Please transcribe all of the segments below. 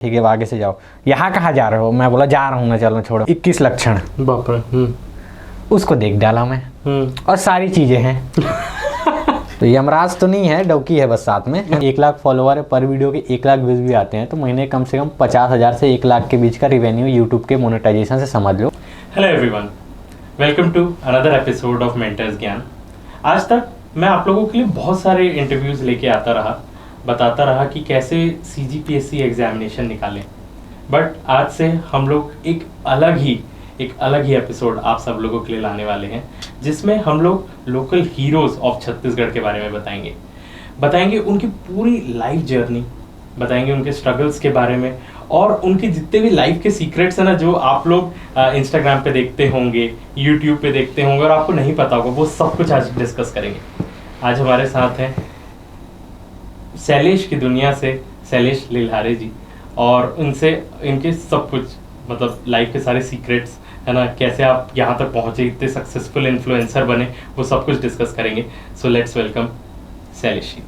ठीक है अब आगे से जाओ। यहाँ कहाँ जा रहे हो? मैं बोला जा रहा हूँ ना, चलो छोड़ो। 21 लक्षण, बाप रे। उसको देख डाला मैं। और सारी चीजें हैं। तो यमराज तो नहीं है, डौकी है बस साथ में। 1 लाख फॉलोवर है, पर वीडियो के 1 लाख व्यूज भी आते हैं, तो महीने कम से कम 50,000 से 1 लाख के बीच का रिवेन्यू यूट्यूब के मोनेटाइजेशन से समझ लो। Hello everyone, welcome to another episode of mentors Gyan. आज तक मैं आप लोगों के लिए बहुत सारे इंटरव्यूज लेके आता रहा, बताता रहा कि कैसे CGPSC एग्जामिनेशन निकालें। बट आज से हम लोग एक अलग ही एपिसोड आप सब लोगों के लिए लाने वाले हैं, जिसमें हम लोग लोकल हीरोज ऑफ छत्तीसगढ़ के बारे में बताएंगे उनकी पूरी लाइफ जर्नी, बताएंगे उनके स्ट्रगल्स के बारे में, और उनके जितने भी लाइफ के सीक्रेट्स हैं ना, जो आप लोग इंस्टाग्राम पे देखते होंगे, यूट्यूब पे देखते होंगे और आपको नहीं पता होगा, वो सब कुछ आज डिस्कस करेंगे। आज हमारे साथ हैं शैलेश की दुनिया से शैलेश लिल्हारे जी, और उनसे इनके सब कुछ मतलब लाइफ के सारे सीक्रेट्स है ना, कैसे आप यहाँ तक पहुँचे, इतने सक्सेसफुल इन्फ्लुएंसर बने, वो सब कुछ डिस्कस करेंगे। So let's welcome Shailesh ji.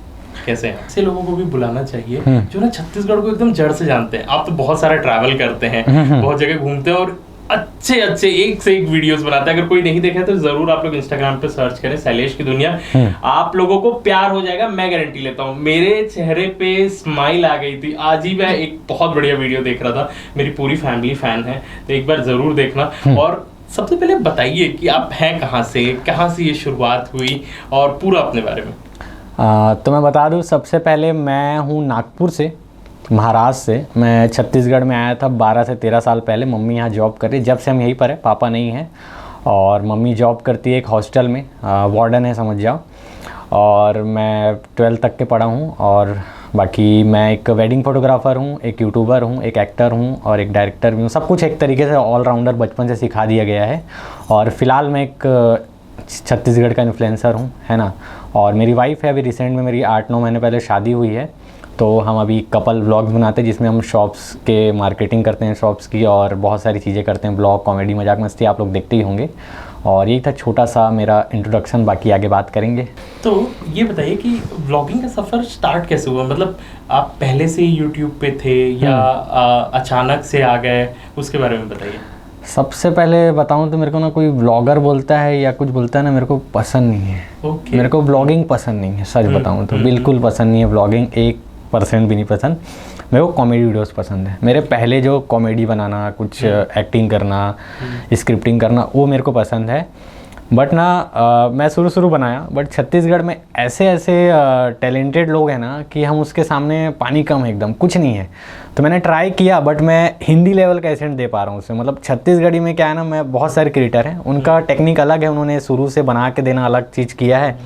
कैसे हैं? ऐसे लोगों को भी बुलाना चाहिए जो ना छत्तीसगढ़ को एकदम जड़ से जानते हैं। आप तो बहुत सारा ट्रैवल करते हैं, बहुत जगह घूमते हैं और अच्छे एक से एक वीडियोस बनाते हैं। अगर कोई नहीं देखा तो जरूर आप लोग इंस्टाग्राम पे सर्च करें शैलेश की दुनिया। आप लोगों को प्यार हो जाएगा, मैं गारंटी लेता हूँ। मेरे चेहरे पे स्माइल आ गई थी आज ही। मैं एक बहुत बढ़िया वीडियो देख रहा था, मेरी पूरी फैमिली फैन है, तो एक बार जरूर देखना। और सबसे पहले बताइए कि आप हैं कहाँ से ये शुरुआत हुई, और पूरा अपने बारे में। तो मैं बता दूं, सबसे पहले मैं हूँ नागपुर से, महाराष्ट्र से। मैं छत्तीसगढ़ में आया था 12 से 13 साल पहले। मम्मी यहाँ जॉब कर रही है, जब से हम यहीं पर है, पापा नहीं है। और मम्मी जॉब करती है एक हॉस्टल में, वार्डन है समझ जाओ। और मैं 12th तक के पढ़ा हूँ, और बाकी मैं एक वेडिंग फोटोग्राफ़र हूँ, एक यूट्यूबर हूँ, एक एक्टर हूँ और एक डायरेक्टर भी हूँ। सब कुछ एक तरीके से ऑलराउंडर बचपन से सिखा दिया गया है। और फिलहाल मैं एक छत्तीसगढ़ का इन्फ्लुएंसर हूँ, है ना। और मेरी वाइफ है, अभी रिसेंट में मेरी 8-9 महीने पहले शादी हुई है, तो हम अभी कपल व्लॉग्स बनाते हैं, जिसमें हम शॉप्स के मार्केटिंग करते हैं, शॉप्स की, और बहुत सारी चीज़ें करते हैं। ब्लॉग, कॉमेडी, मजाक मस्ती आप लोग देखते ही होंगे। और यही था छोटा सा मेरा इंट्रोडक्शन, बाकी आगे बात करेंगे। तो ये बताइए कि व्लॉगिंग का सफ़र स्टार्ट कैसे हुआ? मतलब आप पहले से ही यूट्यूब पे थे या अचानक से आ गए, उसके बारे में बताइए। सबसे पहले बताऊं तो मेरे को ना कोई व्लॉगर बोलता है या कुछ बोलता है ना, मेरे को पसंद नहीं है। मेरे को व्लॉगिंग पसंद नहीं है, सच बताऊं तो बिल्कुल पसंद नहीं है व्लॉगिंग, 1% भी नहीं पसंद। मेरे को कॉमेडी वीडियोस पसंद है। मेरे पहले जो कॉमेडी बनाना, कुछ एक्टिंग करना, स्क्रिप्टिंग करना, वो मेरे को पसंद है। बट ना मैं शुरू बनाया, बट छत्तीसगढ़ में ऐसे टैलेंटेड लोग हैं ना कि हम उसके सामने पानी कम है, एकदम कुछ नहीं है। तो मैंने ट्राई किया, बट मैं हिंदी लेवल का एसेंट दे पा रहा हूँ उससे। मतलब छत्तीसगढ़ी में क्या है ना, मैं बहुत सारे क्रिएटर हैं, उनका टेक्निक अलग है, उन्होंने शुरू से बना के देना अलग चीज़ किया है।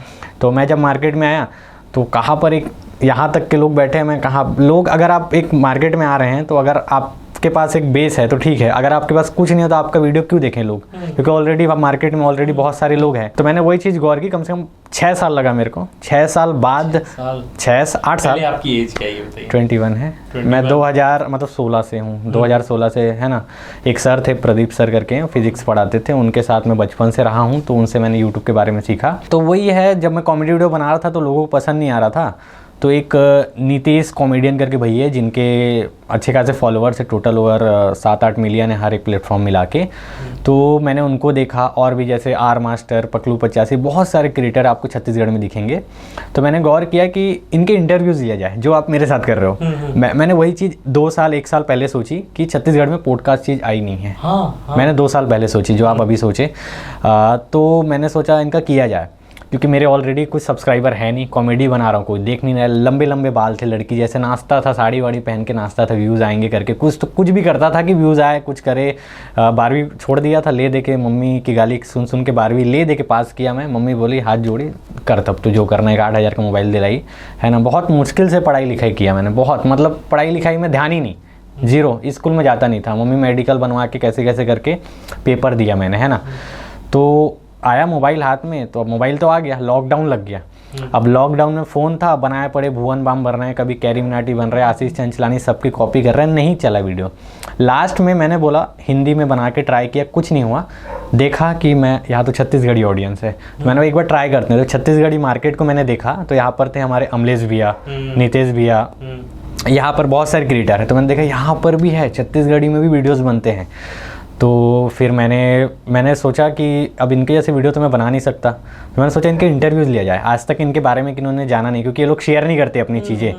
तो मैं जब मार्केट में आया तो कहाँ पर एक यहाँ तक के लोग बैठे हैं, मैं कहाँ लोग, अगर आप एक मार्केट में आ रहे हैं तो अगर आपके पास एक बेस है तो ठीक है, अगर आपके पास कुछ नहीं है तो आपका वीडियो क्यों देखें लोग? क्योंकि ऑलरेडी मार्केट में ऑलरेडी बहुत सारे लोग हैं। तो मैंने वही चीज़ गौर की, कम से कम 6 साल लगा मेरे को। 6 साल बाद 8 साल। आपकी एज क्या है ये बताइए? 21 है। मैं 2016 से हूँ, 2016 से, है ना। एक सर थे, प्रदीप सर करके, फिजिक्स पढ़ाते थे, उनके साथ मैं बचपन से रहा हूँ, तो उनसे मैंने यूट्यूब के बारे में सीखा। तो वही है, जब मैं कॉमेडी वीडियो बना रहा था तो लोगों को पसंद नहीं आ रहा था। तो एक नीतीश कॉमेडियन करके भैया है, जिनके अच्छे खासे फॉलोअर्स है, टोटल ओवर 7-8 मिलियन है हर एक प्लेटफॉर्म मिला के। तो मैंने उनको देखा, और भी जैसे आर मास्टर, पकलू 85, बहुत सारे क्रिएटर आपको छत्तीसगढ़ में दिखेंगे। तो मैंने गौर किया कि इनके इंटरव्यूज़ लिया जाए, जो आप मेरे साथ कर रहे हो। मैंने वही चीज़ 1 साल पहले सोची कि छत्तीसगढ़ में पॉडकास्ट चीज़ आई नहीं है। मैंने 2 साल पहले सोची, जो आप अभी सोचे। तो मैंने सोचा इनका किया जाए, क्योंकि मेरे ऑलरेडी कुछ सब्सक्राइबर है नहीं, कॉमेडी बना रहा हूँ, कोई देख नहीं रहा। लंबे बाल थे, लड़की जैसे नाचता था, साड़ी वाड़ी पहन के नाचता था, व्यूज़ आएंगे करके, कुछ भी करता था कि व्यूज़ आए, कुछ करे। 12वीं छोड़ दिया था, ले दे के मम्मी की गाली सुन के 12वीं ले दे के पास किया मैं। मम्मी बोली हाथ जोड़ी, कर तब तो जो करना है। 8,000 का मोबाइल दिलाई, है ना। बहुत मुश्किल से पढ़ाई लिखाई किया मैंने, बहुत, मतलब पढ़ाई लिखाई में ध्यान ही नहीं, जीरो। स्कूल में जाता नहीं था। मम्मी मेडिकल बनवा के कैसे करके पेपर दिया मैंने, है ना। तो आया मोबाइल हाथ में, तो अब मोबाइल तो आ गया, लॉकडाउन लग गया। अब लॉकडाउन में फ़ोन था, बनाए पड़े भुवन बाम बन रहे हैं, कभी कैरी मिनाटी बन रहे हैं, आशीष चंचलानी सबकी कॉपी कर रहे हैं, नहीं चला वीडियो। लास्ट में मैंने बोला हिंदी में बना के ट्राई किया, कुछ नहीं हुआ। देखा कि मैं यहाँ तो छत्तीसगढ़ी ऑडियंस है, तो मैंने एक बार ट्राई करते हैं। तो छत्तीसगढ़ी मार्केट को मैंने देखा, तो यहाँ पर थे हमारे अमलेश भैया, नितेश भैया, यहाँ पर बहुत सारे क्रिएटर हैं, तो मैंने देखा यहाँ पर भी है, छत्तीसगढ़ी में भी वीडियोस बनते हैं। तो फिर मैंने सोचा कि अब इनके जैसे वीडियो तो मैं बना नहीं सकता, तो मैंने सोचा इनके इंटरव्यूज़ लिया जाए। आज तक इनके बारे में किन्होंने जाना नहीं, क्योंकि ये लोग शेयर नहीं करते अपनी चीज़ें।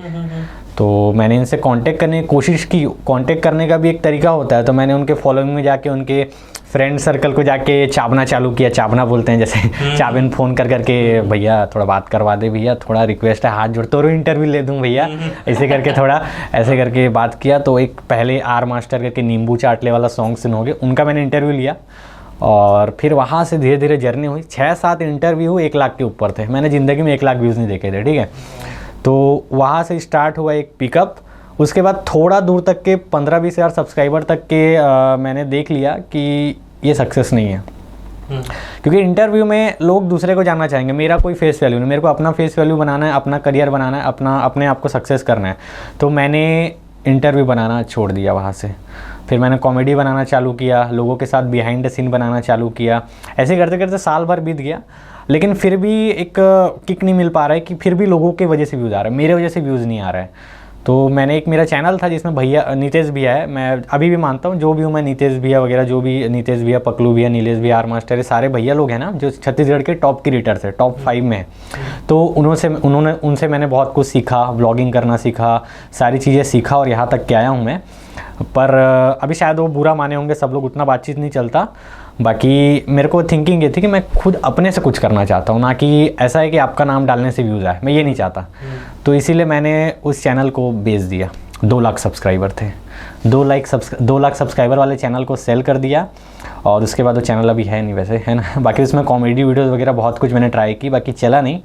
तो मैंने इनसे कांटेक्ट करने की कोशिश की। कांटेक्ट करने का भी एक तरीका होता है, तो मैंने उनके फॉलोइंग में जाके उनके फ्रेंड सर्कल को जाके चाबना चालू किया। चाबना बोलते हैं जैसे, चाबिन फ़ोन कर करके, भैया थोड़ा बात करवा दे, भैया थोड़ा रिक्वेस्ट है, हाथ जोड़ते हुए इंटरव्यू ले दूँ भैया, ऐसे करके थोड़ा ऐसे करके बात किया। तो एक पहले आर मास्टर करके नींबू चाटले वाला सॉन्ग सुनोगे, उनका मैंने इंटरव्यू लिया। और फिर वहाँ से धीरे धीरे जर्नी हुई। 6-7 इंटरव्यू 1 लाख के ऊपर थे। मैंने ज़िंदगी में 1 लाख व्यूज़ नहीं देखे थे, ठीक है। तो वहाँ से स्टार्ट हुआ एक पिकअप। उसके बाद थोड़ा दूर तक के 15-20 हज़ार सब्सक्राइबर तक के मैंने देख लिया कि ये सक्सेस नहीं है, क्योंकि इंटरव्यू में लोग दूसरे को जानना चाहेंगे, मेरा कोई फेस वैल्यू नहीं। मेरे को अपना फेस वैल्यू बनाना है, अपना करियर बनाना है, अपने आप को सक्सेस करना है। तो मैंने इंटरव्यू बनाना छोड़ दिया वहाँ से। फिर मैंने कॉमेडी बनाना चालू किया, लोगों के साथ बिहाइंड द सीन बनाना चालू किया। ऐसे करते करते साल भर बीत गया, लेकिन फिर भी एक किक नहीं मिल पा रहा है कि फिर भी लोगों के वजह से व्यूज़ आ रहा है, मेरे वजह से व्यूज़ नहीं आ रहा है। तो मैंने एक मेरा चैनल था जिसमें भैया नीतेश भैया है, मैं अभी भी मानता हूँ, जो भी हूँ मैं, नीतेश भैया वगैरह, जो भी नीतेश भैया, पकलू भैया, नीलेश भैया, आर मास्टर, ये सारे भैया लोग हैं ना जो छत्तीसगढ़ के टॉप क्रिएटर्स है, टॉप 5 में। तो उनसे मैंने बहुत कुछ सीखा, व्लॉगिंग करना सीखा, सारी चीज़ें सीखा और यहाँ तक के आया हूँ मैं। पर अभी शायद वो बुरा माने होंगे सब लोग, उतना बातचीत नहीं चलता। बाकी मेरे को थिंकिंग ये थी कि मैं खुद अपने से कुछ करना चाहता हूँ, ना कि ऐसा है कि आपका नाम डालने से व्यूज़ आए, मैं ये नहीं चाहता। तो इसीलिए मैंने उस चैनल को बेच दिया। 2 लाख सब्सक्राइबर थे, 2 लाख सब्सक्राइबर वाले चैनल को सेल कर दिया। और उसके बाद वो चैनल अभी है नहीं वैसे, है ना। बाकी उसमें कॉमेडी वीडियोज़ वगैरह बहुत कुछ मैंने ट्राई की, बाकी चला नहीं।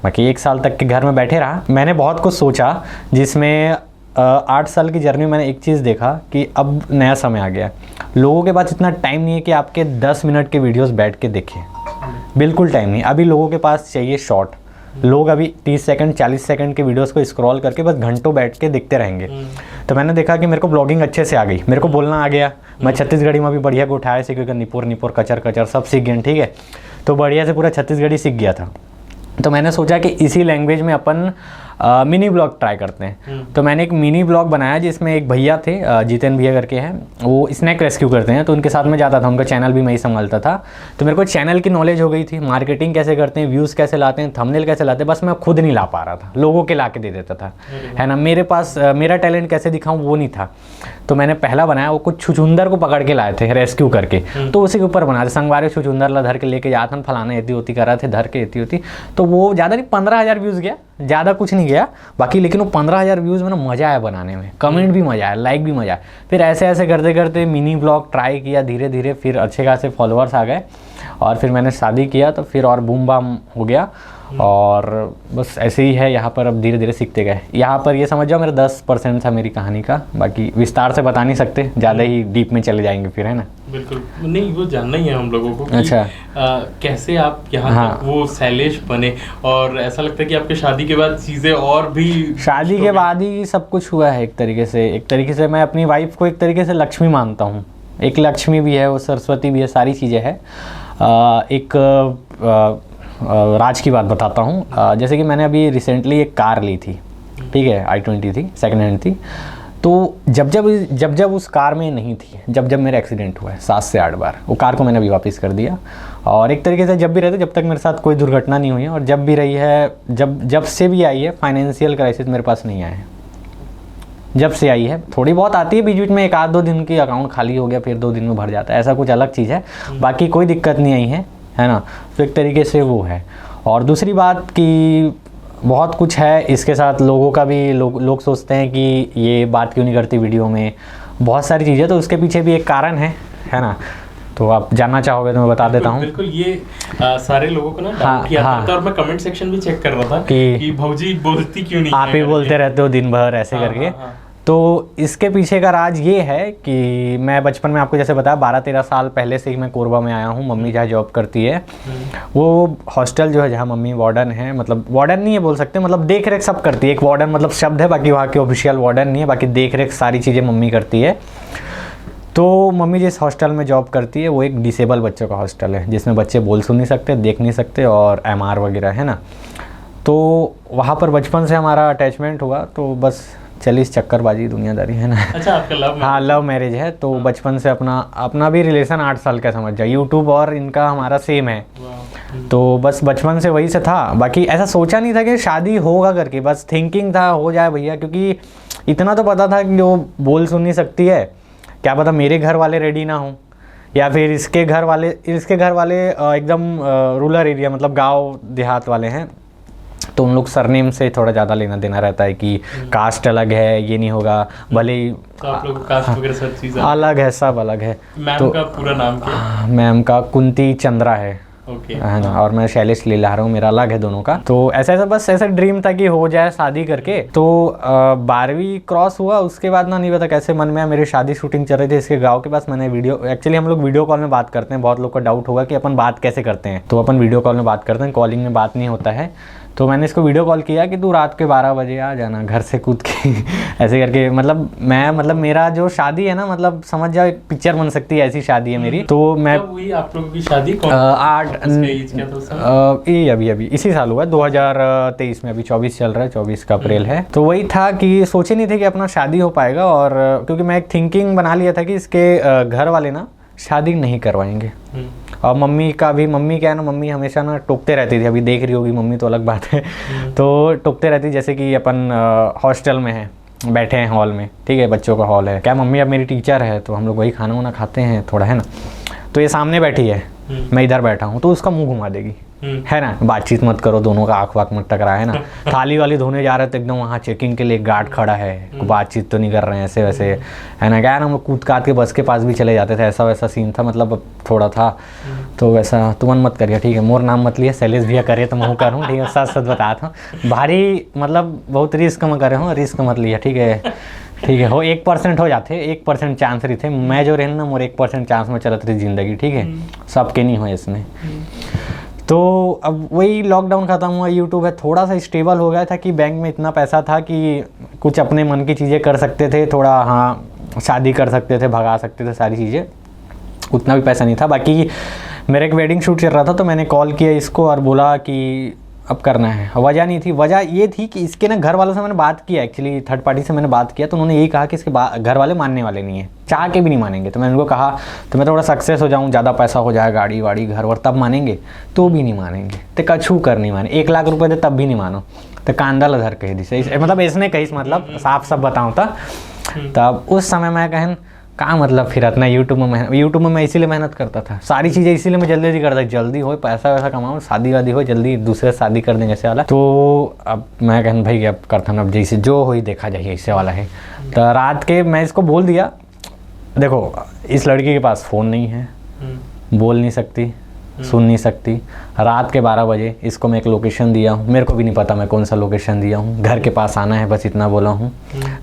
बाकी 1 साल तक के घर में बैठे रहा। मैंने बहुत कुछ सोचा, जिसमें 8 साल की जर्नी में मैंने एक चीज़ देखा कि अब नया समय आ गया। लोगों के पास इतना टाइम नहीं है कि आपके 10 मिनट के वीडियोस बैठ के देखें, बिल्कुल टाइम नहीं। अभी लोगों के पास चाहिए शॉर्ट। लोग अभी 30 सेकंड 40 सेकंड के वीडियोस को स्क्रॉल करके बस घंटों बैठ के देखते रहेंगे। तो मैंने देखा कि मेरे को ब्लॉगिंग अच्छे से आ गई, मेरे को बोलना आ गया। मैं छत्तीसगढ़ी में भी बढ़िया को उठाया सीख गया, निपुर कचर सब सीख गया, ठीक है। तो बढ़िया से पूरा छत्तीसगढ़ी सीख गया था। तो मैंने सोचा कि इसी लैंग्वेज में अपन मिनी ब्लॉग ट्राई करते हैं। तो मैंने एक मिनी ब्लॉग बनाया जिसमें एक भैया थे, जितेन भैया करके हैं, वो स्नैक रेस्क्यू करते हैं। तो उनके साथ में जाता था, उनका चैनल भी मैं ही संभालता था। तो मेरे को चैनल की नॉलेज हो गई थी, मार्केटिंग कैसे करते हैं, व्यूज़ कैसे लाते हैं, थंबनेल कैसे लाते हैं, बस मैं खुद नहीं ला पा रहा था, लोगों के ला के दे देता था, है ना। मेरे पास मेरा टैलेंट कैसे दिखाऊँ वो नहीं था। तो मैंने पहला बनाया, वो कुछ छुचुंदर को पकड़ के लाए थे रेस्क्यू करके, तो उसी के ऊपर बना थे। संगवारी छुचुंदर ला धर के लेके जाते हैं, फलाना एती होती कर रहे थे, धर के एती होती। तो वो ज़्यादा नहीं, 15,000 व्यूज़ गया, ज़्यादा कुछ नहीं गया बाकी। लेकिन वो 15,000 व्यूज़ में ना मज़ा आया बनाने में, कमेंट भी मज़ा आया, लाइक भी मज़ा आया। फिर ऐसे ऐसे करते करते मिनी ब्लॉग ट्राई किया, धीरे धीरे फिर अच्छे खासे फॉलोअर्स आ गए। और फिर मैंने शादी किया, तो फिर और बूम बाम हो गया। और बस ऐसे ही है यहाँ पर, अब धीरे धीरे सीखते गए। यहाँ पर ये समझ जाओ मेरा 10% था मेरी कहानी का, बाकी विस्तार से बता नहीं सकते, ज़्यादा ही डीप में चले जाएंगे फिर, है ना। बिल्कुल नहीं, वो जानना ही है हम लोगों को कि अच्छा। कैसे आप यहाँ तक वो शैलेश बने। और ऐसा लगता है कि आपके शादी के बाद चीज़ें और भी, शादी के बाद ही सब कुछ हुआ है एक तरीके से। मैं अपनी वाइफ को एक तरीके से लक्ष्मी मानता हूँ। एक लक्ष्मी भी है, वो सरस्वती भी है, सारी चीज़ें हैं। राज की बात बताता हूँ। जैसे कि मैंने अभी रिसेंटली एक कार ली थी, ठीक है, i20 थी, सेकेंड हैंड थी। तो जब उस कार में नहीं थी, जब मेरा एक्सीडेंट हुआ है 7 से 8 बार, वो कार को मैंने अभी वापस कर दिया। और एक तरीके से जब भी रहते, जब तक मेरे साथ कोई दुर्घटना नहीं हुई है, और जब भी रही है, जब से भी आई है, फाइनेंशियल क्राइसिस मेरे पास नहीं आया है। जब से आई है, थोड़ी बहुत आती है बीच बीच में, 1-2 दिन की अकाउंट खाली हो गया, फिर 2 दिन में भर जाता है, ऐसा कुछ अलग चीज़ है। बाकी कोई दिक्कत नहीं आई है ना। तो एक तरीके से वो है। और दूसरी बात कि बहुत कुछ है इसके साथ, लोगों का भी लोग सोचते हैं कि ये बात क्यों नहीं करती वीडियो में, बहुत सारी चीज़ें। तो उसके पीछे भी एक कारण है ना। तो आप जानना चाहोगे तो मैं बता देता हूँ। बिल्कुल, ये सारे लोगों को ना डाउट किया था। और मैं कमेंट सेक्शन भी चेक कर रहा था कि भौजी बोलती क्यों नहीं, आप ही बोलते रहते हो दिन भर ऐसे करके। तो इसके पीछे का राज ये है कि मैं बचपन में, आपको जैसे बताया, 12-13 साल पहले से ही मैं कोरबा में आया हूँ। मम्मी जहाँ जॉब करती है, वो हॉस्टल जो है जहाँ मम्मी वार्डन है, मतलब वार्डन नहीं है बोल सकते, मतलब देख रेख सब करती है। एक वार्डन मतलब शब्द है, बाकी वहाँ की ऑफिशियल वार्डन नहीं है, बाकी देख रेख सारी चीज़ें मम्मी करती है। तो मम्मी जिस हॉस्टल में जॉब करती है वो एक डिसेबल बच्चों का हॉस्टल है, जिसमें बच्चे बोल सुन नहीं सकते, देख नहीं सकते, और MR वगैरह है ना। तो वहाँ पर बचपन से हमारा अटैचमेंट हुआ। तो बस चली इस चक्करबाजी दुनियादारी है ना। अच्छा, आपका लव? हाँ, लव मैरिज है। तो बचपन से अपना भी रिलेशन 8 साल का समझ जाए, यूट्यूब और इनका हमारा सेम है। तो बस बचपन से वही से था, बाकी ऐसा सोचा नहीं था कि शादी होगा करके, बस थिंकिंग था हो जाए भैया, क्योंकि इतना तो पता था कि वो बोल सुन नहीं सकती है, क्या पता मेरे घर वाले रेडी ना हो या फिर इसके घर वाले एकदम रूरल एरिया मतलब गांव देहात वाले हैं, तो उन लोग सरनेम से थोड़ा ज़्यादा लेना देना रहता है कि कास्ट अलग है, ये नहीं होगा, भले ही तो आप लोग कास्ट वगैरह सब चीज़ अलग है, सब अलग है। मैम तो का पूरा नाम क्या? मैम का कुंती चंद्रा है, ओके, है ना, और मैं शैलेश लीलाहार हूँ, मेरा अलग है दोनों का। तो ऐसा बस ऐसा ड्रीम था कि हो जाए शादी करके। तो 12वीं क्रॉस हुआ, उसके बाद ना नहीं पता कैसे मन में मेरी शादी शूटिंग चल रही थी इसके गांव के पास। मैंने एक्चुअली हम लोग वीडियो कॉल में बात करते हैं, बहुत लोग को डाउट होगा कि अपन बात कैसे करते हैं, तो अपन वीडियो कॉल में बात करते हैं, कॉलिंग में बात नहीं होता है। तो मैंने इसको वीडियो कॉल किया कि तू रात के 12 बजे आ जाना घर से कूद के ऐसे करके, मतलब मेरा जो शादी है ना, मतलब समझ जाओ एक पिक्चर बन सकती है, ऐसी शादी है मेरी। तो मैं हुई आप लोगों की शादी? 8 ये अभी इसी साल हुआ है, 2023 में, अभी 24 चल रहा है, 24 का अप्रैल है। तो वही था कि सोचे नहीं थे कि अपना शादी हो पाएगा, और क्योंकि मैं एक थिंकिंग बना लिया था कि इसके घर वाले ना शादी नहीं करवाएंगे। और मम्मी क्या है ना, मम्मी हमेशा ना टोकते रहती थी, अभी देख रही होगी मम्मी तो अलग बात है, तो टोकते रहती, जैसे कि अपन हॉस्टल में है, बैठे हैं हॉल में, ठीक है, बच्चों का हॉल है, क्या मम्मी अब मेरी टीचर है तो हम लोग वही खाना वाना खाते हैं थोड़ा, है ना। तो ये सामने बैठी है, मैं इधर बैठा हूँ, तो उसका मुंह घुमा देगी, है ना, बातचीत मत करो, दोनों का आँख वाक मत टकराए, है ना। थाली वाली धोने जा रहे तो एकदम वहाँ चेकिंग के लिए गार्ड खड़ा है, बातचीत तो नहीं कर रहे हैं ऐसे वैसे, है ना। क्या है ना, हम लोग कूद काद के बस के पास भी चले जाते थे, ऐसा वैसा सीन था, मतलब थोड़ा था। तो वैसा तुमन मत करिए, ठीक है, मोर नाम मत लिया, शैलेश भैया करे तो मैं करूँ, ठीक है, सच बता था, भारी मतलब बहुत रिस्क में करे हूँ, रिस्क मत लिया, ठीक है हो 1% हो जाते, 1% चांस रही थे, मैं जो रहना मोर 1% चांस में चलत रही जिंदगी, ठीक है, सबके नहीं हो इसमें। तो अब वही लॉकडाउन ख़त्म हुआ, यूट्यूब है, थोड़ा सा स्टेबल हो गया था कि बैंक में इतना पैसा था कि कुछ अपने मन की चीज़ें कर सकते थे, थोड़ा हाँ शादी कर सकते थे, भगा सकते थे सारी चीज़ें, उतना भी पैसा नहीं था। बाकी मेरा एक वेडिंग शूट चल रहा था, तो मैंने कॉल किया इसको और बोला कि अब करना है। वजह नहीं थी, वजह ये थी कि इसके ना घर वालों से मैंने बात किया, एक्चुअली थर्ड पार्टी से मैंने बात किया, तो उन्होंने यही कहा कि इसके घर वाले मानने वाले नहीं है, चाह के भी नहीं मानेंगे। तो मैंने उनको कहा तो मैं थोड़ा सक्सेस हो जाऊँ, ज़्यादा पैसा हो जाए, गाड़ी वाड़ी घर वर, तब मानेंगे, तो भी नहीं मानेंगे, तो कछू कर नहीं माने, 1 लाख रुपये दे तब भी नहीं मानो, तो कांदा लधर कही दी, मतलब इसने कही, मतलब साफ सब बताऊँ था। तब उस समय मैं कहन का मतलब फिर इतना यूट्यूब में मैं इसीलिए मेहनत करता था, सारी चीज़ें इसीलिए मैं जल्दी करता था, जल्दी हो पैसा वैसा कमाऊँ, शादी वादी हो, जल्दी दूसरे शादी कर देंगे ऐसे वाला। तो अब मैं कहन भाई अब करता ना, अब जैसे जो हो ही देखा जाए, ऐसे वाला है। तो रात के मैं इसको बोल दिया, देखो इस लड़की के पास फ़ोन नहीं है, बोल नहीं सकती, सुन नहीं सकती, रात के 12 बजे इसको मैं एक लोकेशन दिया हूँ, मेरे को भी नहीं पता मैं कौन सा लोकेशन दिया हूँ, घर के पास आना है, बस इतना बोला हूँ।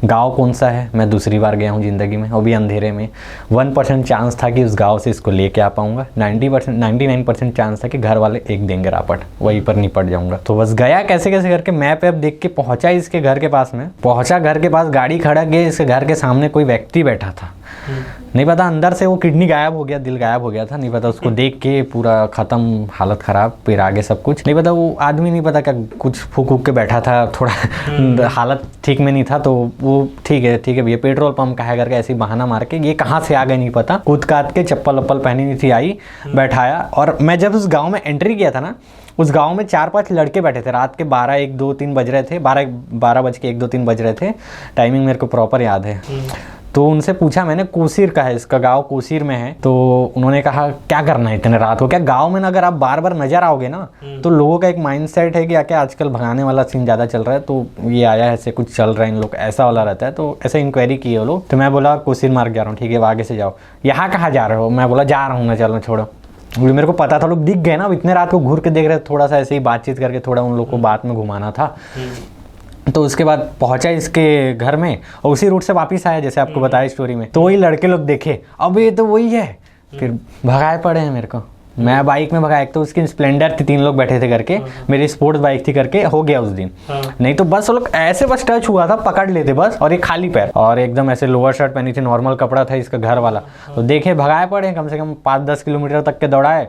गांव कौन सा है, मैं दूसरी बार गया हूँ ज़िंदगी में, वो भी अंधेरे में। 1% चांस था कि उस गांव से इसको लेके आ पाऊँगा, 99% चांस था कि घर वाले एक देंगे रापट, वहीं पर निपट जाऊँगा। तो बस गया कैसे कैसे करके, मैप ऐप देख के पहुँचा इसके घर के पास में, पहुँचा घर के पास, गाड़ी खड़ा गया, इसके घर के सामने कोई व्यक्ति बैठा था, नहीं पता अंदर से वो किडनी गायब हो गया, दिल गायब हो गया था, नहीं पता, उसको देख के पूरा ख़त्म, हालत ख़राब, फिर आगे सब कुछ नहीं पता, वो आदमी नहीं पता क्या कुछ फूक के बैठा था, थोड़ा हालत ठीक में नहीं था। तो वो ठीक है भैया पेट्रोल पंप का है करके ऐसे ही बहाना मार के, ये कहाँ से आ गए नहीं पता, कूद काद के, चप्पल वप्पल पहनी नहीं थी, आई बैठाया। और मैं जब उस गाँव में एंट्री किया था ना, उस गांव में 4-5 लड़के बैठे थे, रात के 12-1-2-3 बज रहे थे, 12 बज के 1-2-3 बज रहे थे, टाइमिंग मेरे को प्रॉपर याद है। तो उनसे पूछा मैंने, कोसीर का है इसका गांव, कोसीर में है। तो उन्होंने कहा क्या करना है इतने रात को, क्या गांव में ना अगर आप बार बार नजर आओगे ना, तो लोगों का एक माइंडसेट है कि क्या आजकल भगाने वाला सीन ज़्यादा चल रहा है, तो ये आया ऐसे कुछ चल रहा है इन लोग, ऐसा वाला रहता है। तो ऐसे इंक्वायरी किए वो लोग। तो मैं बोला कोसीर मार्ग जा रहा हूँ, ठीक है आगे से जाओ। यहाँ कहाँ जा रहे हो, मैं बोला जा रहा हूँ ना, चलो छोड़ो। मेरे को पता था लोग दिख गए ना, इतने रात को घूर के देख रहे, थोड़ा सा ऐसे ही बातचीत करके थोड़ा उन लोग को बात में घुमाना था। तो उसके बाद पहुंचा इसके घर में और उसी रूट से वापस आया जैसे आपको बताया स्टोरी में। तो वही लड़के लोग देखे, अब ये तो वही है, फिर भगाए पड़े हैं मेरे को, मैं बाइक में भगाया, एक तो उसकी स्प्लेंडर थी, 3 लोग बैठे थे करके, मेरी स्पोर्ट्स बाइक थी करके, हो गया उस दिन। नहीं तो बस वो लोग ऐसे बस टच हुआ था, पकड़ लेते बस, और एक खाली पैर और एकदम ऐसे लोअर शर्ट पहनी थी, नॉर्मल कपड़ा था इसका घर वाला, तो देखे भगाए पड़े, कम से कम 5-10 किलोमीटर तक के दौड़ाए।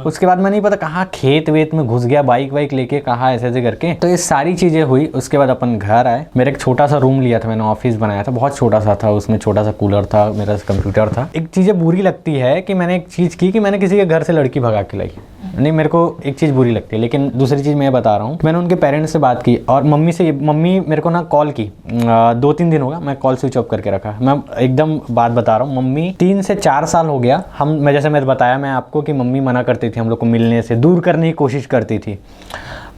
उसके बाद मैं नहीं पता कहाँ खेत वेत में घुस गया बाइक वाइक लेके, कहाँ ऐसे ऐसे करके, तो ये सारी चीजें हुई। उसके बाद अपन घर आए, मेरे एक छोटा सा रूम लिया था मैंने, ऑफिस बनाया था, बहुत छोटा सा था, उसमें छोटा सा कूलर था, मेरा कंप्यूटर था। एक चीज़ें बुरी लगती है कि मैंने एक चीज़ की कि मैंने किसी के घर से लड़की भगा के लाई, नहीं मेरे को एक चीज़ बुरी लगती है। लेकिन दूसरी चीज़ मैं बता रहा हूँ, मैंने उनके पेरेंट्स से बात की और मम्मी मेरे को ना कॉल की, 2-3 दिन होगा मैं कॉल स्विच ऑफ करके रखा। मैं एकदम बात बता रहा हूँ, मम्मी 3 से 4 साल हो गया, जैसे मैं बताया मैं आपको कि मम्मी मना करती थी हम लोग को मिलने से, दूर करने की कोशिश करती थी।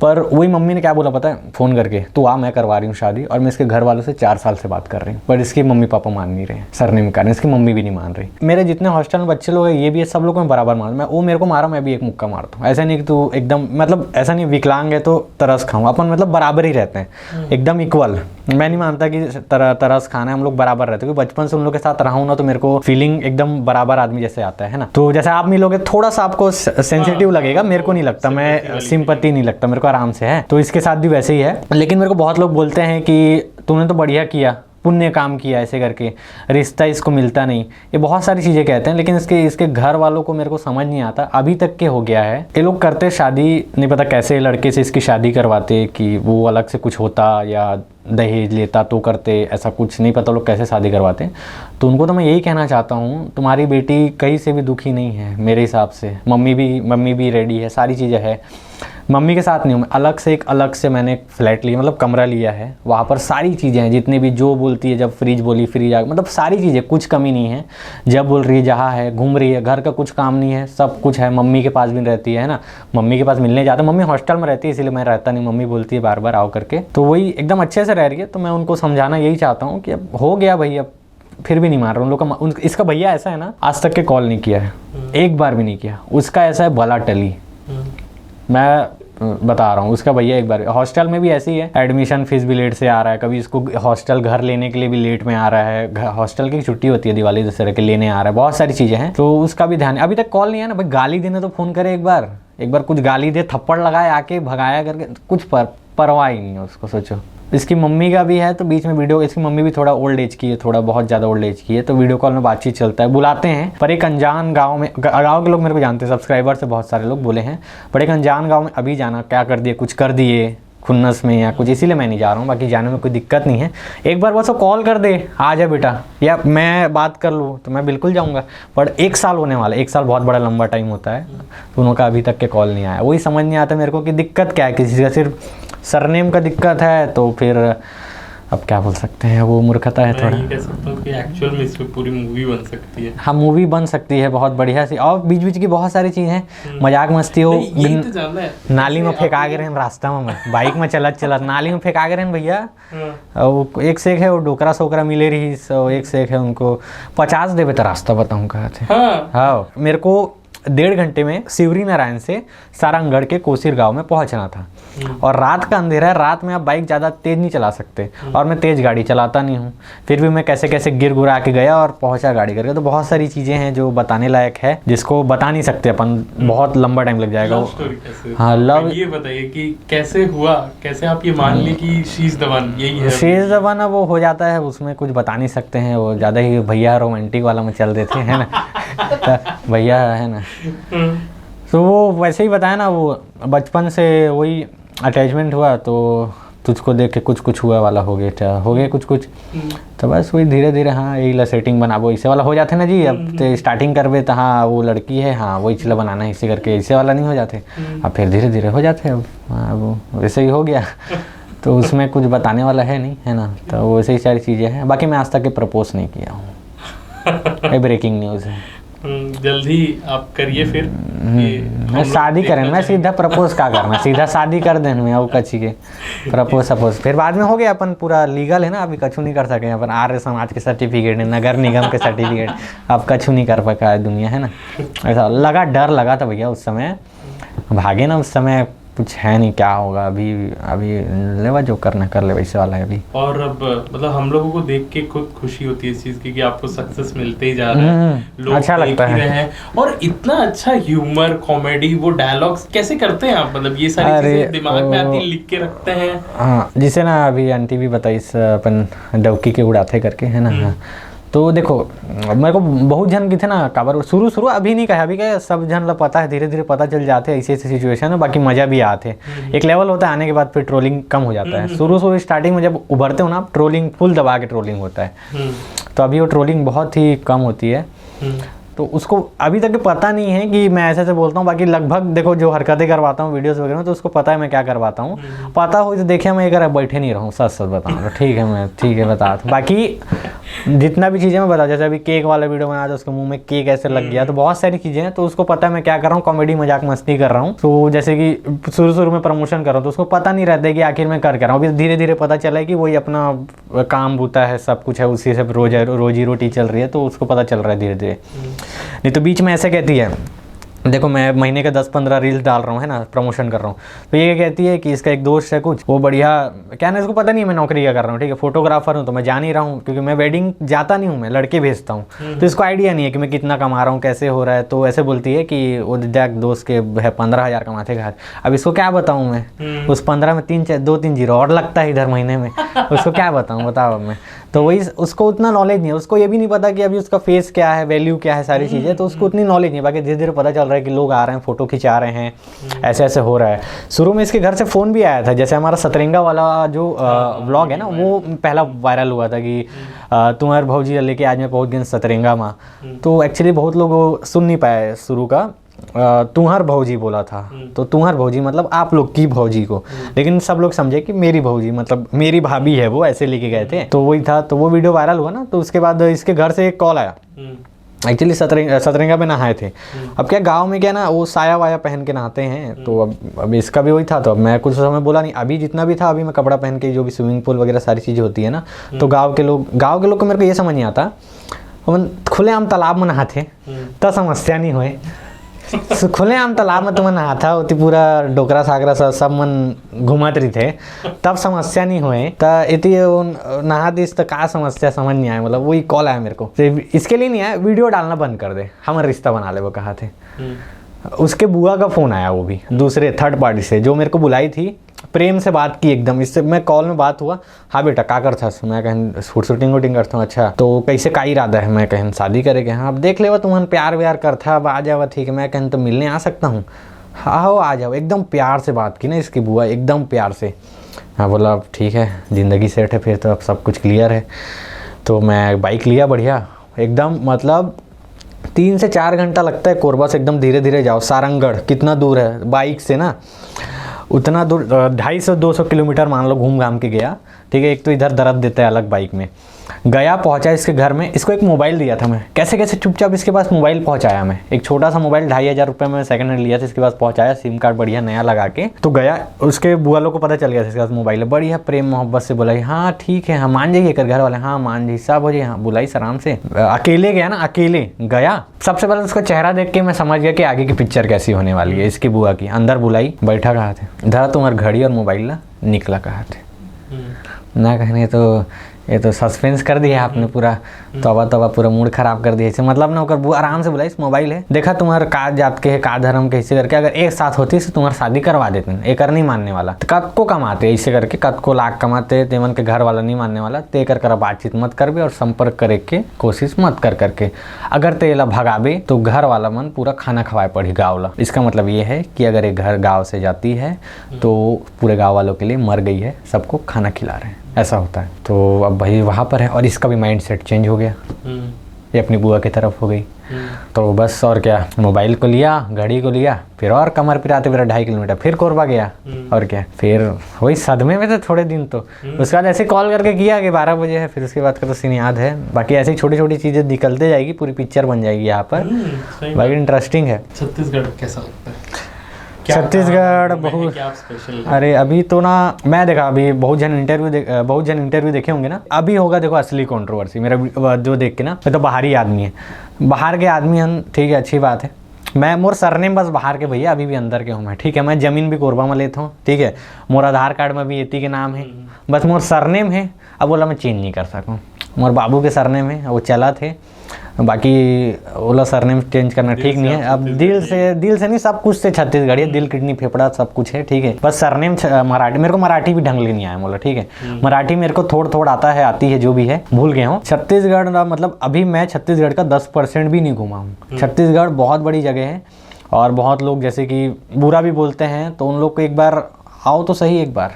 पर वही मम्मी ने क्या बोला पता है, फ़ोन करके, तू आ, मैं करवा रही हूँ शादी, और मैं इसके घर वालों से 4 साल से बात कर रही हूँ, पर इसके मम्मी पापा मान नहीं रहे, सरनेम के कारण इसकी मम्मी भी नहीं मान रही। मेरे जितने हॉस्टल में बच्चे लोग हैं, ये भी है, सब लोग मैं बराबर मार, मैं वो मेरे को मारा, मैं भी एक मुक्का मारता हूँ। ऐसा नहीं कि तू एकदम, मतलब ऐसा नहीं विकलांग है तो तरस खाऊँ, अपन मतलब बराबर ही रहते हैं, एकदम इक्वल। मैं नहीं मानता कि तरस खाना है, हम लोग बराबर रहते हैं, क्योंकि बचपन से उन लोग के साथ रहा हूँ ना, तो मेरे को फीलिंग एकदम बराबर आदमी जैसे आता है ना। तो जैसे आप मिलोगे थोड़ा सा आपको सेंसिटिव लगेगा, मेरे को नहीं लगता, मैं सिंपैथी नहीं लगता, मेरे को आराम से है। तो इसके साथ भी वैसे ही है। लेकिन मेरे को बहुत लोग बोलते हैं कि तूने तो बढ़िया किया, पुण्य काम किया, ऐसे करके रिश्ता इसको मिलता नहीं, ये बहुत सारी चीज़ें कहते हैं। लेकिन इसके घर वालों को मेरे को समझ नहीं आता, अभी तक के हो गया है। ये लोग करते शादी, नहीं पता कैसे लड़के से इसकी शादी करवाते, कि वो अलग से कुछ होता या दहेज लेता तो करते, ऐसा कुछ नहीं पता लोग कैसे शादी करवाते। तो उनको तो मैं यही कहना चाहता हूँ, तुम्हारी बेटी कहीं से भी दुखी नहीं है मेरे हिसाब से। मम्मी भी रेडी है, सारी चीज़ें है। मम्मी के साथ नहीं हूँ मैं, अलग से मैंने एक फ्लैट लिया, मतलब कमरा लिया है, वहाँ पर सारी चीज़ें हैं, जितने भी जो बोलती है, जब फ्रिज बोली फ्रिज आ, मतलब सारी चीज़ें, कुछ कमी नहीं है। जब बोल रही है जहाँ है, घूम रही है, घर का कुछ काम नहीं है, सब कुछ है। मम्मी के पास भी रहती है ना, मम्मी के पास मिलने जाते, मम्मी हॉस्टल में रहती है इसीलिए मैं रहता नहीं, मम्मी बोलती है बार बार आओ करके, तो वही एकदम अच्छे से रह रही है। तो मैं उनको समझाना यही चाहता हूँ कि अब हो गया भाई, अब फिर भी नहीं मार रहा उन लोग का। इसका भैया ऐसा है ना, आज तक के कॉल नहीं किया है, एक बार भी नहीं किया। उसका ऐसा है भला टली, मैं बता रहा हूँ, उसका भैया एक बार। हॉस्टल में भी ऐसी है, एडमिशन फीस भी लेट से आ रहा है, कभी इसको हॉस्टल घर लेने के लिए भी लेट में आ रहा है, हॉस्टल की छुट्टी होती है दिवाली दशहरा के, लेने आ रहा है, बहुत सारी चीज़ें हैं। तो उसका भी ध्यान, अभी तक कॉल नहीं है ना भाई, गाली देने तो फ़ोन करे एक बार कुछ गाली दे, थप्पड़ लगाए आके, भगाया करके, कुछ परवाह ही नहीं है उसको। सोचो इसकी मम्मी का भी है, तो बीच में वीडियो, इसकी मम्मी भी थोड़ा ओल्ड एज की है, थोड़ा बहुत ज़्यादा ओल्ड एज की है, तो वीडियो कॉल में बातचीत चलता है, बुलाते हैं। पर एक अनजान गांव में, गांव के लोग मेरे को जानते हैं, सब्सक्राइबर से बहुत सारे लोग बोले हैं, पर एक अनजान गांव में अभी जाना, क्या कर दिए, कुछ कर दिए खुन्नस में या कुछ, इसीलिए मैं नहीं जा रहा हूँ। बाकी जाने में कोई दिक्कत नहीं है, एक बार बस वो कॉल कर दे, आ जा बेटा, या मैं बात कर लूँ, तो मैं बिल्कुल जाऊँगा। पर 1 साल होने वाला है, 1 साल बहुत बड़ा लंबा टाइम होता है, तो उनका अभी तक के कॉल नहीं आया। वही समझ नहीं आता मेरे को कि दिक्कत क्या है, किसी का सिर्फ सरनेम का दिक्कत है, तो फिर अब क्या बोल सकते हैं, वो मूर्खता है थोड़ा। मैं कह सकता हूँ कि एक्चुअल में इसमें पूरी मूवी बन सकती है। हाँ, मूवी बन सकती है बहुत बढ़िया सी, और बीच बीच की बहुत सारी चीज़ें हैं, मजाक मस्ती हो। तो नाली में फेंका के रहन, रास्ता में बाइक में चलत नाली में फेंका के रहन भैया, और एक से एक है वो डोकरा सोकरा मिले रही, सो एक से एक है उनको 50 देवे तो रास्ता बताऊँ कहाँ थे। हाँ, मेरे को 1.5 घंटे में शिवरी नारायण से सारंगगढ़ के कोसीर गांव में पहुंचना था, और रात का अंधेरा है, रात में आप बाइक ज़्यादा तेज़ नहीं चला सकते, और मैं तेज़ गाड़ी चलाता नहीं हूँ, फिर भी मैं कैसे कैसे गिर गुरा के गया और पहुंचा गाड़ी करके। तो बहुत सारी चीज़ें हैं जो बताने लायक है, जिसको बता नहीं सकते अपन, बहुत लंबा टाइम लग जाएगा। हाँ, लव, ये बताइए कि कैसे हुआ, कैसे आप ये मान ली कि शीश दबान यही है? शीश दबाना वो हो जाता है, उसमें कुछ बता नहीं सकते हैं, वो ज़्यादा ही भैया रोमांटिक वाला में चल देते हैं ना भैया है ना, तो वो वैसे ही बताया ना, वो बचपन से वही अटैचमेंट हुआ, तो तुझको देख के कुछ हुआ वाला हो गया कुछ, तो बस वही धीरे धीरे, हाँ यही ला सेटिंग बना, वो इसे वाला हो जाते ना जी। अब तो स्टार्टिंग करवे तो हाँ वो लड़की है, हाँ वही चला बनाना है, इसे करके इसे वाला नहीं हो जाते, अब फिर धीरे धीरे हो जाते। अब हाँ वो वैसे ही हो गया तो उसमें कुछ बताने वाला है नहीं, है ना, तो वैसे ही सारी चीज़ें हैं। बाकी मैं आज तक के प्रपोज नहीं किया हूँ, ये ब्रेकिंग न्यूज़ है। जल्दी आप करिए फिर। मैं शादी करें, मैं सीधा प्रपोज का करना, सीधा शादी कर देना मैं, कच्ची के प्रपोज सपोज फिर बाद में हो गया, अपन पूरा लीगल है ना, अभी कछु नहीं कर सके अपन, आर्य समाज के सर्टिफिकेट है, नगर निगम के सर्टिफिकेट, अब कछु नहीं कर पाया है दुनिया, है ना। ऐसा लगा, डर लगा था भैया उस समय, भागे ना उस समय, कुछ है नहीं, क्या होगा अभी, अभी लेवा जो करना कर ले, वैसे वाला है अभी। और अब मतलब हम लोगों को देख के खुद खुशी होती है इस चीज की कि आपको सक्सेस मिलते ही जा रहा है, लोग अच्छा लगता देख ही है। रहे हैं। और इतना अच्छा ह्यूमर, कॉमेडी, वो डायलॉग्स कैसे करते हैं आप? मतलब ये सारी अरे, चीजें दिमाग में आती है, लिख के रखते हैं? हाँ, जिसे ना अभी आंटी भी बताई अपन डवकी के उड़ाते करके, है ना। हाँ, तो देखो मेरे को बहुत जन की थे ना काबर, शुरू अभी नहीं कहा, अभी क्या सब जन ला पता है, धीरे धीरे पता चल जाते हैं ऐसे ऐसे सिचुएशन है, बाकी मजा भी आते। एक लेवल होता है, आने के बाद फिर ट्रोलिंग कम हो जाता है। शुरू स्टार्टिंग में जब उभरते हो ना, ट्रोलिंग फुल दबा के ट्रोलिंग होता है, तो अभी वो ट्रोलिंग बहुत ही कम होती है। तो उसको अभी तक पता नहीं है कि मैं ऐसे बोलता हूँ, बाकी लगभग देखो जो हरकतें करवाता हूँ वीडियोस वगैरह में, तो उसको पता है मैं क्या करवाता हूँ। पता हो तो देखिए मैं अगर बैठे नहीं रहूँ, सच सच बताऊँगा, ठीक है मैं, ठीक है बता। बाकी जितना भी चीज़ें मैं बता, जैसे अभी केक वाला वीडियो बना था, उसके मुंह में केक ऐसे लग गया, तो बहुत सारी चीज़ें हैं, तो उसको पता है मैं क्या कर रहा हूँ, कॉमेडी मजाक मस्ती कर रहा हूँ। तो जैसे कि शुरू में प्रमोशन कर रहा हूँ, तो उसको पता नहीं रहता है कि आखिर मैं कर रहा हूँ। अभी धीरे धीरे पता चला है कि वही अपना काम बूता है, सब कुछ है, उसी से रोजी रोटी चल रही है, तो उसको पता चल रहा है धीरे धीरे। नहीं तो बीच में ऐसे कहती है, देखो मैं महीने के 10-15 रील्स डाल रहा हूँ, है ना, प्रमोशन कर रहा हूँ, तो ये कहती है कि इसका एक दोस्त है कुछ, वो बढ़िया, क्या ना, इसको पता नहीं मैं नौकरी क्या कर रहा हूँ, ठीक है, फोटोग्राफर हूँ, तो मैं जा नहीं रहा हूँ क्योंकि मैं वेडिंग जाता नहीं हूँ, मैं लड़के भेजता हूँ, तो इसको आइडिया नहीं है कि मैं कितना कमा रहा हूँ, कैसे हो रहा है। तो ऐसे बोलती है कि वो देख दोस्त के है 15,000 कमाते घर, अब इसको क्या बताऊँ मैं, उस 15 में 2-3 जीरो और लगता है इधर महीने में, उसको क्या बताऊँ, बताओ अब मैं। तो वही, उसको उतना नॉलेज नहीं है, उसको ये भी नहीं पता कि अभी उसका फेस क्या है, वैल्यू क्या है, सारी चीज़ें, तो उसको उतनी नॉलेज नहीं है। बाकी धीरे धीरे पता चल रहा है कि लोग आ रहे हैं, फोटो खिंचा रहे हैं, ऐसे ऐसे हो रहा है। शुरू में इसके घर से फ़ोन भी आया था, जैसे हमारा सतरंगा वाला जो व्लॉग है ना, वो पहला वायरल हुआ था कि तुम्हारे भौजी लेके आज मैं पहुँच गया सतरंगा में। तो एक्चुअली बहुत लोग सुन नहीं पाए शुरू का, तुम्हार भौजी बोला था, तो तुम्हार भौजी मतलब आप लोग की भौजी को, लेकिन सब लोग समझे कि मेरी भौजी मतलब मेरी भाभी है, वो ऐसे लेके गए थे, तो वही था। तो वो वीडियो वायरल हुआ ना, तो उसके बाद इसके घर से एक कॉल आया, एक्चुअली सतरंगा में नहाए थे। अब क्या गांव में क्या ना, वो साया वाया पहन के नहाते हैं, तो अब इसका भी वही था, तो अब मैं कुछ समय बोला नहीं। अभी जितना भी था, अभी मैं कपड़ा पहन के, जो भी स्विमिंग पूल वगैरह सारी चीज़ें होती है ना, तो गाँव के लोग को मेरे को ये समझ नहीं आता, हम खुलेआम तालाब में नहाते तो समस्या नहीं हुए, खुलेआम तालाब में तुम नहाता होती, पूरा डोकरा सागरा सब मन घुमत रही थे, तब समस्या नहीं हुए, तो इतनी नहा दिस तो का समस्या समझ नहीं आया। मतलब वही कॉल आया मेरे को, तो इसके लिए नहीं आया, वीडियो डालना बंद कर दे, हमारा रिश्ता बना ले, वो कहा थे। उसके बुआ का फ़ोन आया, वो भी दूसरे थर्ड पार्टी से, जो मेरे को बुलाई थी, प्रेम से बात की एकदम, इससे मैं कॉल में बात हुआ, हाँ बेटा क्या करता है, मैं कहीं शूटिंग वूटिंग करता हूँ, अच्छा तो कैसे का इरादा है, मैं कहीं शादी करेंगे, हाँ अब देख ले तुम प्यार व्यार करता, अब आ जाओ, ठीक है, मैं कहीं तो मिलने आ सकता हूँ, हाँ हो आ जाओ। एकदम प्यार से बात की ना इसकी बुआ, एकदम प्यार से। हाँ बोला अब ठीक है, ज़िंदगी सेट है फिर तो, अब सब कुछ क्लियर है। तो मैं बाइक लिया बढ़िया एकदम, मतलब 3 से 4 घंटा लगता है कोरबा से, एकदम धीरे धीरे जाओ। सारंगगढ़ कितना दूर है बाइक से ना, उतना दूर 250-200 किलोमीटर मान लो घूम घाम के गया, ठीक है। एक तो इधर दर्द देता है अलग बाइक में, गया पहुंचा इसके घर में, इसको एक मोबाइल दिया था मैं, कैसे कैसे चुपचाप इसके पास मोबाइल पहुंचाया मैं, एक छोटा सा मोबाइल 2,500 रुपये में सेकंड हैंड लिया था, इसके पास पहुंचाया, सिम कार्ड बढ़िया नया लगा के। तो गया, उसके बुआ लोग को पता चल गया था इसके पास मोबाइल है, बढ़िया प्रेम मोहब्बत से बोला हाँ ठीक है, हाँ मान जाइए कर, घर वाले हाँ मान जाइए, सब हो जाइए, हाँ बुलाई आराम से। अकेले गया ना, अकेले गया, सबसे पहले उसका चेहरा देख के मैं समझ गया कि आगे की पिक्चर कैसी होने वाली है इसकी बुआ की। अंदर बुलाई, बैठा कहा थे, धरा तुम्हारी घड़ी और मोबाइल ला, निकला कहा थे ना, कहने तो ये तो सस्पेंस कर दिया आपने पूरा, तवा पूरा मूड खराब कर दिया इसे। मतलब ना वो आराम से बोला इस मोबाइल है, देखा तुम्हारा का जात के है, का धर्म के, ऐसे करके अगर एक साथ होती तो तुम्हारी शादी करवा देते, एक नहीं मानने वाला, तो कद को कमाते ऐसे करके, कद को लाख कमाते, तेमन के घर वाला नहीं मानने वाला, ते कर बातचीत मत कर भी और संपर्क करे के कोशिश मत करके, अगर तेला भगावे तो घर वाला मन पूरा खाना खवाए पड़ी गाँव ला। इसका मतलब ये है कि अगर एक घर गाँव से जाती है तो पूरे गाँव वालों के लिए मर गई है, सबको खाना खिला रहे हैं, ऐसा होता है। तो अब भाई वहाँ पर है, और इसका भी माइंड सेट चेंज हो गया, ये अपनी बुआ की तरफ हो गई। तो बस और क्या, मोबाइल को लिया, घड़ी को लिया, फिर और कमर पिराते फिर 2.5 किलोमीटर फिर कोरबा गया, और क्या, फिर वही सदमे में थे थोड़े दिन। तो उसके बाद ऐसे कॉल करके किया कि 12 बजे है, फिर उसके बाद का तो सीन याद है। बाकी ऐसी छोटी छोटी चीज़ें निकलते जाएगी, पूरी पिक्चर बन जाएगी यहाँ पर। बाकी इंटरेस्टिंग है। छत्तीसगढ़ कैसा लगता है? छत्तीसगढ़ बहुत, अरे अभी तो ना मैं देखा, अभी बहुत जन इंटरव्यू देखे होंगे ना, अभी होगा देखो असली कंट्रोवर्सी मेरा जो देख के ना, मैं तो बाहरी आदमी है, बाहर के आदमी हम, ठीक है अच्छी बात है, मैं मोर सरनेम बस बाहर के भैया, अभी भी अंदर के हूँ मैं, ठीक है। मैं जमीन भी कोरबा में लेता हूँ, ठीक है। मोर आधार कार्ड में भी एती के नाम है, बस मोर सरनेम है। अब बोला मैं चेंज नहीं कर सकूँ, मोर बाबू के सरनेम है, वो चला थे। बाकी बोला सरनेम चेंज करना ठीक नहीं है। अब दिल से नहीं, सब कुछ से छत्तीसगढ़ी है, दिल किडनी फेफड़ा सब कुछ है, ठीक है। बस सरनेम मराठी, मेरे को मराठी भी ढंग ले नहीं आया बोला, ठीक है। मराठी मेरे को थोड़ा आता है, आती है जो भी है, भूल गया हूँ। छत्तीसगढ़ मतलब अभी मैं छत्तीसगढ़ का 10% भी नहीं घूमा हूँ। छत्तीसगढ़ बहुत बड़ी जगह है और बहुत लोग जैसे कि बुरा भी बोलते हैं, तो उन लोग को एक बार आओ तो सही, एक बार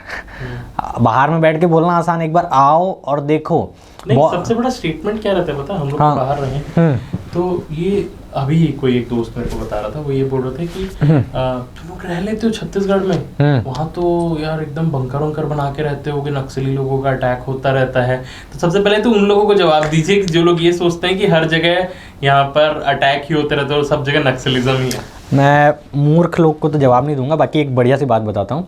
बाहर में बैठ के बोलना आसान, एक बार आओ और देखो। नहीं, सबसे बड़ा स्टेटमेंट क्या रहता है पता, हम लोग बाहर रहे तो ये अभी कोई एक दोस्त मेरे को बता रहा था, वो ये बोल रहे थे कि तुम लोग रह लेते हो छत्तीसगढ़ में, वहाँ तो यार एकदम बंकर वंकर बना के रहते हो, नक्सली लोगों का अटैक होता रहता है। तो सबसे पहले तो उन लोगों को जवाब दीजिए कि जो लोग ये सोचते हैं कि हर जगह यहाँ पर अटैक ही होते रहते हैं और सब जगह नक्सलिज्म ही है। मैं मूर्ख लोग को तो जवाब नहीं दूंगा। बाकी एक बढ़िया सी बात बताता हूँ,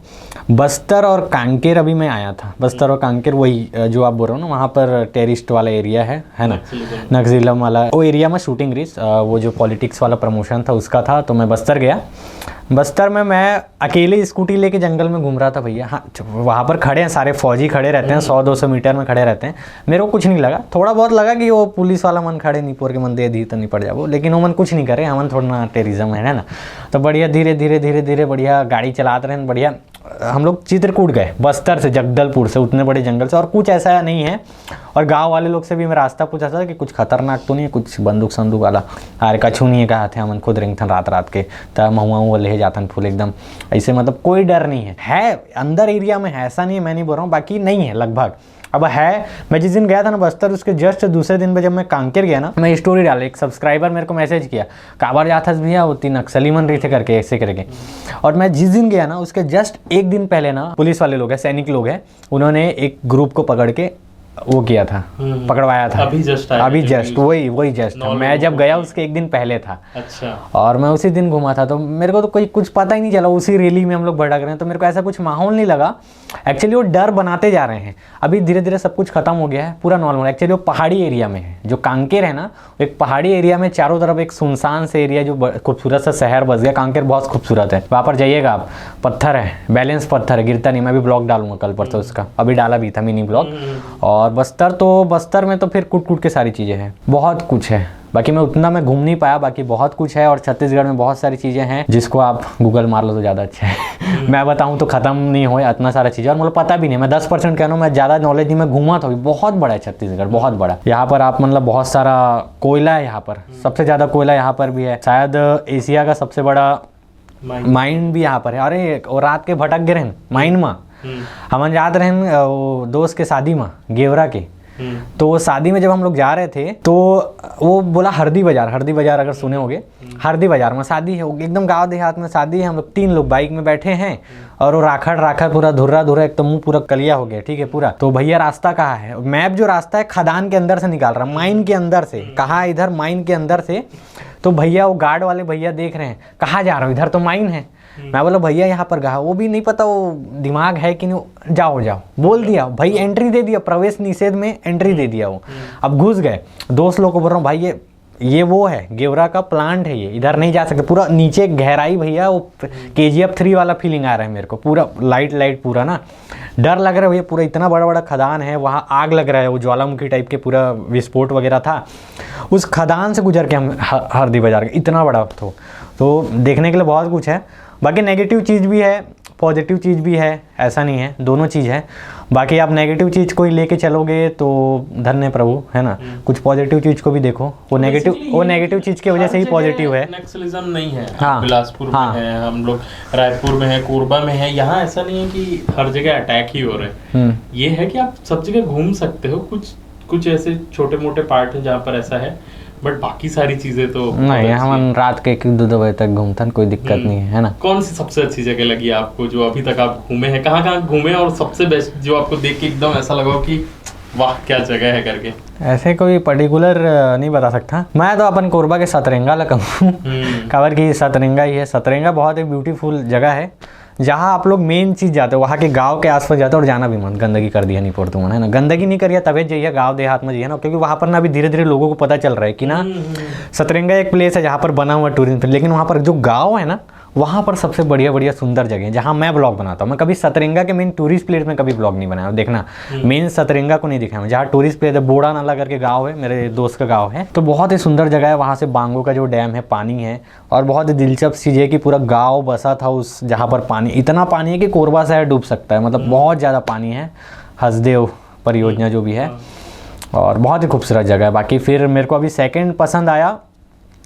बस्तर और कांकेर अभी मैं आया था। बस्तर और कांकेर वही जो आप बोल रहे हो ना, वहाँ पर टेररिस्ट वाला एरिया है ना, नक्सलिज्म वाला। वो एरिया में शूटिंग रेस, वो जो पॉलिटिक्स वाला प्रमोशन था उसका था, तो मैं बस्तर गया। बस्तर में मैं अकेले स्कूटी लेके जंगल में घूम रहा था भैया। हाँ, वहाँ पर खड़े हैं सारे फौजी खड़े रहते हैं, 100-200 मीटर में खड़े रहते हैं। मेरे को कुछ नहीं लगा, थोड़ा बहुत लगा कि वो पुलिस वाला मन खड़े नहीं पोर के मन दे दी तो नहीं पड़ जाओ, लेकिन वो मन कुछ नहीं करे, हमन थोड़ा ना टेररिज्म है ना। तो बढ़िया धीरे धीरे बढ़िया गाड़ी चलाते रहे, बढ़िया हम लोग चित्रकूट गए, बस्तर से, जगदलपुर से, उतने बड़े जंगल से, और कुछ ऐसा नहीं है। और गांव वाले लोग से भी मैं रास्ता पूछा था कि कुछ खतरनाक तो नहीं है, कुछ बंदूक संदूक वाला, अरे कछू नहीं है कहा थे, हमन खुद रिंगथन रात के, तब महुआ ले जातन फुल एकदम ऐसे, मतलब कोई डर नहीं है अंदर एरिया में है, ऐसा नहीं है, मैं नहीं बोल रहा हूँ, बाकी नहीं है लगभग। अब है, मैं जिस दिन गया था ना बस्तर, उसके जस्ट दूसरे दिन पे जब मैं कांकेर गया ना, मैं स्टोरी डाला, एक सब्सक्राइबर मेरे को मैसेज किया, काबर जाता भैया, वो 3 नक्सली मन रही थे करके ऐसे करके। और मैं जिस दिन गया ना उसके जस्ट एक दिन पहले ना, पुलिस वाले लोग हैं, सैनिक लोग हैं, उन्होंने एक ग्रुप को पकड़ के वो किया था, पकड़वाया था। अभी जस्ट वही जस्ट मैं जब गया उसके एक दिन पहले था। अच्छा। और मैं उसी दिन घूमा था, तो मेरे को तो कोई कुछ पता ही नहीं चला, उसी रैली में हम लोग भटक रहे हैं, तो मेरे को ऐसा कुछ माहौल नहीं लगा। एक्चुअली वो डर बनाते जा रहे हैं, अभी धीरे धीरे सब कुछ खत्म हो गया है, पूरा नॉर्मल। एक्चुअली वो पहाड़ी एरिया में है, जो कांकेर है ना, एक पहाड़ी एरिया में चारों तरफ एक सुनसान से एरिया, जो खूबसूरत सा शहर बस गया। कांकेर बहुत खूबसूरत है, वहाँ पर जाइएगा आप, पत्थर है, बैलेंस पत्थर है, गिरता नहीं। मैं भी ब्लॉग डालूंगा कल परसों उसका, अभी डाला भी था मिनी ब्लॉग। और बस्तर में तो फिर कुट के सारी चीज़ें हैं, बहुत कुछ है। बाकी मैं उतना मैं घूम नहीं पाया, बाकी बहुत कुछ है। और छत्तीसगढ़ में बहुत सारी चीज़ें हैं जिसको आप गूगल मार लो तो ज़्यादा अच्छा है। मैं बताऊं तो ख़त्म नहीं हो इतना सारा चीज़ें, और मुझे पता भी नहीं, मैं 10% कह रहा हूँ, मैं ज़्यादा नॉलेज नहीं, मैं घूमा था। बहुत बड़ा है छत्तीसगढ़, बहुत बड़ा। यहाँ पर आप मतलब बहुत सारा कोयला है, यहाँ पर सबसे ज़्यादा कोयला यहाँ पर भी है, शायद एशिया का सबसे बड़ा माइन भी यहाँ पर है। अरे और रात के भटक गए रहन माइन में, हम याद रहन दोस्त के शादी में गेवरा के, तो शादी में जब हम लोग जा रहे थे तो वो बोला हरदी बाजार अगर सुने होगे, हरदी बाजार में शादी है, एकदम गांव देहात में शादी है। हम लोग 3 लोग बाइक में बैठे हैं, और वो राखड़ पूरा धुर्रा एक तो मुंह पूरा कलिया हो गया, ठीक है पूरा। तो भैया रास्ता कहाँ है, मैप जो रास्ता है खदान के अंदर से निकाल रहा, माइन के अंदर से, कहाँ इधर माइन के अंदर से। तो भैया वो गार्ड वाले भैया देख रहे हैं, कहाँ जा रहा हूँ, इधर तो माइन है। मैं बोला भैया यहाँ पर गया, वो भी नहीं पता वो दिमाग है कि नहीं, जाओ बोल दिया भाई, एंट्री दे दिया, प्रवेश निषेध में एंट्री दे दिया वो। अब घुस गए, दोस्त लोग को बोल रहा हूँ भाई ये वो है गेवरा का प्लांट है, ये इधर नहीं जा सकते, पूरा नीचे गहराई भैया, वो KGF 3 वाला फीलिंग आ रहा है मेरे को, पूरा लाइट पूरा ना, डर लग रहा है भैया, पूरा इतना बड़ा खदान है, वहाँ आग लग रहा है, वो ज्वालामुखी टाइप के पूरा विस्फोट वगैरह था। उस खदान से गुजर के हम हरदी बाजार गए, इतना बड़ा तो देखने के लिए बहुत कुछ है। बाकी नेगेटिव चीज़ भी है, पॉजिटिव चीज़ भी है, ऐसा नहीं है, दोनों चीज़ है। बाकी आप नेगेटिव चीज़ को ही लेके चलोगे तो धन्य प्रभु, है ना। कुछ पॉजिटिव चीज़ को भी देखो, वो नेगेटिव चीज़ की वजह से ही पॉजिटिव है। नक्सलिज्म नहीं है, हाँ, बिलासपुर में है, हम लोग रायपुर में है, कोरबा में है, यहाँ ऐसा नहीं है कि हर जगह अटैक ही हो रहे हैं। ये है कि आप सब जगह घूम सकते हो, कुछ ऐसे छोटे मोटे पार्ट हैं जहाँ पर ऐसा है, बट बाकी सारी चीजें तो नहीं। हम रात के 1-2 बजे तक घूमते हैं, कोई दिक्कत नहीं है ना। कौन सी सबसे अच्छी जगह लगी आपको जो अभी तक आप घूमे हैं, कहाँ घूमे, और सबसे बेस्ट जो आपको देख के एकदम ऐसा लगा कि वाह क्या जगह है करके? ऐसे कोई पर्टिकुलर नहीं बता सकता मैं, तो अपन कोरबा के सतरंगा लगा कहूँ, खबर की सतरंगा ही है। सतरंगा बहुत एक ब्यूटीफुल जगह है, जहाँ आप लोग मेन चीज़ जाते हो वहाँ के गांव के आसपास जाते हो और जाना भी मत, गंदगी कर दिया नहीं पड़ता है ना, गंदगी नहीं करिए तभी जाइए गांव देहात में जाइए ना, क्योंकि वहाँ पर ना अभी धीरे धीरे लोगों को पता चल रहा है कि ना सतरंगा एक प्लेस है जहाँ पर बना हुआ टूरिज्म, लेकिन वहाँ पर जो गाँव है ना वहाँ पर सबसे बढ़िया बढ़िया सुंदर जगह है जहाँ मैं ब्लॉग बनाता हूँ। मैं कभी सतरंगा के मेन टूरिस्ट प्लेस में कभी ब्लॉग नहीं बनाया, देखना मेन सतरंगा को नहीं दिखाया मैं, जहाँ टूरिस्ट प्लेस है बोड़ा नाला करके गांव है, मेरे दोस्त का गांव है, तो बहुत ही सुंदर जगह है। वहाँ से बांगो का जो डैम है पानी है, और बहुत ही दिलचस्प चीज़ है कि पूरा गाँव बसा था उस जहाँ पर पानी, इतना पानी है कि कोरबा शहर डूब सकता है, मतलब बहुत ज़्यादा पानी है। हसदेव परियोजना जो भी है, और बहुत ही खूबसूरत जगह है। बाकी फिर मेरे को अभी सेकंड पसंद आया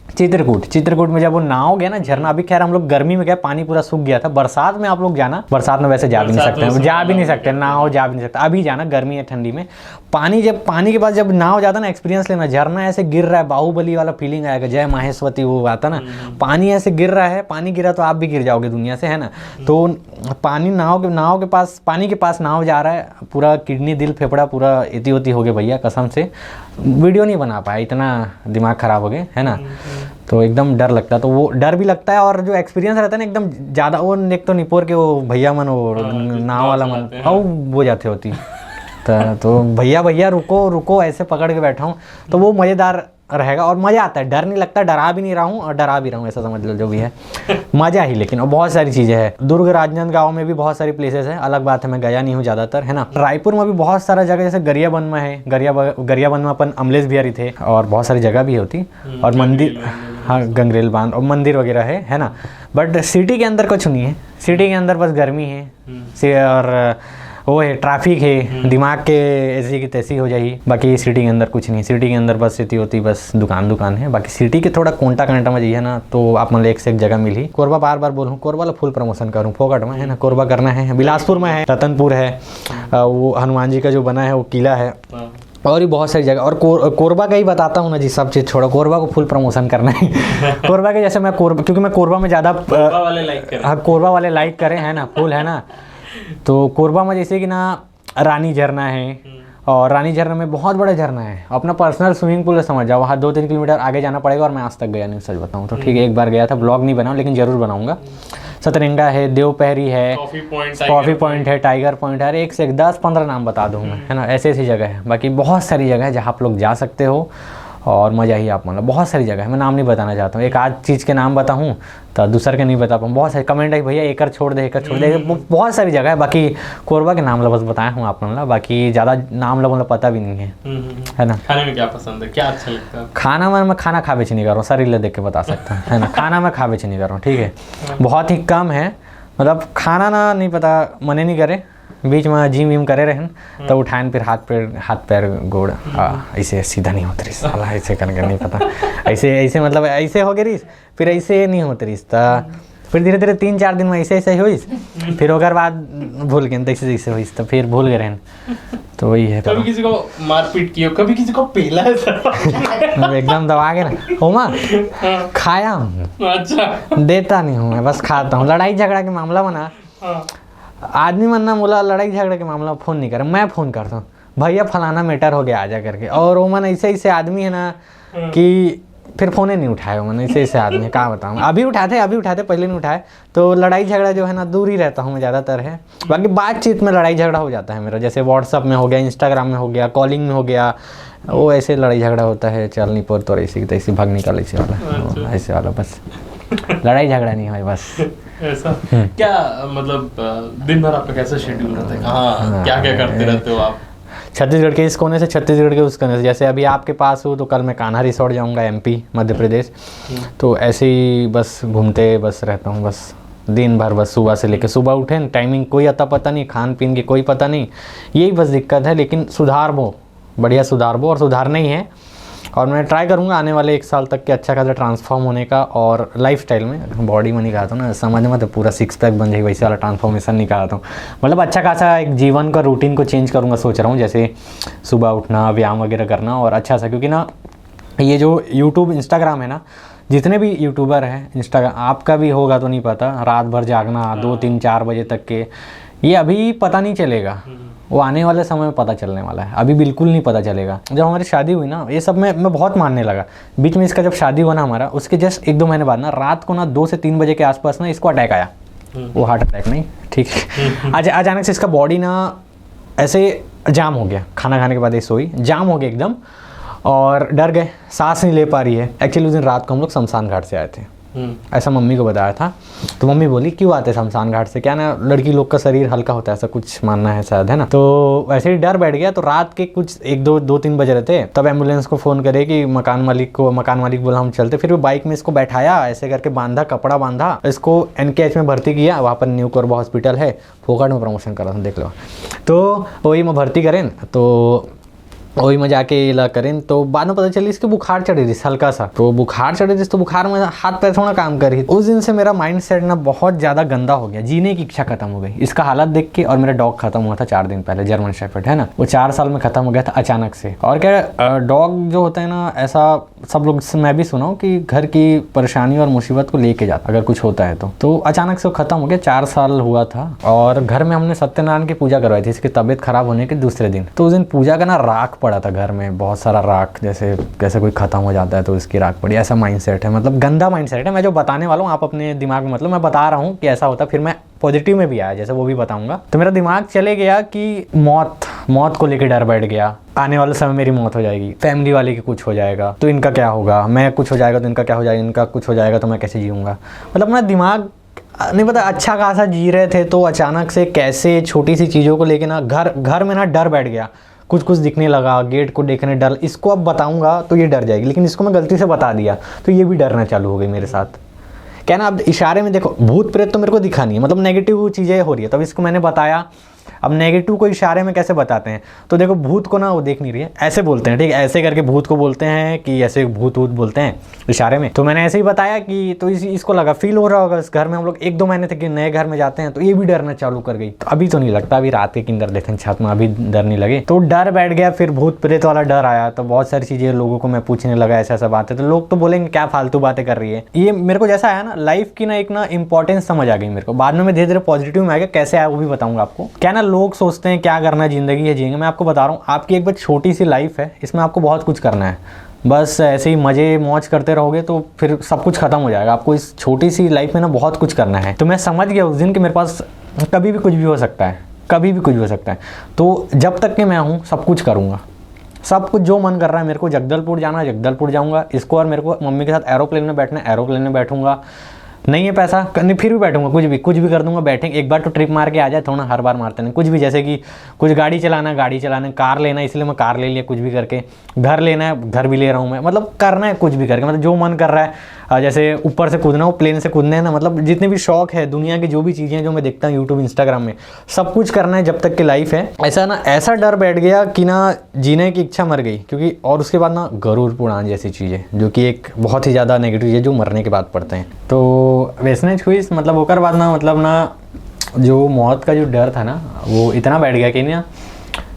चित्रकूट में जब वो नाव गया ना झरना, अभी खैर हम लोग गर्मी में गए पानी पूरा सूख गया था, बरसात में आप लोग जाना, बरसात में वैसे जा भी नहीं सकते नाव जा भी नहीं सकते, अभी जाना गर्मी है ठंडी में पानी के पास जब नाव जाता ना एक्सपीरियंस लेना, झरना ऐसे गिर रहा है, बाहुबली वाला फीलिंग आएगा, जय माहेश्वती वो आता ना, पानी ऐसे गिर रहा है, पानी गिरा तो आप भी गिर जाओगे दुनिया से, है ना। तो पानी नाव के पास पानी के पास नाव जा रहा है, पूरा किडनी दिल फेफड़ा पूरा इति हो गए भैया, कसम से वीडियो नहीं बना पाया, इतना दिमाग खराब हो गए, है ना। तो एकदम डर लगता है, तो वो डर भी लगता है, और जो एक्सपीरियंस रहता है ना एकदम ज़्यादा, वो एक तो निपोर के वो भैया मन वो नाव वाला मन वो जाते होती तो भैया रुको ऐसे पकड़ के बैठा हूँ, तो वो मज़ेदार रहेगा और मज़ा आता है, डर नहीं लगता, डरा भी नहीं रहा हूँ और डरा भी रहा हूँ, ऐसा समझ लो जो भी है मज़ा ही। लेकिन और बहुत सारी चीज़ें हैं, दुर्ग राजनांदगांव में भी बहुत सारी प्लेसेस है, अलग बात है मैं गया नहीं हूँ ज़्यादातर, है ना। रायपुर में भी बहुत सारा जगह, जैसे गरियाबंद में है, गरियाबंद में अपन अमलेश बिहारी थे, और बहुत सारी जगह भी होती, और मंदिर, हाँ गंगरेल बांध और मंदिर वगैरह है ना। बट सिटी के अंदर कुछ नहीं है, सिटी के अंदर बस गर्मी है और वो है ट्रैफिक है, दिमाग के ऐसी की तैसी हो जाएगी। बाकी सिटी के अंदर कुछ नहीं, सिटी के अंदर बस सिटी होती, बस दुकान है। बाकी सिटी के थोड़ा कोंटा कांटा में जाइए ना, तो आप मतलब एक से एक जगह मिली। कोरबा बार बोलूँ, कोरबा ला फुल प्रमोशन करूँ, फोकट में, है ना। कोरबा करना है, बिलासपुर में है, रतनपुर है, वो हनुमान जी का जो बना है वो किला है, और भी बहुत सारी जगह। और कोरबा का ही बताता हूँ ना जी, सब चीज़ छोड़ो, कोरबा को फुल प्रमोशन करना है कोरबा के जैसे मैं क्योंकि मैं कोरबा में ज़्यादा कोरबा वाले लाइक करें, है ना, फुल, है ना। तो कोरबा में जैसे कि ना रानी झरना है, और रानी झरना में बहुत बड़ा झरना है, अपना पर्सनल स्विमिंग पूल समझ जाओ, वहाँ 2-3 किलोमीटर आगे जाना पड़ेगा, और मैं आज तक गया नहीं, सच बताऊँ तो। ठीक है, एक बार गया था, ब्लॉग नहीं बनाऊँ लेकिन ज़रूर बनाऊँगा। सतरंगा है, देवपहरी है, कॉफ़ी पॉइंट है, टाइगर पॉइंट है, एक से एक 10-15 नाम बता दूँ मैं, है ना। ऐसी जगह है, बाकी बहुत सारी जगह है जहाँ आप लोग जा सकते हो और मज़ा ही आप मतलब, बहुत सारी जगह है, मैं नाम नहीं बताना चाहता हूँ, एक आध चीज़ के नाम बताऊँ तो दूसर के नहीं बता पाऊँ। बहुत सारे कमेंट है भैया एकड़ छोड़ दे, बहुत सारी जगह है। बाकी कोरबा के नाम बस बताया हूँ आप मतलब, बाकी ज़्यादा नाम मतलब पता भी नहीं है ना। खाने में क्या पसंद है, क्या अच्छा लगता है? खाना मैं खाना खा बेच नहीं कर रहा हूँ, शरीर देख के बता सकता है ना। खाना मैं खा बेच नहीं कर रहा हूँ, ठीक है, बहुत ही कम है, मतलब खाना ना नहीं पता, मने नहीं करे, बीच में जिम विम करे रहन तो उठाएन, फिर हाथ पैर गोड़ ऐसे सीधा नहीं होते रिस, ऐसे करके नहीं पता, ऐसे मतलब ऐसे हो गए रिस, फिर ऐसे नहीं होते रिस, फिर धीरे धीरे 3-4 दिन में ऐसे हुईस, फिर ओकर बाद भूल गए तैसे हुईस, तो फिर भूल गए रहन। तो वही है, कभी किसी को मारपीट की हो, कभी किसी को पेला है एकदम दबा के ना होमा खाया हूँ, अच्छा देता नहीं हूँ मैं, बस खाता हूँ। लड़ाई झगड़ा के मामला में ना आदमी मन ना बोला, लड़ाई झगड़े के मामला फ़ोन नहीं करे, मैं फ़ोन करता हूँ, भैया फलाना मैटर हो गया आजा करके, और वो मन ऐसे आदमी है ना कि फिर फ़ोन ही नहीं उठाए, वो मन ऐसे आदमी है, क्या बताऊँ। अभी उठाते पहले नहीं उठाए, तो लड़ाई झगड़ा जो है ना दूर ही रहता हूँ मैं ज़्यादातर है। बाकी बातचीत में लड़ाई झगड़ा हो जाता है मेरा, जैसे व्हाट्सअप में हो गया, इंस्टाग्राम में हो गया, कॉलिंग में हो गया, वो ऐसे लड़ाई झगड़ा होता है, चल नहीं पर तो ऐसी भाग निकाल ऐसे वाला, ऐसे वाला, बस लड़ाई झगड़ा नहीं है बस। ऐसा क्या मतलब दिन भर आपका कैसा शेड्यूल रहता है, हाँ क्या करते रहते हो आप? छत्तीसगढ़ के इस कोने से छत्तीसगढ़ के उस कोने से, जैसे अभी आपके पास हो तो कल मैं कान्हा रिसोर्ट जाऊंगा, MP मध्य प्रदेश। तो ऐसे ही बस घूमते बस रहता हूँ, बस दिन भर, बस सुबह से लेकर सुबह उठे, टाइमिंग कोई अता पता नहीं, खान पीन की कोई पता नहीं, यही बस दिक्कत है। लेकिन बढ़िया सुधार और सुधारना ही है, और मैं ट्राई करूँगा आने वाले 1 साल तक के अच्छा खासा ट्रांसफॉर्म होने का, और लाइफस्टाइल में, बॉडी में नहीं कहा था ना, समझ में तो पूरा 6 पैक बन जाए वैसे वाला ट्रांसफॉर्मेशन नहीं कहा था, मतलब अच्छा खासा एक जीवन का रूटीन को चेंज करूँगा सोच रहा हूँ, जैसे सुबह उठना, व्यायाम वगैरह करना, और अच्छा सा, क्योंकि ना ये जो यूट्यूब इंस्टाग्राम है ना, जितने भी यूट्यूबर हैं, इंस्टाग्राम आपका भी होगा तो नहीं पता, रात भर जागना 2-3-4 बजे तक के, ये अभी पता नहीं चलेगा, वो आने वाले समय में पता चलने वाला है, अभी बिल्कुल नहीं पता चलेगा। जब हमारी शादी हुई ना, ये सब मैं बहुत मानने लगा, बीच में इसका जब शादी हुआ ना हमारा, उसके जस्ट 1-2 महीने बाद ना, रात को ना 2 से 3 बजे के आसपास ना इसको अटैक आया, वो हार्ट अटैक नहीं, ठीक है। अचानक से इसका बॉडी ना ऐसे जाम हो गया, खाना खाने के बाद ये सोई, जाम हो गया एकदम, और डर गए, सांस नहीं ले पा रही है। एक्चुअली उस दिन रात को हम लोग शमशान घाट से आए थे, ऐसा मम्मी को बताया था। तो मम्मी बोली क्यों आते शमशान घाट से, क्या ना लड़की लोग का शरीर हल्का होता है, ऐसा कुछ मानना है शायद, है ना। तो वैसे ही डर बैठ गया। तो रात के कुछ 1-2-3 बज रहे थे, तब एम्बुलेंस को फ़ोन करे कि मकान मालिक बोला हम चलते। फिर वो बाइक में इसको बैठाया, ऐसे करके बांधा, कपड़ा बांधा, इसको NKH में भर्ती किया। वहाँ पर न्यू कोरबा हॉस्पिटल है, फोकट में प्रमोशन करा था, देख लो। तो वही में भर्ती करें, तो वही में जाके इला करें। तो बाद में पता चली इसके बुखार चढ़ी थी हल्का सा, तो बुखार चढ़ी थी, तो बुखार में हाथ पैर थोड़ा काम कर रही। उस दिन से मेरा माइंड सेट ना बहुत ज़्यादा गंदा हो गया, जीने की इच्छा खत्म हो गई इसका हालत देख के। और मेरा डॉग खत्म हुआ था 4 दिन पहले, जर्मन शेफर्ड है ना, वो 4 साल में खत्म हो गया था अचानक से। और क्या डॉग जो होता है ना, ऐसा सब लोग से मैं भी सुना हूँ कि घर की परेशानी और मुसीबत को लेके जाता अगर कुछ होता है तो अचानक से वो खत्म हो गया। 4 साल हुआ था। और घर में हमने सत्यनारायण की पूजा करवाई थी इसकी तबीयत खराब होने के दूसरे दिन। तो उस दिन पूजा का ना राख पड़ा था घर में, बहुत सारा राख, जैसे कोई खत्म हो जाता है तो इसकी राख पड़ी। ऐसा माइंडसेट है, मतलब गंदा माइंडसेट है। मैं जो बताने वाला हूँ आप अपने दिमाग में, मतलब मैं बता रहा हूँ कि ऐसा होता, फिर मैं पॉजिटिव में भी आया जैसे वो भी बताऊंगा। तो मेरा दिमाग चले गया कि मौत को लेकर डर बैठ गया, आने वाले समय मेरी मौत हो जाएगी, फैमिली वाले की कुछ हो जाएगा तो इनका क्या होगा, मैं कुछ हो जाएगा तो इनका क्या हो जाएगा, इनका कुछ हो जाएगा तो मैं कैसे जीऊँगा। मतलब अपना दिमाग नहीं पता, अच्छा खासा जी रहे थे तो अचानक से कैसे छोटी सी चीज़ों को लेके ना घर में ना डर बैठ गया। कुछ दिखने लगा, गेट को देखने डर। इसको अब बताऊंगा तो ये डर जाएगी, लेकिन इसको मैं गलती से बता दिया तो ये भी डरना चालू हो गई मेरे साथ। क्या ना, अब इशारे में देखो, भूत प्रेत तो मेरे को दिखा नहीं है, मतलब नेगेटिव चीज़ें हो रही है, तब इसको मैंने बताया। अब नेगेटिव को इशारे में कैसे बताते हैं, तो देखो भूत को ना वो देख नहीं रही है, ऐसे बोलते हैं, ठीक है, ऐसे करके भूत को बोलते हैं कि ऐसे भूत बोलते हैं इशारे में। तो मैंने ऐसे ही बताया कि तो इसको लगा, फील हो रहा होगा। इस घर में हम लोग 1-2 महीने तक नए घर में जाते हैं तो ये भी डरना चालू कर गई। तो अभी तो नहीं लगता, अभी रात के किंदर देखें छत में, अभी डर नहीं लगे। तो डर बैठ गया, फिर भूत प्रेत वाला डर आया। तो बहुत सारी चीज़ें लोगों को मैं पूछने लगा, ऐसा बात है, तो लोग तो बोलेंगे क्या फालतू बातें कर रही है। ये मेरे को जैसा आया ना, लाइफ की ना एक ना इंपॉर्टेंस समझ आ गई मेरे को। बाद में मैं धीरे धीरे पॉजिटिव में आ गया, कैसे आया वो भी बताऊंगा आपको। क्या ना, लोग सोचते हैं क्या करना जिंदगी है, जिएंगे। मैं आपको बता रहा हूँ, आपकी एक बस छोटी सी लाइफ है, इसमें आपको बहुत कुछ करना है। बस ऐसे ही मजे मौज करते रहोगे तो फिर सब कुछ खत्म हो जाएगा। आपको इस छोटी सी लाइफ में ना बहुत कुछ करना है। तो मैं समझ गया उस दिन कि मेरे पास कभी भी कुछ भी हो सकता है, कभी भी कुछ भी हो सकता है। तो जब तक कि मैं हूँ सब कुछ करूँगा, सब कुछ जो मन कर रहा है। मेरे को जगदलपुर जाना, जगदलपुर जाऊँगा। इसको और मेरे को मम्मी के साथ एरोप्लेन में बैठना, एरोप्लेन में बैठूंगा। नहीं है पैसा, नहीं फिर भी बैठूंगा, कुछ भी कर दूंगा, बैठेंगे। एक बार तो ट्रिप मार के आ जाए, थोड़ा हर बार मारते नहीं, कुछ भी, जैसे कि कुछ गाड़ी चलाना, कार लेना, इसलिए मैं कार ले लिया, कुछ भी करके। घर लेना है, घर भी ले रहा हूँ मैं, मतलब करना है कुछ भी करके, मतलब जो मन कर रहा है। जैसे ऊपर से कूदना हो, प्लेन से कूदना है ना, मतलब जितने भी शौक है दुनिया की, जो भी चीज़ें जो मैं देखता हूँ यूट्यूब इंस्टाग्राम में, सब कुछ करना है जब तक की लाइफ है। ऐसा डर बैठ गया कि ना जीने की इच्छा मर गई। क्योंकि और उसके बाद ना गरुड़ पुराण जैसी चीज़ें, जो कि एक बहुत ही ज़्यादा नेगेटिव चीज़ है, जो मरने के बाद पढ़ते हैं। तो वैसने हुई, मतलब होकर बाद ना, मतलब ना जो मौत का जो डर था ना, वो इतना बैठ गया कि ना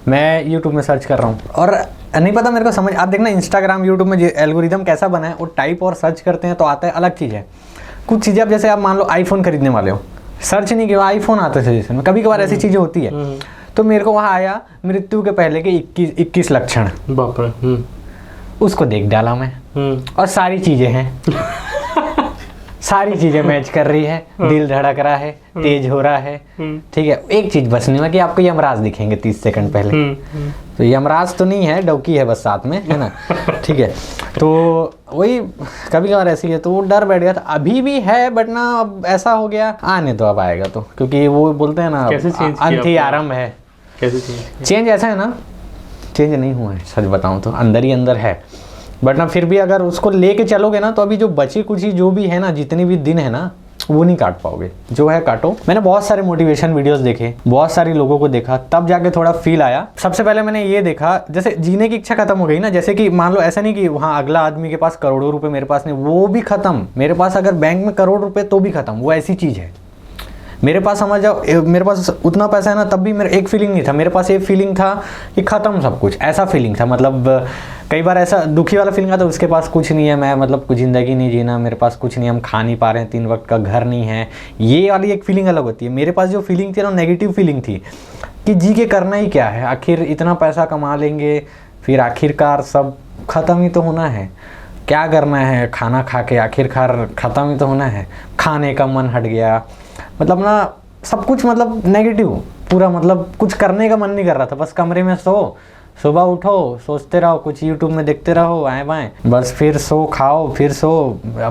मैं यूट्यूब में सर्च कर रहा हूँ और नहीं पता मेरे को समझ। आप देखना इंस्टाग्राम यूट्यूब में एल्गोरिदम कैसा बना है, वो टाइप और सर्च करते हैं तो आता है अलग चीज़ है। कुछ चीज़ें अब जैसे आप मान लो आईफोन खरीदने वाले हो, सर्च नहीं किया, आईफोन आता है सजेशन में, कभी कभार ऐसी चीज़ें होती है। तो मेरे को वहाँ आया मृत्यु के पहले के 21 लक्षण, बाप रे। उसको देख डाला मैं, और सारी चीज़ें हैं सारी चीज़ें मैच कर रही है, दिल धड़क रहा है, तेज हो रहा है, ठीक है। एक चीज़ बस नहीं हुआ कि आपको यमराज दिखेंगे 30 सेकंड पहले। तो यमराज तो नहीं है, डौकी है बस साथ में, है ना, ठीक है। तो वही कभी कभार ऐसी है, तो वो डर बैठ गया था। अभी भी है बट ना अब ऐसा हो गया, आने तो अब आएगा तो, क्योंकि वो बोलते हैं ना अंत ही आरंभ है। कैसे चेंज ऐसा है ना, चेंज नहीं हुआ है सच बताऊँ तो, अंदर ही अंदर है। बट ना फिर भी अगर उसको लेके चलोगे ना, तो अभी जो बची कुछ जो भी है ना, जितने भी दिन है ना, वो नहीं काट पाओगे। जो है काटो। मैंने बहुत सारे मोटिवेशन वीडियोस देखे, बहुत सारे लोगों को देखा, तब जाके थोड़ा फील आया। सबसे पहले मैंने ये देखा, जैसे जीने की इच्छा खत्म हो गई ना, जैसे कि मान लो ऐसा नहीं कि वहाँ अगला आदमी के पास करोड़ों रुपए, मेरे पास नहीं, वो भी खत्म। मेरे पास अगर बैंक में करोड़ रुपए तो भी खत्म, वो ऐसी चीज़ है। मेरे पास समझ जाओ, मेरे पास उतना पैसा है ना, तब भी मेरा एक फीलिंग नहीं था, मेरे पास ये फीलिंग था कि ख़त्म सब कुछ, ऐसा फीलिंग था। मतलब कई बार ऐसा दुखी वाला फीलिंग आता, उसके पास कुछ नहीं है, मैं मतलब कुछ ज़िंदगी नहीं जीना, मेरे पास कुछ नहीं, हम खा नहीं पा रहे हैं, 3 वक्त का घर नहीं है, ये वाली एक फीलिंग अलग होती है। मेरे पास जो फीलिंग थी ना, नेगेटिव फीलिंग थी कि जी के करना ही क्या है, आखिर इतना पैसा कमा लेंगे, फिर आखिरकार सब ख़त्म ही तो होना है, क्या करना है, खाना खा के आखिरकार ख़त्म ही तो होना है। खाने का मन हट गया, मतलब ना सब कुछ मतलब नेगेटिव पूरा, मतलब कुछ करने का मन नहीं कर रहा था, बस कमरे में सो, सुबह उठो सोचते रहो, कुछ यूट्यूब में देखते रहो आए बाएँ, बस फिर सो खाओ फिर सो।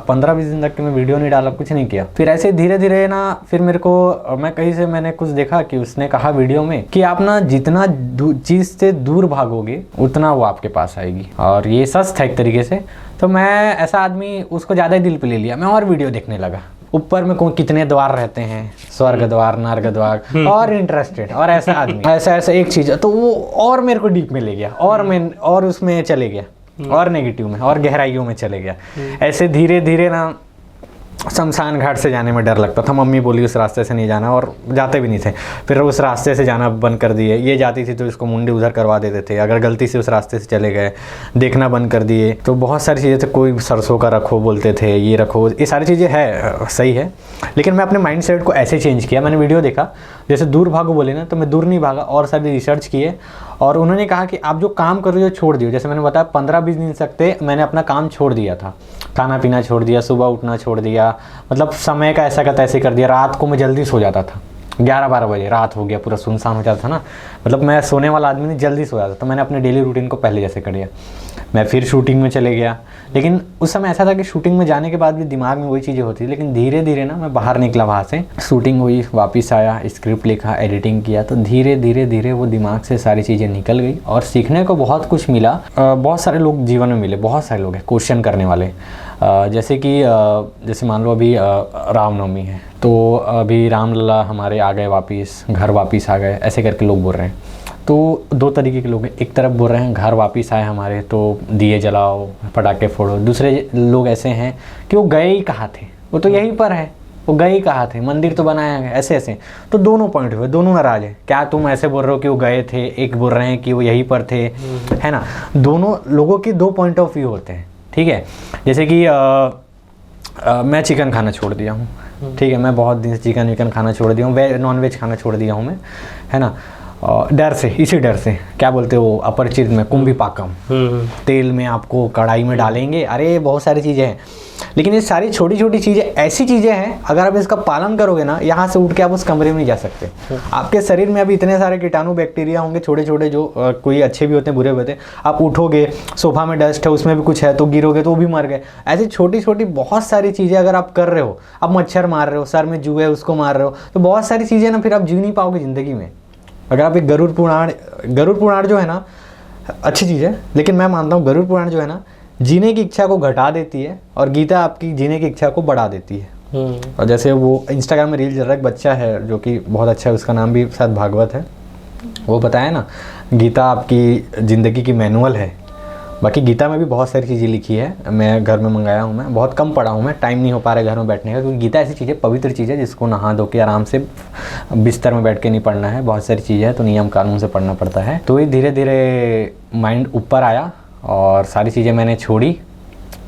15-20 दिन तक मैं वीडियो नहीं डाला, कुछ नहीं किया। फिर ऐसे धीरे धीरे ना फिर मेरे को, मैं कहीं से मैंने कुछ देखा कि उसने कहा वीडियो में कि आप ना जितना चीज़ से दूर भागोगे उतना वो आपके पास आएगी, और ये सच था एक तरीके से। तो मैं ऐसा आदमी उसको ज़्यादा ही दिल पे ले लिया, मैं और वीडियो देखने लगा। ऊपर में कितने द्वार रहते हैं, स्वर्ग द्वार, नर्क द्वार, और इंटरेस्टेड, और ऐसा आदमी ऐसा एक चीज़ है, तो वो और मेरे को डीप में ले गया, और उसमें चले गया, और नेगेटिव में और गहराइयों में चले गया। ऐसे धीरे धीरे ना शमशान घाट से जाने में डर लगता था, मम्मी बोली उस रास्ते से नहीं जाना, और जाते भी नहीं थे। फिर उस रास्ते से जाना बंद कर दिए, ये जाती थी तो इसको मुंडी उधर करवा देते थे, अगर गलती से उस रास्ते से चले गए देखना बंद कर दिए। तो बहुत सारी चीज़ें थे, कोई सरसों का रखो बोलते थे, ये रखो, ये सारी चीज़ें है सही है, लेकिन मैं अपने माइंड सेट को ऐसे चेंज किया। मैंने वीडियो देखा, जैसे दूर भागो बोले ना, तो मैं दूर नहीं भागा, और सारी रिसर्च किए, और उन्होंने कहा कि आप जो काम कर रहे हो छोड़ दियो। जैसे मैंने बताया 15-20 दिन तक मैंने अपना काम छोड़ दिया था, खाना पीना छोड़ दिया, सुबह उठना छोड़ दिया, मतलब समय का ऐसा का तैसे कर दिया। रात को मैं जल्दी सो जाता था, 11-12 बजे जात हो गया, पूरा सुनसान हो जाता था ना, मतलब मैं सोने वाला आदमी नहीं, जल्दी सो जाता। तो मैंने अपने डेली रूटीन को पहले जैसे कर दिया। मैं फिर शूटिंग में चले गया, लेकिन उस समय ऐसा था कि शूटिंग में जाने के बाद भी दिमाग में वही चीज़ें होती, लेकिन धीरे धीरे ना मैं बाहर निकला वहाँ से, शूटिंग हुई, वापस आया, स्क्रिप्ट लिखा, एडिटिंग किया, तो धीरे धीरे धीरे वो दिमाग से सारी चीज़ें निकल गई, और सीखने को बहुत कुछ मिला। बहुत सारे लोग जीवन में मिले, बहुत सारे लोग हैं क्वेश्चन करने वाले, जैसे कि जैसे मान लो अभी रामनवमी है, तो अभी रामलला हमारे आ गए वापस, घर वापस आ गए, ऐसे करके लोग बोल रहे हैं। तो 2 तरीके के लोग हैं, एक तरफ बोल रहे हैं घर वापस आए हमारे तो दिए जलाओ, पटाखे फोड़ो। दूसरे लोग ऐसे हैं कि वो गए ही कहाँ थे, वो तो यहीं पर है, वो गए ही कहाँ थे, मंदिर तो बनाया गया, ऐसे ऐसे। तो दोनों पॉइंट हुए, दोनों नाराज है। क्या तुम ऐसे बोल रहे हो कि वो गए थे, एक बोल रहे हैं कि वो यहीं पर थे, है ना। दोनों लोगों के 2 पॉइंट ऑफ व्यू होते हैं, ठीक है। जैसे कि मैं चिकन खाना छोड़ दिया हूँ, ठीक है, मैं बहुत दिन से चिकन खाना छोड़ दिया हूँ, नॉन वेज खाना छोड़ दिया हूँ मैं, है ना। डर से, इसी डर से, क्या बोलते हो अपरिचित में कुंभी पाकम, तेल में आपको कढ़ाई में डालेंगे, अरे बहुत सारी चीज़ें हैं। लेकिन ये सारी छोटी छोटी चीज़ें ऐसी चीज़ें हैं, अगर आप इसका पालन करोगे ना, यहाँ से उठ के आप उस कमरे में नहीं जा सकते। आपके शरीर में अभी इतने सारे कीटाणु बैक्टीरिया होंगे, छोटे छोटे, जो कोई अच्छे भी होते हैं बुरे भी होते हैं। आप उठोगे, सोफा में डस्ट है, उसमें भी कुछ है, तो गिरोगे तो वो भी मर गए। ऐसी छोटी छोटी बहुत सारी चीज़ें अगर आप कर रहे हो, आप मच्छर मार रहे हो, सर में जुए उसको मार रहे हो, तो बहुत सारी चीज़ें ना फिर आप जी नहीं पाओगे ज़िंदगी में। अगर आप एक गरुड़ पुराण जो है ना, अच्छी चीज़ है, लेकिन मैं मानता हूँ गरुड़ पुराण जो है ना, जीने की इच्छा को घटा देती है, और गीता आपकी जीने की इच्छा को बढ़ा देती है। और जैसे वो इंस्टाग्राम में रील चल रहा है, एक बच्चा है जो कि बहुत अच्छा है, उसका नाम भी शायद भागवत है, वो बताया ना, गीता आपकी ज़िंदगी की मैनुअल है। बाकी गीता में भी बहुत सारी चीज़ें लिखी है, मैं घर में मंगाया हूँ, मैं बहुत कम पढ़ा हूँ, मैं टाइम नहीं हो पा रहा है घर में बैठने का, क्योंकि गीता ऐसी चीज़ है, पवित्र चीज़ है, जिसको नहा धो के आराम से बिस्तर में बैठ के नहीं पढ़ना है। बहुत सारी चीज़ें हैं, तो नियम कानून से पढ़ना पड़ता है। तो ये धीरे धीरे माइंड ऊपर आया, और सारी चीज़ें मैंने छोड़ी,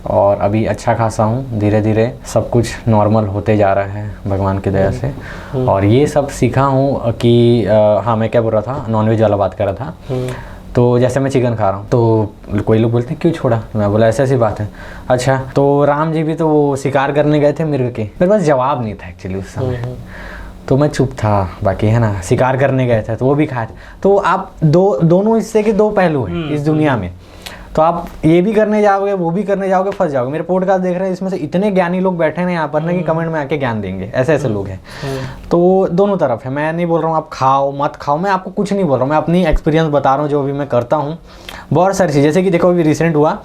और अभी अच्छा खासा हूँ। धीरे धीरे सब कुछ नॉर्मल होते जा रहा है भगवान की दया से। और ये सब सीखा हूँ कि हाँ, मैं क्या बोल रहा था, नॉनवेज वाला बात कर रहा था। तो जैसे मैं चिकन खा रहा हूँ, तो कोई लोग बोलते हैं क्यों छोड़ा, तो मैं बोला ऐसी ऐसी बात है। अच्छा, तो राम जी भी तो वो शिकार करने गए थे मिर्ग के, मेरे पास जवाब नहीं था एक्चुअली उस समय, तो मैं चुप था। बाकी है ना, शिकार करने गए थे तो वो भी खाए। तो आप दोनों हिस्से के 2 पहलू हैं इस दुनिया में। तो आप ये भी करने जाओगे, वो भी करने जाओगे, फंस जाओगे। मेरे पॉडकास्ट देख रहे हैं, इसमें से इतने ज्ञानी लोग बैठे हैं यहाँ पर ना, कि कमेंट में आके ज्ञान देंगे, ऐसे ऐसे लोग हैं। तो दोनों तरफ है, मैं नहीं बोल रहा हूँ आप खाओ मत खाओ, मैं आपको कुछ नहीं बोल रहा हूँ, मैं अपनी एक्सपीरियंस बता रहा हूँ जो भी मैं करता हूँ। बहुत सारी चीज़, जैसे कि देखो अभी रिसेंट हुआ,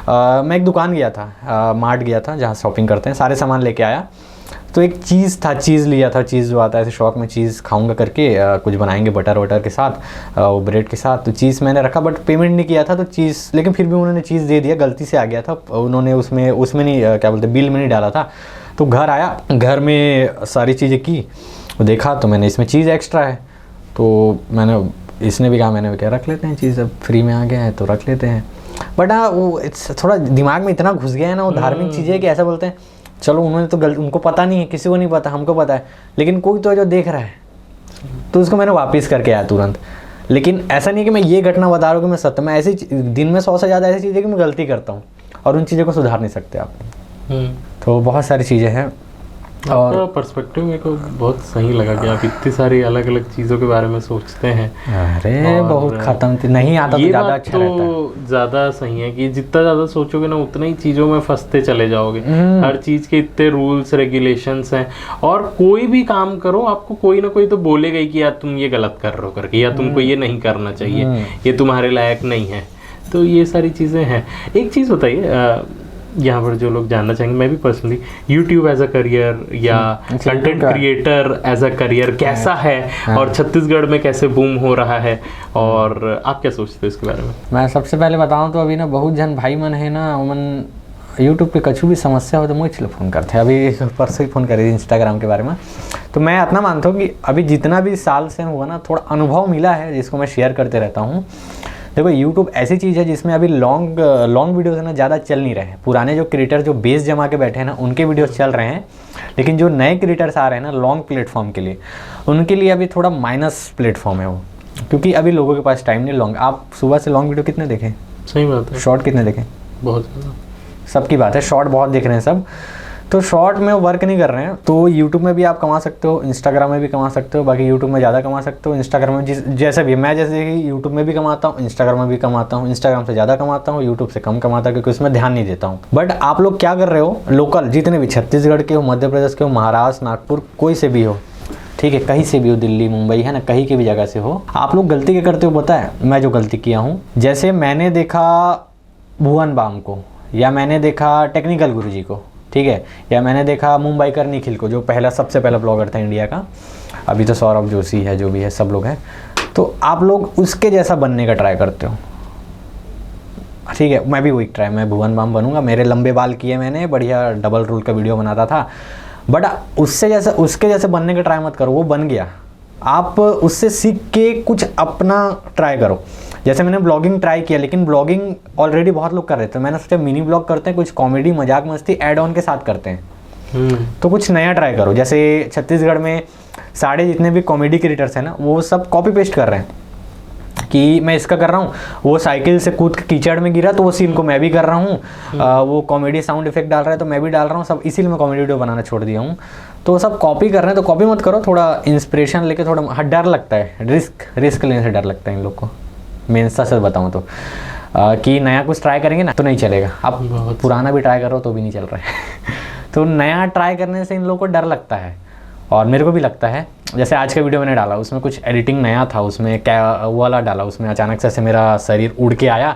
मैं एक दुकान गया था, मार्ट गया था, जहाँ शॉपिंग करते हैं, सारे सामान लेके आया। तो एक चीज़ लिया था, चीज़ जो आता है ऐसे शौक में, चीज़ खाऊंगा करके, कुछ बनाएंगे बटर वटर के साथ, वो ब्रेड के साथ। तो चीज़ मैंने रखा, बट पेमेंट नहीं किया था, तो चीज़, लेकिन फिर भी उन्होंने चीज़ दे दिया, गलती से आ गया था, उन्होंने उसमें नहीं, क्या बोलते, बिल में नहीं डाला था। तो घर आया, घर में सारी चीज़ें की, देखा तो मैंने इसमें चीज़ एक्स्ट्रा है, तो इसने भी कहा, मैंने भी कहा रख लेते हैं, चीज़ अब फ्री में आ गया है तो रख लेते हैं। बट हाँ, वो थोड़ा दिमाग में इतना घुस गया है ना वो धार्मिक चीज़ें, कि ऐसा बोलते हैं चलो उन्होंने तो उनको पता नहीं है, किसी को नहीं पता, हमको पता है, लेकिन कोई तो जो देख रहा है, तो उसको मैंने वापस करके आया तुरंत। लेकिन ऐसा नहीं कि मैं ये घटना बता रहा हूँ कि मैं सत्य में, ऐसी दिन में 100 से ज़्यादा ऐसी चीज़ें कि मैं गलती करता हूँ, और उन चीज़ों को सुधार नहीं सकते आप। तो बहुत सारी चीज़ें हैं, आपका पर्सपेक्टिव मेरे को बहुत सही लगा कि आप इतनी सारी अलग अलग चीज़ों के बारे में सोचते हैं। अरे बहुत खत्म नहीं आता तो ज़्यादा अच्छा रहता है। तो ज़्यादा सही है कि जितना ज़्यादा सोचोगे ना उतना ही चीज़ों में फंसते चले जाओगे। हर चीज़ के इतने रूल्स रेगुलेशंस हैं, और कोई भी काम करो आपको कोई ना कोई तो बोलेगा ही कि यार तुम ये गलत कर रहे हो करके, या तुमको ये नहीं करना चाहिए, ये तुम्हारे लायक नहीं है। तो ये सारी चीज़ें हैं। एक चीज़ बताइए, यहाँ पर जो लोग जानना चाहेंगे, मैं भी personally YouTube as a career या content creator as a career कैसा है, और छत्तीसगढ़ में कैसे बूम हो रहा है, और आप क्या सोचते हो इसके बारे में? मैं सबसे पहले बताऊं तो अभी ना बहुत जन भाई मन है ना, मन यूट्यूब पे कछु भी समस्या हो तो मुझे फ़ोन करते हैं। अभी परसों ही फ़ोन करे इंस्टाग्राम के बारे में। तो मैं इतना मानता हूँ कि अभी जितना भी साल से हुआ ना, थोड़ा अनुभव मिला है जिसको मैं शेयर करते रहता हूँ। देखो यूट्यूब ऐसी चीज़ है जिसमें अभी लॉन्ग वीडियोस है ना ज़्यादा चल नहीं रहे हैं। पुराने जो क्रिएटर जो बेस जमा के बैठे हैं ना, उनके वीडियोस चल रहे हैं, लेकिन जो नए क्रिएटर्स आ रहे हैं ना लॉन्ग प्लेटफॉर्म के लिए, उनके लिए अभी थोड़ा माइनस प्लेटफॉर्म है वो, क्योंकि अभी लोगों के पास टाइम नहीं लॉन्ग। आप सुबह से लॉन्ग वीडियो कितने देखें? सही बात है। शॉर्ट कितने देखें? बहुत ज़्यादा। सबकी बात है, शॉर्ट बहुत देख रहे हैं सब, तो शॉर्ट में वर्क नहीं कर रहे हैं। तो यूट्यूब में भी आप कमा सकते हो, इंस्टाग्राम में भी कमा सकते हो, बाकी यूट्यूब में ज़्यादा कमा सकते हो, इंस्टाग्राम में जैसे भी मैं जैसे कि यूट्यूब में भी कमाता हूँ, इंस्टाग्राम में भी कमाता हूँ। इंस्टाग्राम से ज़्यादा कमाता हूँ, यूट्यूब से कम कमाता हूँ, क्योंकि उसमें ध्यान नहीं देता हूँ। बट आप लोग क्या कर रहे हो, लोकल जितने भी छत्तीसगढ़ के हो, मध्य प्रदेश के हो, महाराष्ट्र, नागपुर, कोई से भी हो, ठीक है, कहीं से भी हो, दिल्ली, मुंबई, है ना, कहीं की भी जगह से हो, आप लोग गलती क्या करते हो पता है? मैं जो गलती किया हूँ, जैसे मैंने देखा भुवन बाम को, या मैंने देखा टेक्निकल गुरुजी को, ठीक है, या मैंने देखा मुंबई कर निखिल को, जो सबसे पहला ब्लॉगर था इंडिया का, अभी तो सौरभ जोशी है, जो भी है, सब लोग हैं। तो आप लोग उसके जैसा बनने का ट्राई करते हो, ठीक है, मैं भी वही ट्राई, मैं भुवन बाम बनूंगा। मेरे लंबे बाल किए मैंने, बढ़िया डबल रूल का वीडियो बनाता था, बट उसके जैसे बनने का ट्राई मत करो। वो बन गया, आप उससे सीख के कुछ अपना ट्राई करो। जैसे मैंने ब्लॉगिंग ट्राई किया, लेकिन ब्लॉगिंग ऑलरेडी बहुत लोग कर रहे थे, मैंने सोचा मिनी ब्लॉग करते हैं, कुछ कॉमेडी मजाक मस्ती ऐड ऑन के साथ करते हैं। तो कुछ नया ट्राई करो। जैसे छत्तीसगढ़ में सारे जितने भी कॉमेडी क्रिएटर्स हैं ना, वो सब कॉपी पेस्ट कर रहे हैं कि मैं इसका कर रहा हूँ, वो साइकिल से कूद के कीचड़ में गिरा तो वो सीन को मैं भी कर रहा हूँ, वो कॉमेडी साउंड इफेक्ट डाल रहा है तो मैं भी डाल रहा हूँ, सब इसीलिए मैं कॉमेडी वीडियो बनाना छोड़ दिया हूँ। तो सब कॉपी कर रहे हैं, तो कॉपी मत करो, थोड़ा इंस्पिरेशन लेके, थोड़ा डर लगता है, रिस्क लेने से डर लगता है इन लोग को, मैं सच बताऊँ तो, कि नया कुछ ट्राई करेंगे ना तो नहीं चलेगा। आप पुराना भी ट्राई करो तो भी नहीं चल रहा है तो नया ट्राई करने से इन लोगों को डर लगता है, और मेरे को भी लगता है। जैसे आज का वीडियो मैंने डाला, उसमें कुछ एडिटिंग नया था, उसमें क्या वो वाला डाला, उसमें अचानक से मेरा शरीर उड़ के आया,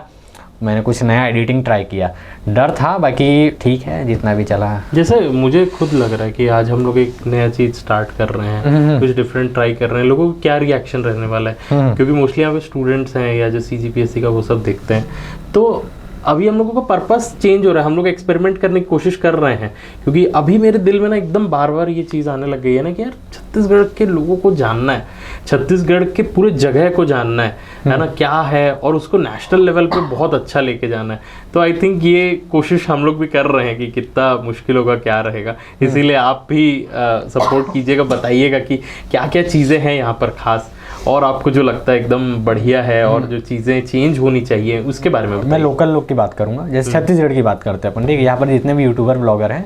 मैंने कुछ नया एडिटिंग ट्राई किया, डर था, बाकी ठीक है जितना भी चला। जैसे मुझे खुद लग रहा है कि आज हम लोग एक नया चीज़ स्टार्ट कर रहे हैं, कुछ डिफरेंट ट्राई कर रहे हैं, लोगों को क्या रिएक्शन रहने वाला है, क्योंकि मोस्टली यहाँ पे स्टूडेंट्स हैं या जो CGPSC का वो सब देखते हैं। तो अभी हम लोगों का पर्पस चेंज हो रहा है, हम लोग एक्सपेरिमेंट करने की कोशिश कर रहे हैं, क्योंकि अभी मेरे दिल में ना एकदम बार बार ये चीज़ आने लग गई है ना कि यार छत्तीसगढ़ के लोगों को जानना है, छत्तीसगढ़ के पूरे जगह को जानना है ना, क्या है, और उसको नेशनल लेवल पे बहुत अच्छा लेके जाना है। तो आई थिंक ये कोशिश हम लोग भी कर रहे हैं कि कितना मुश्किल होगा, क्या रहेगा, इसीलिए आप भी सपोर्ट कीजिएगा, बताइएगा कि क्या क्या चीज़ें हैं यहाँ पर खास, और आपको जो लगता है एकदम बढ़िया है, और जो चीज़ें चेंज होनी चाहिए उसके बारे में। मैं लोकल लोग की बात करूँगा, जैसे छत्तीसगढ़ की बात करते हैं अपन, ठीक है, यहाँ पर जितने भी यूट्यूबर ब्लॉगर हैं,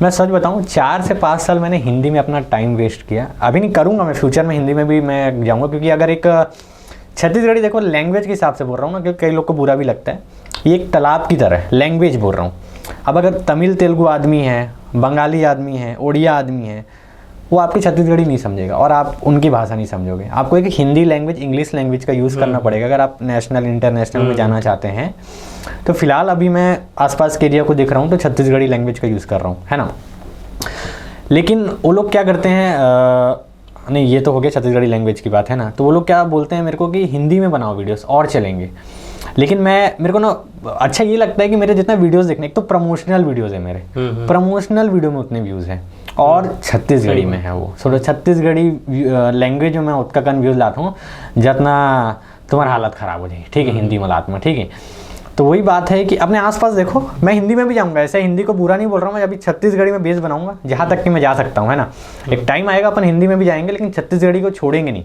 मैं सच बताऊँ 4 से 5 साल मैंने हिंदी में अपना टाइम वेस्ट किया। अभी नहीं करूँगा, मैं फ्यूचर में हिंदी में भी मैं जाऊँगा, क्योंकि अगर एक छत्तीसगढ़ी, देखो लैंग्वेज के हिसाब से बोल रहा हूँ ना, क्योंकि कई लोग को बुरा भी लगता है, ये एक तालाब की तरह लैंग्वेज बोल रहा हूँ। अब अगर तमिल तेलुगु आदमी है, बंगाली आदमी है, उड़िया आदमी है, वो आपकी छत्तीसगढ़ी नहीं समझेगा, और आप उनकी भाषा नहीं समझोगे। आपको एक हिंदी लैंग्वेज, इंग्लिश लैंग्वेज का यूज़ करना पड़ेगा अगर आप नेशनल इंटरनेशनल में जाना चाहते हैं। तो फिलहाल अभी मैं आसपास के एरिया को देख रहा हूँ तो छत्तीसगढ़ी लैंग्वेज का यूज़ कर रहा हूँ, है ना। लेकिन वो लोग क्या करते हैं, नहीं ये तो हो गया छत्तीसगढ़ी लैंग्वेज की बात, है ना। तो वो लोग क्या बोलते हैं मेरे को कि हिंदी में बनाओ वीडियोस और चलेंगे। लेकिन मेरे को ना अच्छा ये लगता है कि मेरे जितना वीडियोस देखने, एक तो प्रमोशनल वीडियोस है मेरे, प्रमोशनल वीडियो में उतने व्यूज़ हैं, और छत्तीसगढ़ी में है वो, थोड़ा छत्तीसगढ़ी लैंग्वेज में मैं उतना कन व्यूज़ लाता हूँ जितना तुम्हारा हालत ख़राब हो जाएगी, ठीक है, हिंदी में लात में, ठीक है। तो वही बात है कि अपने आसपास देखो, मैं हिंदी में भी जाऊंगा, ऐसे हिंदी को बुरा नहीं बोल रहा हूँ मैं, अभी छत्तीसगढ़ी में बेस बनाऊंगा जहाँ तक कि मैं जा सकता हूँ, है ना। एक टाइम आएगा अपन हिंदी में भी जाएंगे, लेकिन छत्तीसगढ़ी को छोड़ेंगे नहीं।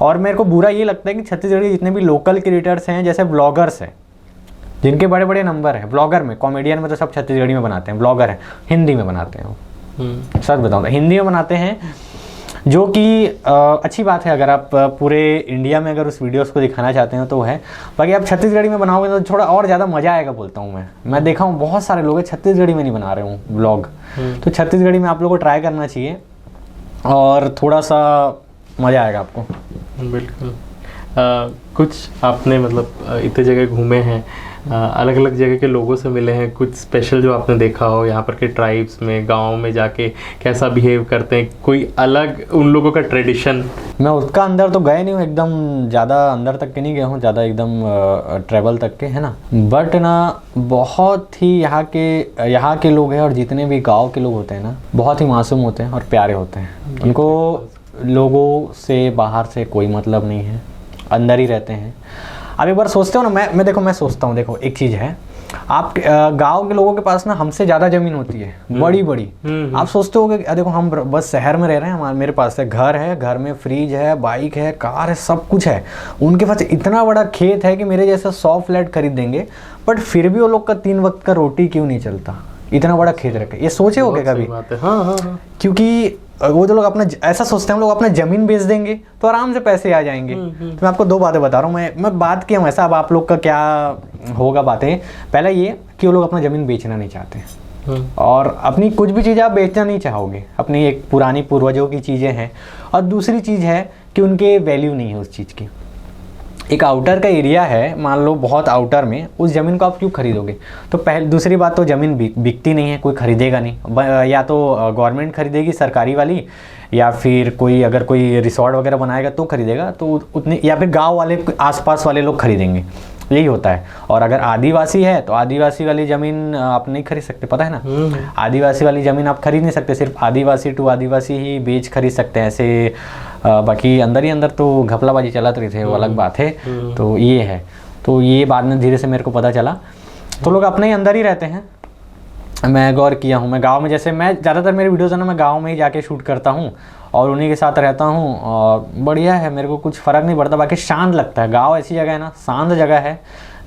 और मेरे को बुरा ये लगता है कि छत्तीसगढ़ी जितने भी लोकल क्रिएटर्स हैं, जैसे ब्लॉगर्स हैं, जिनके बड़े बड़े नंबर हैं ब्लॉगर में, कॉमेडियन में तो सब छत्तीसगढ़ी में बनाते हैं, ब्लॉगर हैं हिंदी में बनाते हैं, सच बताऊँ तो हिंदी में बनाते हैं, जो कि अच्छी बात है। अगर आप पूरे इंडिया में अगर उस वीडियोस को दिखाना चाहते हैं तो है। बाकी आप छत्तीसगढ़ी में बनाओगे तो थोड़ा और ज़्यादा मज़ा आएगा, बोलता हूँ मैं देखा हूँ बहुत सारे लोग छत्तीसगढ़ी में नहीं बना रहे हूँ व्लॉग, तो छत्तीसगढ़ी में आप लोगों को ट्राई करना चाहिए और थोड़ा सा मज़ा आएगा आपको। बिल्कुल। कुछ आपने मतलब इतने जगह घूमे हैं, अलग अलग जगह के लोगों से मिले हैं, कुछ स्पेशल जो आपने देखा हो यहाँ पर के ट्राइब्स में, गाँव में जाके कैसा बिहेव करते हैं, कोई अलग उन लोगों का ट्रेडिशन? मैं उसका अंदर तो गए नहीं हूँ, एकदम ज़्यादा अंदर तक के नहीं गया हूँ, ज़्यादा एकदम ट्रैवल तक के, है ना। बट ना बहुत ही यहाँ के लोग हैं और जितने भी गाँव के लोग होते हैं ना, बहुत ही मासूम होते हैं और प्यारे होते हैं। उनको लोगों से बाहर से कोई मतलब नहीं है, अंदर ही रहते हैं। अब एक बार सोचते हो ना, मैं सोचता हूँ, देखो एक चीज़ है, आप गांव के लोगों के पास ना हमसे ज़्यादा ज़मीन होती है, बड़ी बड़ी। आप सोचते हो कि देखो हम बस शहर में रह रहे हैं, मेरे पास है घर है, घर में फ्रिज है, बाइक है, कार है, सब कुछ है। उनके पास इतना बड़ा खेत है कि मेरे जैसा 100 फ्लैट खरीद देंगे, बट फिर भी वो लोग का 3 वक्त का रोटी क्यों नहीं चलता, इतना बड़ा खेत रखे। ये सोचे हो क्या कभी? हाँ। क्योंकि वो जो लोग अपना ऐसा सोचते हैं, हम लोग अपना ज़मीन बेच देंगे तो आराम से पैसे आ जाएंगे। तो मैं आपको 2 बातें बता रहा हूँ, मैं बात किया हूँ ऐसा, अब आप लोग का क्या होगा बातें। पहला ये कि वो लोग अपना ज़मीन बेचना नहीं चाहते और अपनी कुछ भी चीज़ आप बेचना नहीं चाहोगे, अपनी एक पुरानी पूर्वजों की चीज़ें हैं। और दूसरी चीज़ है कि उनके वैल्यू नहीं है उस चीज़ की। एक आउटर का एरिया है, मान लो बहुत आउटर में, उस ज़मीन को आप क्यों खरीदोगे? तो दूसरी बात तो ज़मीन बिकती नहीं है, कोई खरीदेगा नहीं, या तो गवर्नमेंट खरीदेगी सरकारी वाली, या फिर अगर कोई रिसोर्ट वगैरह बनाएगा तो खरीदेगा, तो उतने, या फिर गांव वाले आसपास वाले लोग खरीदेंगे, यही होता है। और अगर आदिवासी है तो आदिवासी वाली ज़मीन आप नहीं खरीद सकते, पता है ना। आदिवासी वाली ज़मीन आप खरीद नहीं सकते, सिर्फ आदिवासी टू आदिवासी ही बेच खरीद सकते हैं ऐसे। बाकी अंदर ही अंदर तो घपलाबाजी चलाते रही थे, वो अलग बात है। तो ये है, तो ये बाद में धीरे से मेरे को पता चला। तो लोग अपने ही अंदर ही रहते हैं। मैं गौर किया हूँ, मैं गांव में, जैसे मैं ज़्यादातर मेरी वीडियोज़ है ना, मैं गांव में ही जाके शूट करता हूँ और उन्हीं के साथ रहता हूँ और बढ़िया है, मेरे को कुछ फ़र्क नहीं पड़ता। बाकी शांत लगता है, गाँव ऐसी जगह है ना, शांत जगह है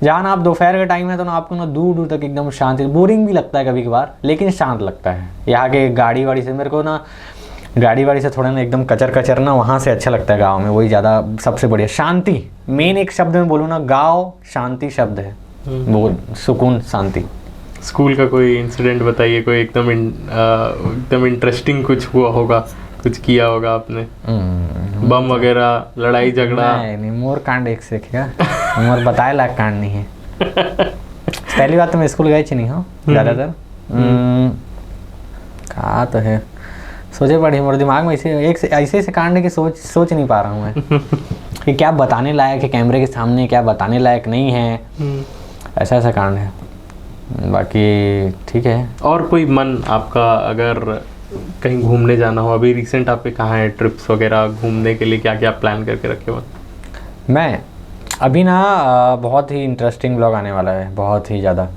जहाँ ना आप दोपहर का टाइम है तो ना आपको ना दूर दूर तक एकदम शांति, बोरिंग भी लगता है कभी कभार, लेकिन शांत लगता है। यहाँ के गाड़ी वाड़ी से मेरे को ना, गाड़ी वाड़ी से थोड़ा ना एकदम कचर ना, वहाँ से अच्छा लगता है गाँव में, वही ज़्यादा सबसे बढ़िया। शांति मेन एक शब्द में बोलूँ ना, गाँव शांति शब्द है, वो सुकून शांति। स्कूल का कोई इंसिडेंट बताइए, कोई एकदम इंटरेस्टिंग कुछ हुआ होगा, कुछ किया होगा आपने, बम वगैरह, लड़ाई झगड़ा? नहीं, मोर कांड एक से क्या मोर बताए लायक कांड नहीं है। पहली बात तो मैं स्कूल गए नहीं हूँ ज़्यादातर। कहा तो है, सोचे पड़ी मेरे दिमाग में ऐसे कांड की सोच नहीं पा रहा हूँ मैं कि क्या बताने लायक है कैमरे के सामने, क्या बताने लायक नहीं है, ऐसा कांड है। बाकी ठीक है। और कोई मन आपका, अगर कहीं घूमने जाना हो, अभी रिसेंट आप पे कहाँ है ट्रिप्स वगैरह घूमने के लिए, क्या क्या प्लान करके रखे हो? मैं अभी ना बहुत ही इंटरेस्टिंग व्लॉग आने वाला है, बहुत ही ज़्यादा।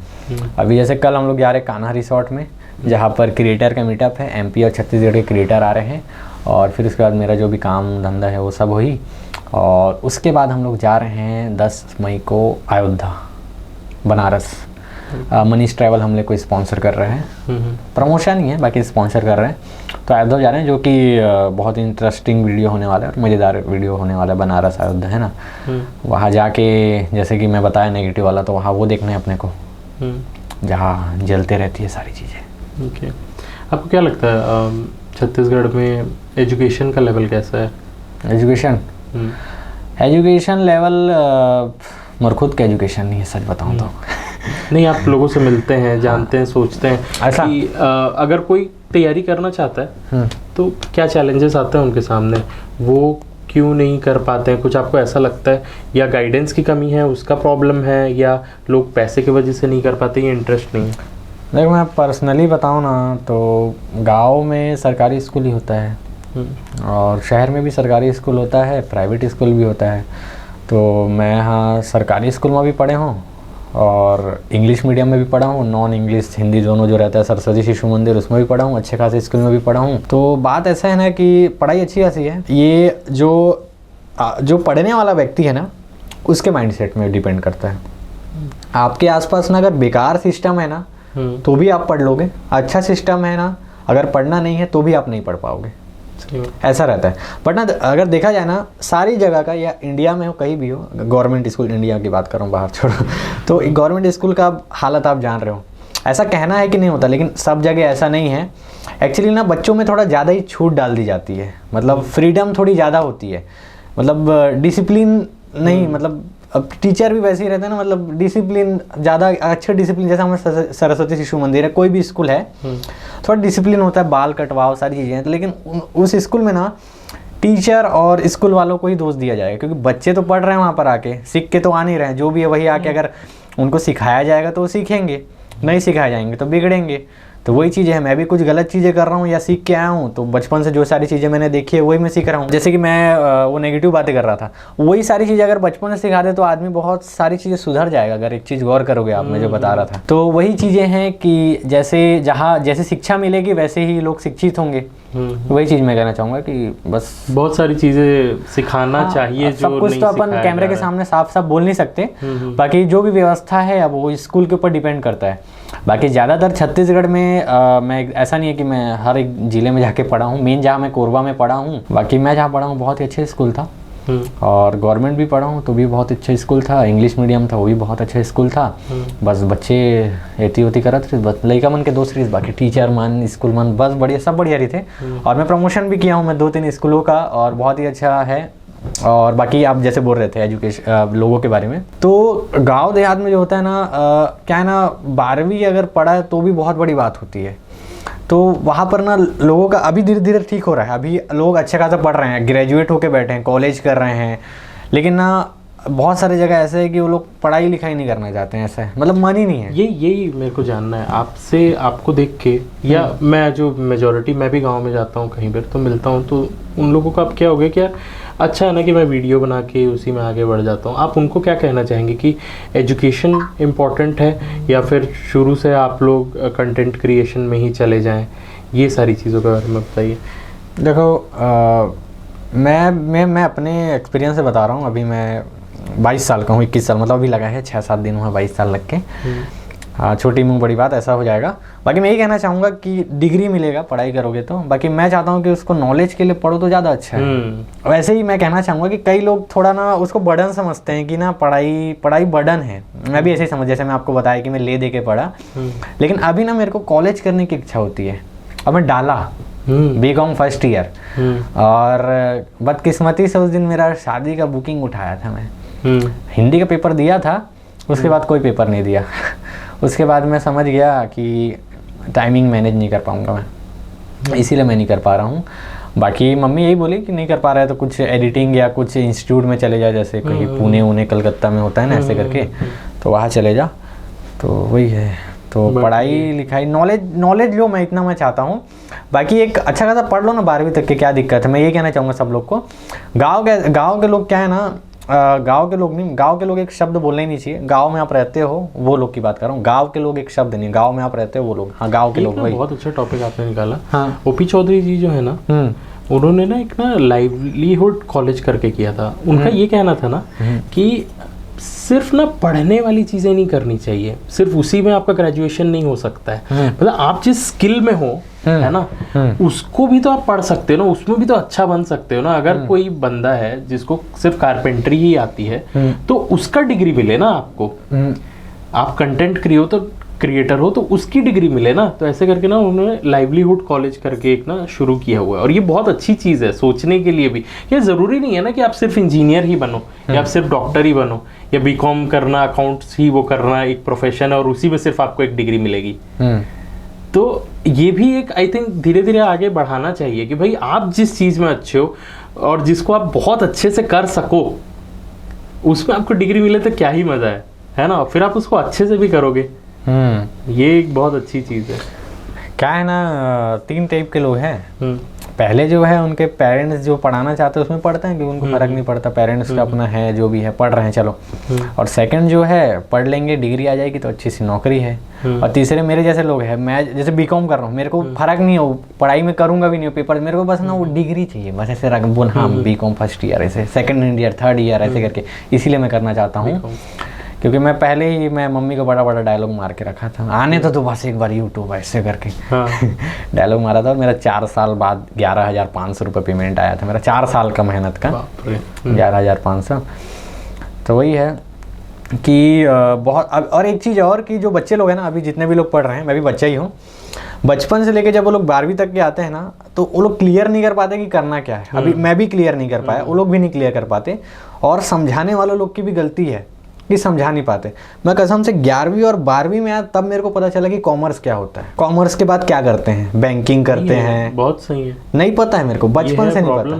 अभी जैसे कल हम लोग जा रहे हैं कान्हा रिसोर्ट में, जहाँ पर क्रिएटर का मीटअप है, MP और छत्तीसगढ़ के क्रिएटर आ रहे हैं। और फिर उसके बाद मेरा जो भी काम धंधा है वो सब हुई, और उसके बाद हम लोग जा रहे हैं 10 मई को अयोध्या, बनारस। मनीष ट्रैवल हम लोग को स्पॉन्सर कर रहे हैं, प्रमोशन ही है, बाकी स्पॉन्सर कर रहे हैं। तो अयोध्या जा रहे हैं, जो कि बहुत इंटरेस्टिंग वीडियो होने वाला है और मज़ेदार वीडियो होने वाला है। बनारस अयोध्या है ना, वहाँ जाके जैसे कि मैं बताया नेगेटिव वाला, तो वहाँ वो देखना है अपने को, जहाँ जलते रहती है सारी चीज़ें। ओके। आपको क्या लगता है छत्तीसगढ़ में एजुकेशन का लेवल कैसा है? एजुकेशन लेवल मेरे खुद का एजुकेशन नहीं है, सच बताऊँ तो। नहीं, आप लोगों से मिलते हैं, जानते हैं, सोचते हैं ऐसा कि अगर कोई तैयारी करना चाहता है तो क्या चैलेंजेस आते हैं उनके सामने, वो क्यों नहीं कर पाते हैं? कुछ आपको ऐसा लगता है, या गाइडेंस की कमी है, उसका प्रॉब्लम है, या लोग पैसे की वजह से नहीं कर पाते, या इंटरेस्ट नहीं है? देखो मैं पर्सनली बताऊँ ना, तो गांव में सरकारी स्कूल ही होता है और शहर में भी सरकारी स्कूल होता है, प्राइवेट स्कूल भी होता है। तो मैं यहाँ सरकारी स्कूल में भी पढ़े हूँ और इंग्लिश मीडियम में भी पढ़ा हूँ, नॉन इंग्लिश हिंदी दोनों जो रहता है, सरस्वती शिशु मंदिर, उसमें भी पढ़ा हूँ, अच्छे खासे स्कूल में भी पढ़ा हूँ। तो बात ऐसा है ना कि पढ़ाई अच्छी खासी है, ये जो पढ़ने वाला व्यक्ति है ना, उसके माइंडसेट में डिपेंड करता है। आपके आसपास ना अगर बेकार सिस्टम है ना तो भी आप पढ़ लोगे, अच्छा सिस्टम है ना अगर पढ़ना नहीं है तो भी आप नहीं पढ़ पाओगे, ऐसा रहता है। बट ना अगर देखा जाए ना सारी जगह का, या इंडिया में हो कहीं भी हो, गवर्नमेंट स्कूल, इंडिया की बात कर रहा हूँ, बाहर छोड़ो, तो गवर्नमेंट स्कूल का हालत आप जान रहे हो। ऐसा कहना है कि नहीं होता, लेकिन सब जगह ऐसा नहीं है। एक्चुअली ना बच्चों में थोड़ा ज़्यादा ही छूट डाल दी जाती है, मतलब फ्रीडम थोड़ी ज़्यादा होती है, मतलब डिसिप्लिन नहीं, मतलब अब टीचर भी वैसे ही रहते हैं ना, मतलब डिसिप्लिन ज़्यादा, अच्छे डिसिप्लिन, जैसा हमारे सरस्वती शिशु मंदिर है, कोई भी स्कूल है, थोड़ा डिसिप्लिन होता है, बाल कटवाओ, सारी चीज़ें हैं। लेकिन उस स्कूल में ना टीचर और स्कूल वालों को ही दोष दिया जाएगा, क्योंकि बच्चे तो पढ़ रहे हैं वहाँ पर आके, सीख के तो आ नहीं रहे हैं, जो भी है वही आके अगर उनको सिखाया जाएगा तो वो सीखेंगे, नहीं सिखाए जाएंगे तो बिगड़ेंगे। तो वही चीज़ है, मैं भी कुछ गलत चीज़ें कर रहा हूँ या सीख के आया हूँ, तो बचपन से जो सारी चीज़ें मैंने देखी है वही मैं सीख रहा हूँ। जैसे कि मैं वो नेगेटिव बातें कर रहा था, वही सारी चीज़ें अगर बचपन से सिखा दे तो आदमी बहुत सारी चीज़ें सुधर जाएगा, अगर एक चीज़ गौर करोगे आप, मैं जो बता रहा था। तो वही चीज़ें हैं कि जैसे शिक्षा मिलेगी वैसे ही लोग शिक्षित होंगे। वही चीज़ मैं कहना चाहूँगा कि बस बहुत सारी चीज़ें सिखाना चाहिए, जो सब कुछ तो अपन कैमरे के सामने साफ साफ बोल नहीं सकते, बाकी जो भी व्यवस्था है अब वो स्कूल के ऊपर डिपेंड करता है। बाकी ज़्यादातर छत्तीसगढ़ में मैं, ऐसा नहीं है कि मैं हर एक ज़िले में जाके पढ़ा हूँ, मेन जहाँ मैं कोरबा में पढ़ा हूँ, बाकी मैं जहाँ पढ़ा हूँ बहुत ही अच्छा स्कूल था, और गवर्नमेंट भी पढ़ा हूँ तो भी बहुत अच्छा स्कूल था, इंग्लिश मीडियम था वो भी बहुत अच्छा स्कूल था। बस बच्चे एती होती करत थे, बस लड़का मन के दोस्त रही, बाकी टीचर मन, स्कूल मन बस बढ़िया, सब बढ़िया रही थे। और मैं प्रमोशन भी किया हूँ मैं 2-3 स्कूलों का, और बहुत ही अच्छा है। और बाकी आप जैसे बोल रहे थे एजुकेशन लोगों के बारे में, तो गांव देहात में जो होता है ना, क्या है ना, 12वीं अगर पढ़ा है तो भी बहुत बड़ी बात होती है। तो वहाँ पर ना लोगों का अभी धीरे धीरे ठीक हो रहा है, अभी लोग अच्छा खासा पढ़ रहे हैं, ग्रेजुएट होके बैठे हैं, कॉलेज कर रहे हैं। लेकिन ना बहुत सारी जगह ऐसे है कि वो लोग पढ़ाई लिखाई नहीं करना चाहते हैं, ऐसा है, मतलब मन ही नहीं है। यही मेरे को जानना है आपसे, आपको देख के, या मैं जो मेजॉरिटी, मैं भी गांव में जाता हूँ कहीं पर तो मिलता हूँ, तो उन लोगों का अब क्या हो गया कि यार अच्छा है ना कि मैं वीडियो बना के उसी में आगे बढ़ जाता हूँ। आप उनको क्या कहना चाहेंगे कि एजुकेशन इम्पॉर्टेंट है, या फिर शुरू से आप लोग कंटेंट क्रिएशन में ही चले जाएं? ये सारी चीज़ों के बारे में बताइए। देखो मैं अपने एक्सपीरियंस से बता रहा हूँ। अभी मैं 22 साल का हूँ, 21 साल मतलब अभी लगा है, 6-7 दिन हुआ 22 साल लग के। हाँ, छोटी मुँह बड़ी बात, ऐसा हो जाएगा। बाकी मैं यही कहना चाहूँगा कि डिग्री मिलेगा पढ़ाई करोगे तो, बाकी मैं चाहता हूँ कि उसको नॉलेज के लिए पढ़ो तो ज़्यादा अच्छा है। वैसे ही मैं कहना चाहूँगा कि कई लोग थोड़ा ना उसको बर्डन समझते हैं कि ना पढ़ाई बर्डन है। मैं भी ऐसे ही समझ, जैसे मैं आपको बताया कि मैं ले दे के पढ़ा, लेकिन अभी ना मेरे को कॉलेज करने की इच्छा होती है। अब मैं डाला बीकॉम फर्स्ट ईयर, और बदकिस्मती से उस दिन मेरा शादी का बुकिंग उठाया था। मैं हिंदी का पेपर दिया था, उसके बाद कोई पेपर नहीं दिया। उसके बाद मैं समझ गया कि टाइमिंग मैनेज नहीं कर पाऊँगा मैं, इसीलिए मैं नहीं कर पा रहा हूँ। बाकी मम्मी यही बोली कि नहीं कर पा रहा है तो कुछ एडिटिंग या कुछ इंस्टीट्यूट में चले जा, जैसे कहीं पुणे कलकत्ता में होता है ना ऐसे करके, तो वहाँ चले जा। तो वही है, तो पढ़ाई लिखाई नॉलेज लो, मैं इतना मैं चाहता हूँ। बाकी एक अच्छा खासा पढ़ लो ना 12वीं तक के, क्या दिक्कत है। मैं ये कहना चाहूँगा सब लोग को। गाँव के लोग क्या है ना, गांव के लोग एक शब्द बोलना ही नहीं चाहिए। गांव में आप रहते हो वो लोग की बात कर रहा हूँ, गांव के लोग एक शब्द नहीं, गांव में आप रहते हो वो लोग। हाँ, गांव के लोग। बहुत अच्छा टॉपिक आपने निकाला। हाँ, ओपी चौधरी जी जो है ना, उन्होंने ना एक ना लाइवलीहुड कॉलेज करके किया था। उनका ये कहना था ना कि सिर्फ ना पढ़ने वाली चीजें नहीं करनी चाहिए, सिर्फ उसी में आपका ग्रेजुएशन नहीं हो सकता है। मतलब आप जिस स्किल में हो, है ना, उसको भी तो आप पढ़ सकते हो ना, उसमें भी तो अच्छा बन सकते हो ना। अगर कोई बंदा है जिसको सिर्फ कारपेंटरी ही आती है, तो उसका डिग्री मिले ना आपको। आप कंटेंट क्रिएटर हो तो उसकी डिग्री मिले ना। तो ऐसे करके ना उन्होंने लाइवलीहुड कॉलेज करके एक ना शुरू किया हुआ है, और ये बहुत अच्छी चीज़ है सोचने के लिए भी। ये ज़रूरी नहीं है ना कि आप सिर्फ इंजीनियर ही बनो, या आप सिर्फ डॉक्टर ही बनो, या बीकॉम करना, अकाउंट्स ही वो करना एक प्रोफेशन है और उसी में सिर्फ आपको एक डिग्री मिलेगी। तो ये भी एक आई थिंक धीरे धीरे आगे बढ़ाना चाहिए कि भाई आप जिस चीज़ में अच्छे हो और जिसको आप बहुत अच्छे से कर सको, उसमें आपको डिग्री मिले तो क्या ही मज़ा है ना। फिर आप उसको अच्छे से भी करोगे। ये एक बहुत अच्छी चीज़ है। क्या है ना, 3 टाइप के लोग हैं। पहले जो है उनके पेरेंट्स जो पढ़ाना चाहते हैं उसमें पढ़ते हैं, क्योंकि उनको फर्क नहीं पड़ता, पेरेंट्स का अपना है जो भी है, पढ़ रहे हैं चलो। और सेकंड जो है, पढ़ लेंगे डिग्री आ जाएगी तो अच्छी सी नौकरी है। और तीसरे मेरे जैसे लोग हैं, मैं जैसे बीकॉम कर रहा हूँ, मेरे को फर्क नहीं हो, पढ़ाई में करूँगा भी नहीं हो पेपर, मेरे को बस ना वो डिग्री चाहिए, बस ऐसे रख बोल, हाँ बीकॉम फर्स्ट ईयर, ऐसे सेकेंड ईयर, थर्ड ईयर ऐसे करके, इसीलिए मैं करना चाहता हूँ। क्योंकि मैं पहले ही मैं मम्मी को बड़ा बड़ा डायलॉग मार के रखा था, आने तो बस एक बार यूट्यूब ऐसे करके डायलॉग मारा था। और मेरा 4 साल बाद 11,500 रुपये पेमेंट आया था, मेरा 4 साल का मेहनत का 11,500। तो वही है कि बहुत और एक चीज़ और कि जो बच्चे लोग हैं ना, अभी जितने भी लोग पढ़ रहे हैं, मैं भी बच्चा ही हूँ, बचपन से लेके जब वो लोग 12वीं तक के आते हैं ना, तो वो लोग क्लियर नहीं कर पाते कि करना क्या है। अभी मैं भी क्लियर नहीं कर पाया, वो लोग भी नहीं क्लियर कर पाते, और समझाने वाले लोग की भी गलती है कि समझा नहीं पाते। मैं कसम से 11वीं और 12वीं में आया तब मेरे को पता चला कि कॉमर्स क्या होता है, कॉमर्स के बाद क्या करते हैं, बैंकिंग करते हैं। बहुत सही है, नहीं पता है मेरे को, बचपन से नहीं पता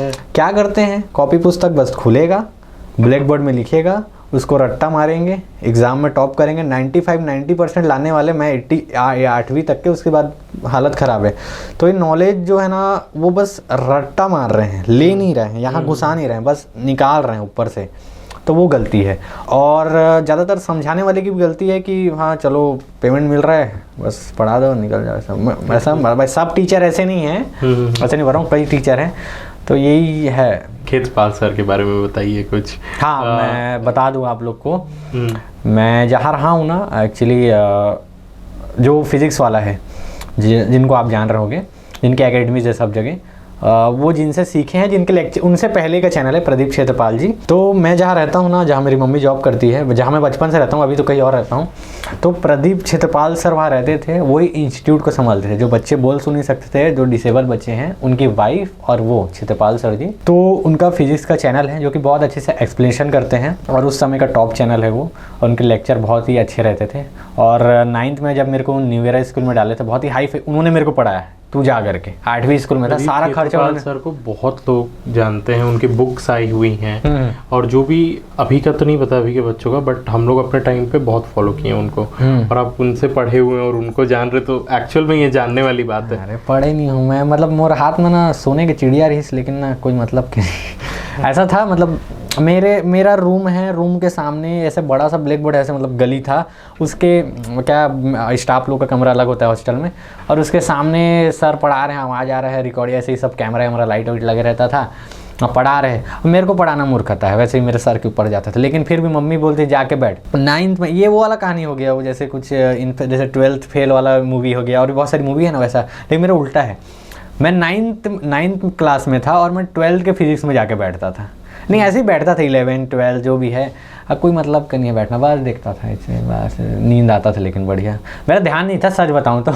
है। क्या करते हैं, कॉपी पुस्तक बस खुलेगा, ब्लैक बोर्ड में लिखेगा, उसको रट्टा मारेंगे, एग्ज़ाम में टॉप करेंगे। 90% लाने वाले मैं 8वीं तक के, उसके बाद हालत ख़राब है। तो ये नॉलेज जो है ना, वो बस रट्टा मार रहे हैं, ले नहीं रहे हैं, यहाँ घुसा नहीं रहे हैं, बस निकाल रहे हैं ऊपर से। तो वो गलती है। और ज़्यादातर समझाने वाले की भी गलती है कि हाँ चलो पेमेंट मिल रहा है, बस पढ़ा दो निकल जाओ। ऐसा सब टीचर ऐसे नहीं हैं, ऐसे नहीं बोल रहा हूँ, कई टीचर हैं। तो यही है। खेतपाल सर के बारे में बताइए कुछ। हाँ, मैं बता दूँ आप लोग को, मैं जहाँ रहा हूँ ना, एक्चुअली जो फिज़िक्स वाला है, जिनको आप जान रहे होंगे, जिनके एकेडमीज है सब जगह, वो जिनसे सीखे हैं, जिनके लेक्चर, उनसे पहले का चैनल है प्रदीप क्षेत्रपाल जी। तो मैं जहाँ रहता हूँ ना, जहाँ मेरी मम्मी जॉब करती है, जहाँ मैं बचपन से रहता हूँ, अभी तो कहीं और रहता हूँ, तो प्रदीप क्षेत्रपाल सर वहाँ रहते थे। वही इंस्टीट्यूट को संभालते थे। जो बच्चे बोल सुन नहीं सकते थे, जो डिसेबल बच्चे हैं, उनकी वाइफ और वो क्षेत्रपाल सर जी, तो उनका फिजिक्स का चैनल है जो कि बहुत अच्छे से एक्सप्लेनेशन करते हैं, और उस समय का टॉप चैनल है वो, और उनके लेक्चर बहुत ही अच्छे रहते थे। और 9th में जब मेरे को न्यू ईयर स्कूल में डाले थे, बहुत ही हाई उन्होंने मेरे को पढ़ाया, तू जा करके 8वीं स्कूल में था, सारा खर्चा। सर को बहुत लोग जानते हैं, उनकी बुक्स आई हुई हैं, और जो भी अभी का तो नहीं पता अभी के बच्चों का, बट हम लोग अपने टाइम पे बहुत फॉलो किए उनको, और आप उनसे पढ़े हुए हैं और उनको जान रहे, तो एक्चुअल में ये जानने वाली बात है। अरे पढ़े नहीं हूँ मैं, मतलब मोर हाथ में ना सोने की चिड़िया रही, लेकिन ना कोई मतलब की ऐसा था। मतलब मेरा रूम है, रूम के सामने ऐसे बड़ा सा ब्लैक बोर्ड, ऐसे मतलब गली था, उसके क्या स्टाफ लोग का कमरा अलग होता है हॉस्टल में, और उसके सामने सर पढ़ा रहे हैं, आवाज़ आ रहा है, रिकॉर्ड, ऐसे ही सब कैमरा वैमरा लाइट वाइट लगे रहता था, पढ़ा रहे। मेरे को पढ़ाना मूर्खता है, वैसे ही मेरे सर के ऊपर जाता था, लेकिन फिर भी मम्मी बोलती जाके बैठ। 9th में ये वो वाला कहानी हो गया, वो जैसे कुछ जैसे 12th फेल वाला मूवी हो गया, और भी बहुत सारी मूवी है ना वैसा, लेकिन मेरा उल्टा है। मैं 9th क्लास में था और मैं 12th के फिजिक्स में जाके बैठता था। नहीं, ऐसे ही बैठता था, 11, 12 जो भी है, अब कोई मतलब का नहीं है बैठना, बस देखता था इससे, बस नींद आता था, लेकिन बढ़िया मेरा ध्यान नहीं था, सच बताऊं तो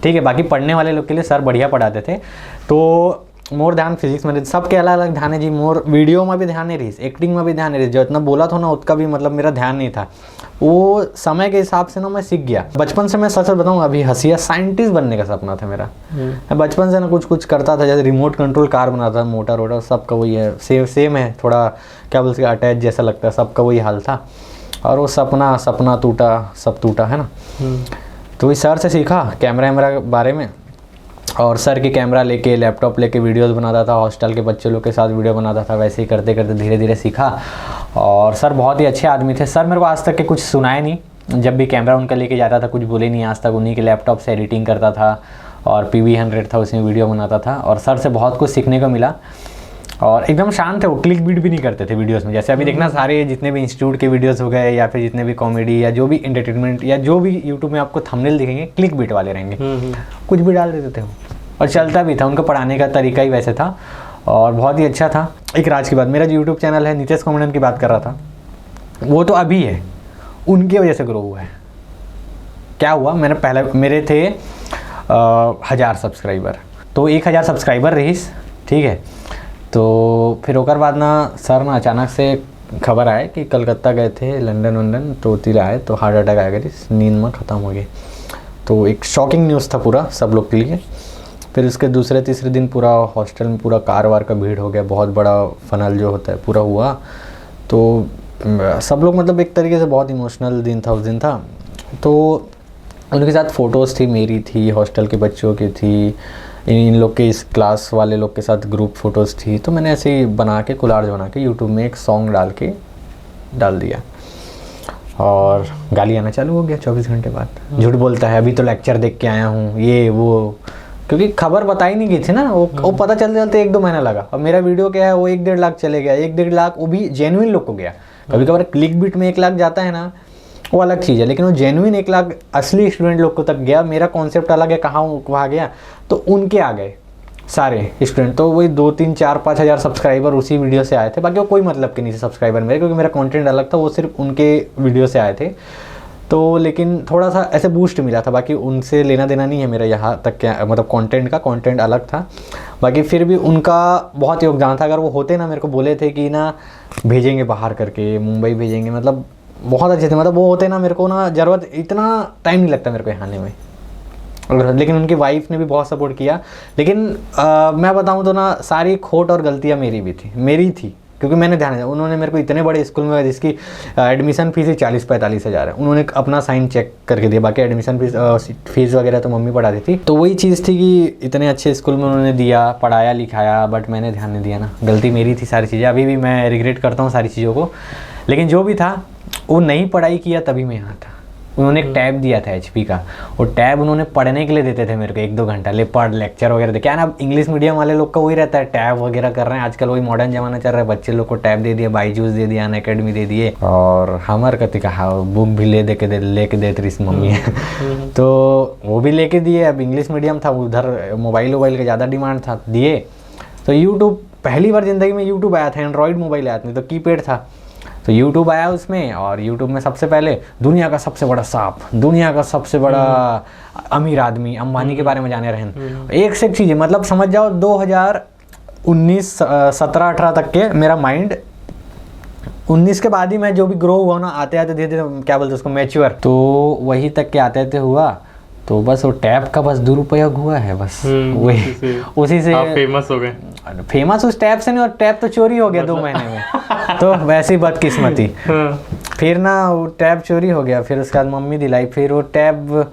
ठीक है। बाकी पढ़ने वाले लोग के लिए सर बढ़िया पढ़ाते थे। तो मोर ध्यान फिजिक्स में, सबके अलग अलग ध्यान है जी। मोर वीडियो में भी ध्यान नहीं रही, एक्टिंग में भी ध्यान नहीं रही, जो इतना बोला था ना उसका भी मतलब मेरा ध्यान नहीं था। वो समय के हिसाब से ना मैं सीख गया। बचपन से मैं सच बताऊँ, अभी हंसिया, साइंटिस्ट बनने का सपना था मेरा। मैं बचपन से ना कुछ करता था, जैसे रिमोट कंट्रोल कार बनाता था, मोटर वोटर सबका वही है, सेम है, थोड़ा क्या बोलते हैं अटैच जैसा लगता है, सबका वही हाल था। और वो सपना टूटा, सब टूटा है ना। तो इस सर से सीखा कैमरा वैमरा के बारे में, और सर की कैमरा लेके, लैपटॉप लेके वीडियोस बनाता था, हॉस्टल के बच्चे लोग के साथ वीडियो बनाता था। वैसे ही करते करते धीरे धीरे सीखा, और सर बहुत ही अच्छे आदमी थे। सर मेरे को आज तक के कुछ सुनाए नहीं, जब भी कैमरा उनका लेके जाता था कुछ बोले नहीं आज तक। उन्हीं के लैपटॉप से एडिटिंग करता था, और PV100 था, उसमें वीडियो बनाता था, और सर से बहुत कुछ सीखने को मिला। और एकदम शांत है वो, क्लिक बीट भी नहीं करते थे वीडियोस में। जैसे अभी देखना सारे जितने भी इंस्टीट्यूट के वीडियोस हो गए, या फिर जितने भी कॉमेडी या जो भी एंटरटेनमेंट या जो भी यूट्यूब में आपको थंबनेल दिखेंगे, क्लिक बीट वाले रहेंगे, कुछ भी डाल देते थे वो, और चलता भी था। उनका पढ़ाने का तरीका ही वैसे था, और बहुत ही अच्छा था। एक राज की बात, मेरा जो यूट्यूब चैनल है, नीतीश कॉमेडियन की बात कर रहा था, वो तो अभी है, उनकी वजह से ग्रो हुआ है। क्या हुआ, मैंने पहले मेरे थे 1000 सब्सक्राइबर, तो 1000 सब्सक्राइबर रहीस, ठीक है। तो फिर ओकर बाद ना सर ना अचानक से खबर आए कि कलकत्ता गए थे, लंदन वंदन, तो तीर आए तो हार्ट अटैक आ गया, नींद में ख़त्म हो गए। तो एक शॉकिंग न्यूज़ था पूरा सब लोग के लिए। फिर उसके दूसरे तीसरे दिन पूरा हॉस्टल में पूरा कार वार का भीड़ हो गया, बहुत बड़ा फनल जो होता है पूरा हुआ। तो सब लोग मतलब एक तरीके से बहुत इमोशनल दिन था उस दिन था। तो उनके साथ फ़ोटोज़ थी, मेरी थी, हॉस्टल के बच्चों की थी, इन लोग के, इस क्लास वाले लोग के साथ ग्रुप फ़ोटोज़ थी। तो मैंने ऐसे ही बना के, कोलाज बना के यूट्यूब में एक सॉन्ग डाल दिया, और गाली आना चालू हो गया 24 घंटे बाद। झूठ बोलता है, अभी तो लेक्चर देख के आया हूँ, ये वो, क्योंकि खबर बताई नहीं गई थी ना, वो पता चलते चलते 1-2 महीना लगा। अब मेरा वीडियो क्या है, वो 1-1.5 लाख चले गया, 1-1.5 लाख वो भी जेन्युइन लोग को गया। कभी कभार क्लिक बिट में 1 लाख जाता है ना, वो अलग चीज़ है, लेकिन वो जेन्युइन 1 लाख असली स्टूडेंट लोग को तक गया। मेरा कॉन्सेप्ट अलग है, कहाँ वहाँ गया, तो उनके आ गए सारे स्टूडेंट। तो वही 2, 3, 4, 5 हज़ार सब्सक्राइबर उसी वीडियो से आए थे। बाकी वो कोई मतलब के नहीं थे सब्सक्राइबर मेरे, क्योंकि मेरा कंटेंट अलग था, वो सिर्फ उनके वीडियो से आए थे। तो लेकिन थोड़ा सा ऐसे बूस्ट मिला था, बाकी उनसे लेना देना नहीं है मेरा यहाँ तक, क्या मतलब कंटेंट का, कंटेंट अलग था। बाकी फिर भी उनका बहुत योगदान था। अगर वो होते ना, मेरे को बोले थे कि ना भेजेंगे बाहर करके, मुंबई भेजेंगे, मतलब बहुत अच्छे थे। मतलब वो होते ना, मेरे को ना ज़रूरत, इतना टाइम नहीं लगता मेरे को यहाँ आने में। लेकिन उनकी वाइफ ने भी बहुत सपोर्ट किया। लेकिन मैं बताऊँ तो ना, सारी खोट और गलतियाँ मेरी थी, क्योंकि मैंने ध्यान दिया। उन्होंने मेरे को इतने बड़े स्कूल में, जिसकी एडमिशन फीस ही 40-45 हज़ार है, उन्होंने अपना साइन चेक करके दिया। बाकी एडमिशन फीस वगैरह तो मम्मी पढ़ाती थी। तो वही चीज़ थी कि इतने अच्छे स्कूल में उन्होंने दिया, पढ़ाया लिखाया, बट मैंने ध्यान नहीं दिया ना, गलती मेरी थी सारी चीज़ें। अभी भी मैं रिग्रेट करता हूँ सारी चीज़ों को। लेकिन जो भी था, वो नहीं पढ़ाई किया तभी मैं यहाँ था। उन्होंने एक टैब दिया था HP का, वो टैब उन्होंने पढ़ने के लिए देते थे मेरे को 1-2 घंटा, ले पढ़, लेक्चर वगैरह दे। क्या ना, इंग्लिश मीडियम वाले लोग का वही रहता है, टैब वगैरह कर रहे हैं आजकल, वही मॉडर्न जमाना चल रहा है। बच्चे लोग को टैब दे दिया, बाईजूस दे दिया, अनअकैडमी दे दिए, और हमार कति कहा बुक भी लेके दे रही मम्मी है। तो वो भी लेके दिए। अब इंग्लिश मीडियम था, उधर मोबाइल का ज़्यादा डिमांड था, दिए। तो यूट्यूब पहली बार ज़िंदगी में यूट्यूब आया था, एंड्रॉयड मोबाइल आया था, नहीं तो कीपैड था। तो यूट्यूब आया उसमें, और यूट्यूब में सबसे पहले दुनिया का सबसे बड़ा सांप, दुनिया का सबसे बड़ा अमीर आदमी, अंबानी के बारे में जाने रहे। एक से एक चीज़ें, मतलब समझ जाओ 2019, 17, 18 तक के मेरा माइंड, 19 के बाद ही मैं जो भी ग्रो हुआ ना, आते आते धीरे धीरे, क्या बोलते उसको, मैच्योर, तो वही तक के आते आते हुआ। तो बस वो टैब का बस दुरुपयोग हुआ है, बस वही, उसी से आप फेमस हो गए। फेमस उस टैब से नहीं, और टैब तो चोरी हो गया 2 महीने में। तो वैसी बदकिस्मती। फिर ना वो टैब चोरी हो गया, फिर उसके बाद मम्मी दिलाई, फिर वो टैब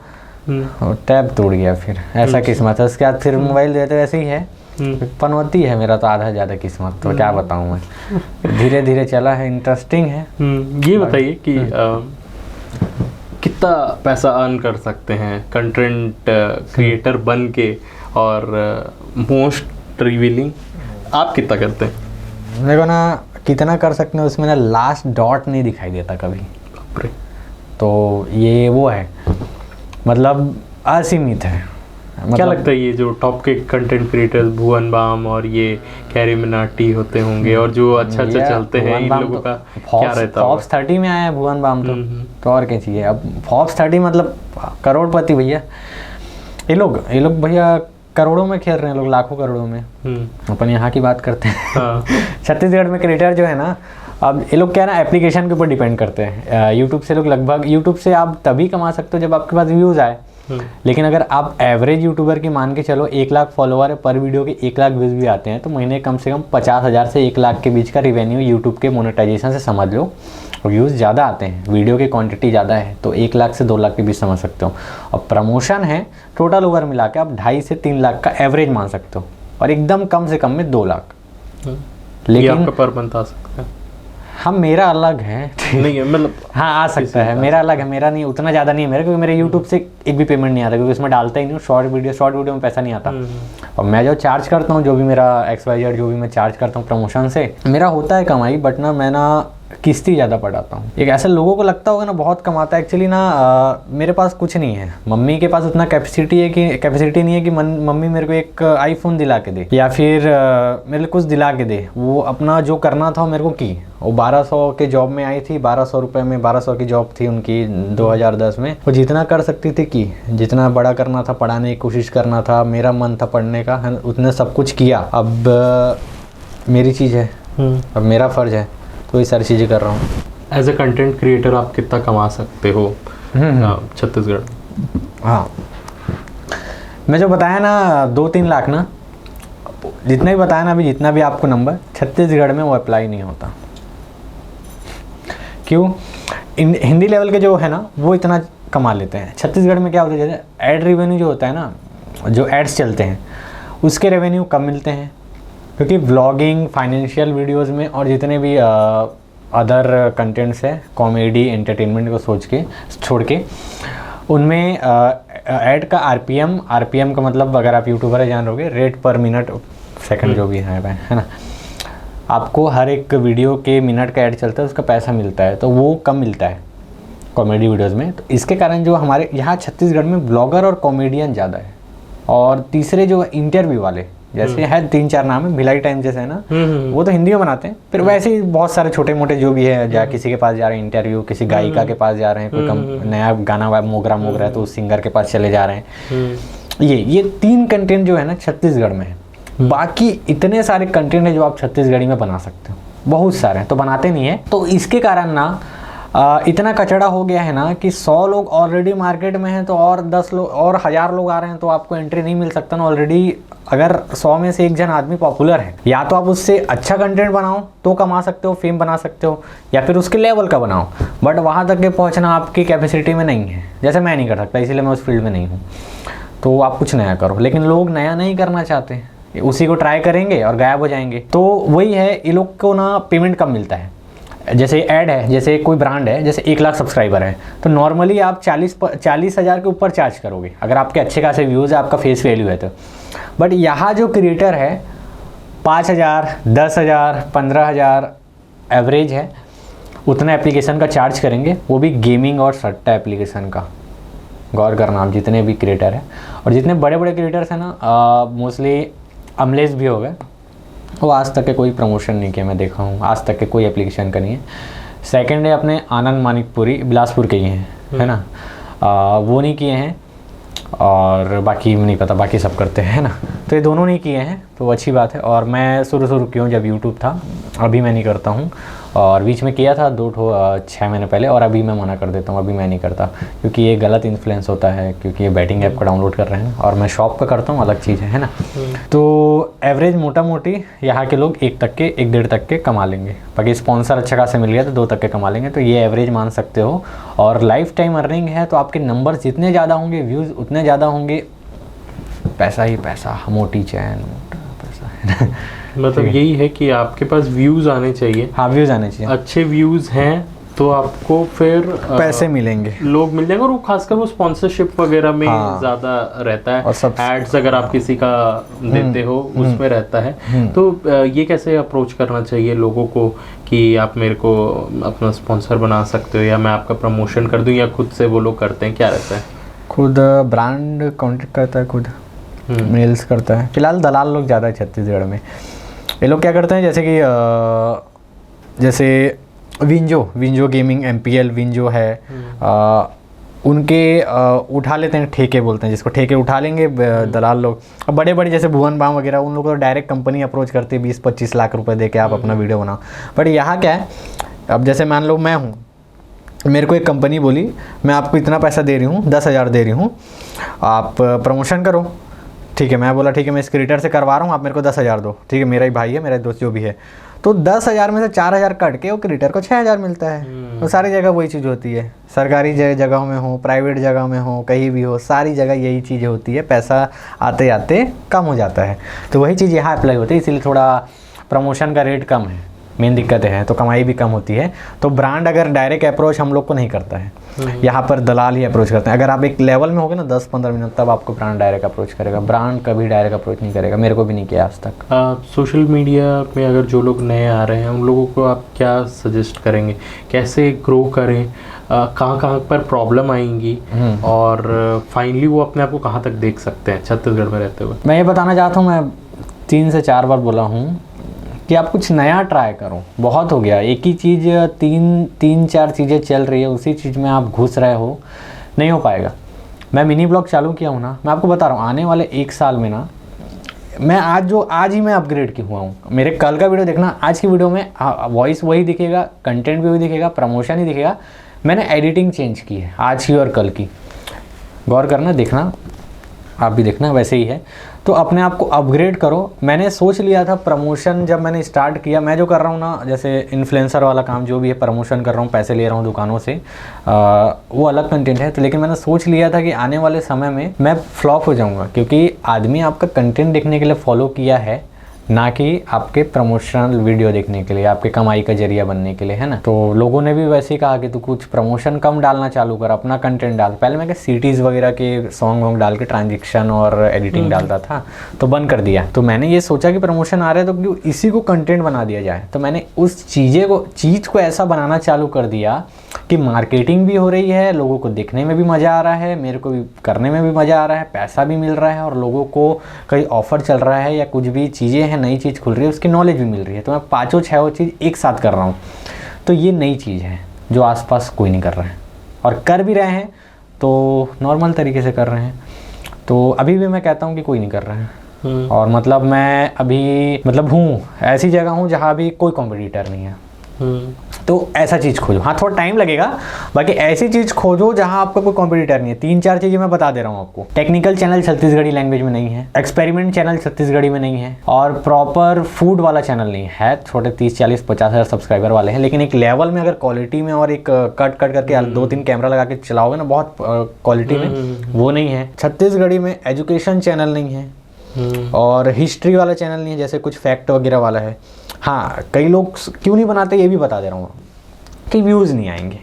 टूट गया, फिर ऐसा किस्मत है। उसके बाद फिर मोबाइल देते, वैसे ही है, पनौती है मेरा तो आधा ज़्यादा किस्मत, तो क्या बताऊँ मैं। धीरे धीरे चला है, इंटरेस्टिंग है। ये बताइए कि कितना पैसा अर्न कर सकते हैं कंटेंट क्रिएटर बन के, और मोस्ट रिवीलिंग आप कितना करते हैं? मेरे को ना कितना कर सकते हैं उसमें ना लास्ट डॉट नहीं दिखाई देता कभी। तो ये वो है, मतलब असीमित है। मतलब क्या लगता है ये जो टॉप के कंटेंट क्रिएटर्स भुवन बाम और ये कैरी मिनाटी होते होंगे, और जो अच्छा चलते हैं, इन लोगों का क्या रहता है? फॉर्ब्स 30 में आया है भुवन बाम, तो और क्या चाहिए। अब फॉर्ब्स 30 मतलब करोड़पति भैया। ये लोग भैया करोड़ों में खेल रहे हैं, लोग लाखों करोड़ों में। अपन यहाँ की बात करते हैं। छत्तीसगढ़ में क्रिएटर जो है ना, अब ये लोग क्या है ना, एप्लीकेशन के ऊपर डिपेंड करते हैं। यूट्यूब से लोग लगभग, यूट्यूब से आप तभी कमा सकते हो जब आपके पास व्यूज़ आए। लेकिन अगर आप एवरेज यूट्यूबर की मान के चलो, 1 लाख फॉलोवर है, पर वीडियो के 1 लाख व्यूज़ भी आते हैं, तो महीने कम से कम 50,000 से 1 लाख के बीच का रिवेन्यू यूट्यूब के मोनेटाइजेशन से समझ लो। व्यूज़ ज़्यादा आते हैं, वीडियो की क्वांटिटी ज़्यादा है, तो 1 लाख से 2 लाख के बीच समझ सकते हो। और प्रमोशन है, टोटल ओवर मिला के आप 2.5 से 3 लाख का एवरेज मान सकते हो, और एकदम कम से कम में 2 लाख। लेकिन आपका पर मंथ आ सकता है। हाँ, मेरा अलग है। नहीं है, मतलब हाँ आ सकता है, मेरा अलग है, मेरा नहीं, उतना ज़्यादा नहीं है मेरा, क्योंकि मेरे यूट्यूब से एक भी पेमेंट नहीं आता, क्योंकि उसमें डालता ही नहीं हूँ। शॉर्ट वीडियो में पैसा नहीं आता। और मैं जो चार्ज करता हूँ, जो भी मेरा XYZ जो भी मैं चार्ज करता हूँ प्रमोशन से, मेरा होता है कमाई, बट ना मैं ना किस्ती ज़्यादा पढ़ाता हूँ। एक ऐसे लोगों को लगता होगा ना बहुत कमाता है, एक्चुअली ना मेरे पास कुछ नहीं है। मम्मी के पास उतना कैपेसिटी नहीं है कि मम्मी मेरे को एक आईफोन दिला के दे, या फिर मेरे को कुछ दिला के दे। वो अपना जो करना था मेरे को की, वो 1200 के जॉब में आई थी, 1200 रुपये में, 1200 की जॉब थी उनकी 2010 में। वो जितना कर सकती थी की, जितना बड़ा करना था पढ़ाने की कोशिश करना था, मेरा मन था पढ़ने का, उतने सब कुछ किया। अब मेरी चीज़ है, अब मेरा फ़र्ज़ है, तो ये सारी चीज़ें कर रहा हूँ। एज ए कंटेंट क्रिएटर आप कितना कमा सकते हो छत्तीसगढ़? हाँ, मैं जो बताया ना 2-3 लाख ना, जितना भी बताया ना अभी, जितना भी आपको नंबर, छत्तीसगढ़ में वो अप्लाई नहीं होता। क्यों? हिंदी लेवल के जो है ना, वो इतना कमा लेते हैं। छत्तीसगढ़ में क्या होता है, जैसे एड रेवेन्यू जो होता है ना, जो एड्स चलते हैं, उसके रेवेन्यू कम मिलते हैं, क्योंकि व्लॉगिंग, फाइनेंशियल वीडियोस में, और जितने भी अदर कंटेंट्स है, कॉमेडी, एंटरटेनमेंट को छोड़ के उनमें ऐड का आरपीएम का मतलब, अगर आप यूट्यूबर है जान रहोगे, रेट पर मिनट सेकंड जो भी है ना, आपको हर एक वीडियो के मिनट का ऐड चलता है, उसका पैसा मिलता है, तो वो कम मिलता है कॉमेडी वीडियोस में। तो इसके कारण जो हमारे यहाँ छत्तीसगढ़ में ब्लॉगर और कॉमेडियन ज़्यादा है। और तीसरे जो इंटरव्यू वाले, जैसे है 3-4 नाम है, भिलाई टाइम जैसे है ना, वो तो हिंदी में बनाते हैं। फिर वैसे ही बहुत सारे छोटे मोटे जो भी है, जा किसी के पास जा रहे हैं इंटरव्यू, किसी गायिका के पास जा रहे हैं, कोई नया गाना मोगरा है तो उस सिंगर के पास चले जा रहे हैं। ये 3 कंटेंट जो है ना छत्तीसगढ़ में है। बाकी इतने सारे कंटेंट है जो आप छत्तीसगढ़ी में बना सकते हो, बहुत सारे हैं, तो बनाते नहीं है। तो इसके कारण ना इतना कचड़ा हो गया है ना कि 100 लोग ऑलरेडी मार्केट में हैं, तो और 10 लोग और 1000 लोग आ रहे हैं, तो आपको एंट्री नहीं मिल सकता ना। ऑलरेडी अगर 100 में से 1 जन आदमी पॉपुलर है, या तो आप उससे अच्छा कंटेंट बनाओ तो कमा सकते हो, फेम बना सकते हो, या फिर उसके लेवल का बनाओ। बट वहाँ तक के पहुँचना आपकी कैपेसिटी में नहीं है, जैसे मैं नहीं कर सकता, इसीलिए मैं उस फील्ड में नहीं हूँ। तो आप कुछ नया करो, लेकिन लोग नया नहीं करना चाहते, उसी को ट्राई करेंगे और गायब हो जाएंगे। तो वही है, ये लोग को ना पेमेंट कम मिलता है। जैसे ऐड है, जैसे कोई ब्रांड है, जैसे 1 लाख सब्सक्राइबर है, तो नॉर्मली आप 40 हज़ार के ऊपर चार्ज करोगे अगर आपके अच्छे खासे व्यूज़ है, आपका फेस वैल्यू है तो। बट यहाँ जो क्रिएटर है 5,000, 10,000, 15,000 एवरेज है, उतना एप्लीकेशन का चार्ज करेंगे, वो भी गेमिंग और सट्टा एप्लीकेशन का। गौर करना आप, जितने भी क्रिएटर हैं और जितने बड़े बड़े क्रिएटर्स हैं ना, मोस्टली अमलेश भी हो गए, वो आज तक के कोई प्रमोशन नहीं किया, मैं देखा हूँ, आज तक के कोई एप्लीकेशन का नहीं है। सेकंड है अपने आनंद मानिकपुरी, बिलासपुर के ही हैं, है ना, वो नहीं किए हैं। और बाकी नहीं पता, बाकी सब करते हैं ना, तो ये दोनों नहीं किए हैं, तो अच्छी बात है। और मैं शुरू क्यों, जब यूट्यूब था, अभी मैं नहीं करता हूँ, और बीच में किया था 6 महीने पहले, और अभी मैं मना कर देता हूँ, अभी मैं नहीं करता, क्योंकि ये गलत इन्फ्लुएंस होता है, क्योंकि ये बैटिंग ऐप का डाउनलोड कर रहे हैं और मैं शॉप का करता हूँ, अलग चीज़ है ना। तो एवरेज मोटा मोटी यहाँ के लोग 1 तक के 1-1.5 तक के कमा लेंगे, बाकी स्पॉन्सर अच्छा खासा मिल गया तो 2 तक के कमा लेंगे, तो ये एवरेज मान सकते हो। और लाइफ टाइम अर्निंग है, तो आपके नंबर जितने ज़्यादा होंगे, व्यूज़ उतने ज़्यादा होंगे, पैसा ही पैसा, मोटी चैन, मोटा पैसा है ना। मतलब यही है कि आपके पास व्यूज आने चाहिए। हाँ, व्यूज आने चाहिए, अच्छे व्यूज हैं तो आपको फिर पैसे मिलेंगे, लोग मिल जाएंगे। और वो खासकर वो स्पॉन्सरशिप वगैरह में ज्यादा रहता है, और एड्स अगर आप किसी का देते हो उसमें रहता है। तो ये कैसे अप्रोच करना चाहिए लोगों को कि आप मेरे को अपना स्पॉन्सर बना सकते हो, या मैं आपका प्रमोशन कर दूं, या खुद से वो लोग करते हैं, क्या रहता है? खुद ब्रांड कॉन्टेक्ट करता है, खुद मेल्स करता है। फिलहाल दलाल लोग ज़्यादा है छत्तीसगढ़ में। ये लोग क्या करते हैं, जैसे कि जैसे विंजो गेमिंग, MPL विंजो है, उनके उठा लेते हैं, ठेके बोलते हैं जिसको, ठेके उठा लेंगे दलाल लोग। अब बड़े बड़े जैसे भुवन बाम वगैरह, उन लोगों को डायरेक्ट कंपनी अप्रोच करती है, 20-25 लाख रुपए दे के आप अपना वीडियो बनाओ। बट यहाँ क्या है, अब जैसे मान लो मैं हूँ, मेरे को एक कंपनी बोली मैं आपको इतना पैसा दे रही हूँ, 10,000 दे रही हूँ, आप प्रमोशन करो। ठीक है, मैं बोला ठीक है, मैं इस क्रिएटर से करवा रहा हूँ, आप मेरे को 10,000 दो। ठीक है, मेरा ही भाई है, मेरा दोस्त जो भी है, तो 10,000 में से 4,000 कट के वो क्रिएटर को 6,000 मिलता है। तो सारी जगह वही चीज़ होती है, सरकारी जगहों में हो, प्राइवेट जगह में हो, कहीं भी हो, सारी जगह यही चीज़ें होती है, पैसा आते आते कम हो जाता है। तो वही चीज़ यहाँ अप्लाई होती है, इसीलिए थोड़ा प्रमोशन का रेट कम है, मेन दिक्कत है, तो कमाई भी कम होती है। तो ब्रांड अगर डायरेक्ट अप्रोच हम लोग को नहीं करता है, यहाँ पर दलाल ही अप्रोच करते हैं। अगर आप एक लेवल में होगे ना 10-15 मिनट, तब आपको ब्रांड डायरेक्ट अप्रोच करेगा, ब्रांड कभी डायरेक्ट अप्रोच नहीं करेगा, मेरे को भी नहीं किया आज तक। सोशल मीडिया में अगर जो लोग नए आ रहे हैं, उन लोगों को आप क्या सजेस्ट करेंगे, कैसे ग्रो करें, कहाँ पर प्रॉब्लम आएंगी, और फाइनली वो अपने आप को कहाँ तक देख सकते हैं छत्तीसगढ़ में रहते हुए? मैं ये बताना चाहता हूँ, मैं 3 से 4 बार बोला हूँ कि आप कुछ नया ट्राई करो, बहुत हो गया एक ही चीज़, 3-4 चीज़ें चल रही है, उसी चीज़ में आप घुस रहे हो, नहीं हो पाएगा। मैं मिनी ब्लॉग चालू किया हूँ ना, मैं आपको बता रहा हूँ, आने वाले 1 साल में ना, मैं आज ही मैं अपग्रेड की हुआ हूँ। मेरे कल का वीडियो देखना, आज की वीडियो में वॉइस वही दिखेगा, कंटेंट भी वही दिखेगा, प्रमोशन ही दिखेगा, मैंने एडिटिंग चेंज की है आज की और कल की। गौर करना, देखना, आप भी देखना, वैसे ही है। तो अपने आप को अपग्रेड करो। मैंने सोच लिया था प्रमोशन, जब मैंने स्टार्ट किया, मैं जो कर रहा हूँ ना, जैसे इन्फ्लुएंसर वाला काम जो भी है, प्रमोशन कर रहा हूँ, पैसे ले रहा हूँ दुकानों से, वो अलग कंटेंट है। तो लेकिन मैंने सोच लिया था कि आने वाले समय में मैं फ्लॉप हो जाऊँगा, क्योंकि आदमी आपका कंटेंट देखने के लिए फॉलो किया है, ना कि आपके प्रमोशनल वीडियो देखने के लिए, आपके कमाई का जरिया बनने के लिए, है ना। तो लोगों ने भी वैसे ही कहा कि तू कुछ प्रमोशन कम डालना चालू कर, अपना कंटेंट डाल। पहले मैं सिटीज़ वगैरह के सॉन्ग वॉन्ग डाल के ट्रांजेक्शन और एडिटिंग डालता था, तो बंद कर दिया। तो मैंने ये सोचा कि प्रमोशन आ रहा है तो क्यों इसी को कंटेंट बना दिया जाए। तो मैंने उस चीज़ को ऐसा बनाना चालू कर दिया कि मार्केटिंग भी हो रही है, लोगों को देखने में भी मज़ा आ रहा है, मेरे को भी करने में भी मज़ा आ रहा है, पैसा भी मिल रहा है, और लोगों को कहीं ऑफ़र चल रहा है या कुछ भी चीज़ें हैं, नई चीज़ खुल रही है, उसकी नॉलेज भी मिल रही है। तो मैं 5-6 चीज़ एक साथ कर रहा हूँ। तो ये नई चीज़ है जो आसपास कोई नहीं कर रहा है, और कर भी रहे हैं तो नॉर्मल तरीके से कर रहे हैं। तो अभी भी मैं कहता हूँ कि कोई नहीं कर रहा है। और मतलब मैं अभी हूँ ऐसी जगह हूँ जहाँ अभी कोई कॉम्पिटिटर नहीं है। तो ऐसा चीज़ खोजो। हाँ, थोड़ा टाइम लगेगा, बाकी ऐसी चीज़ खोजो जहाँ आपका कोई कॉम्पिटिटर नहीं है। 3-4 चीज़ें मैं बता दे रहा हूँ आपको। टेक्निकल चैनल छत्तीसगढ़ी लैंग्वेज में नहीं है, एक्सपेरिमेंट चैनल छत्तीसगढ़ी में नहीं है, और प्रॉपर फूड वाला चैनल नहीं है। छोटे 30-40-50 हज़ार सब्सक्राइबर वाले हैं, लेकिन एक लेवल में अगर क्वालिटी में और एक कट करके 2-3 कैमरा लगा के चलाओगे ना बहुत क्वालिटी में, वो नहीं है। छत्तीसगढ़ी में एजुकेशन चैनल नहीं है, और हिस्ट्री वाला चैनल नहीं है जैसे कुछ फैक्ट वगैरह वाला है। हाँ, कई लोग क्यों नहीं बनाते ये भी बता दे रहा हूँ कि व्यूज़ नहीं आएंगे।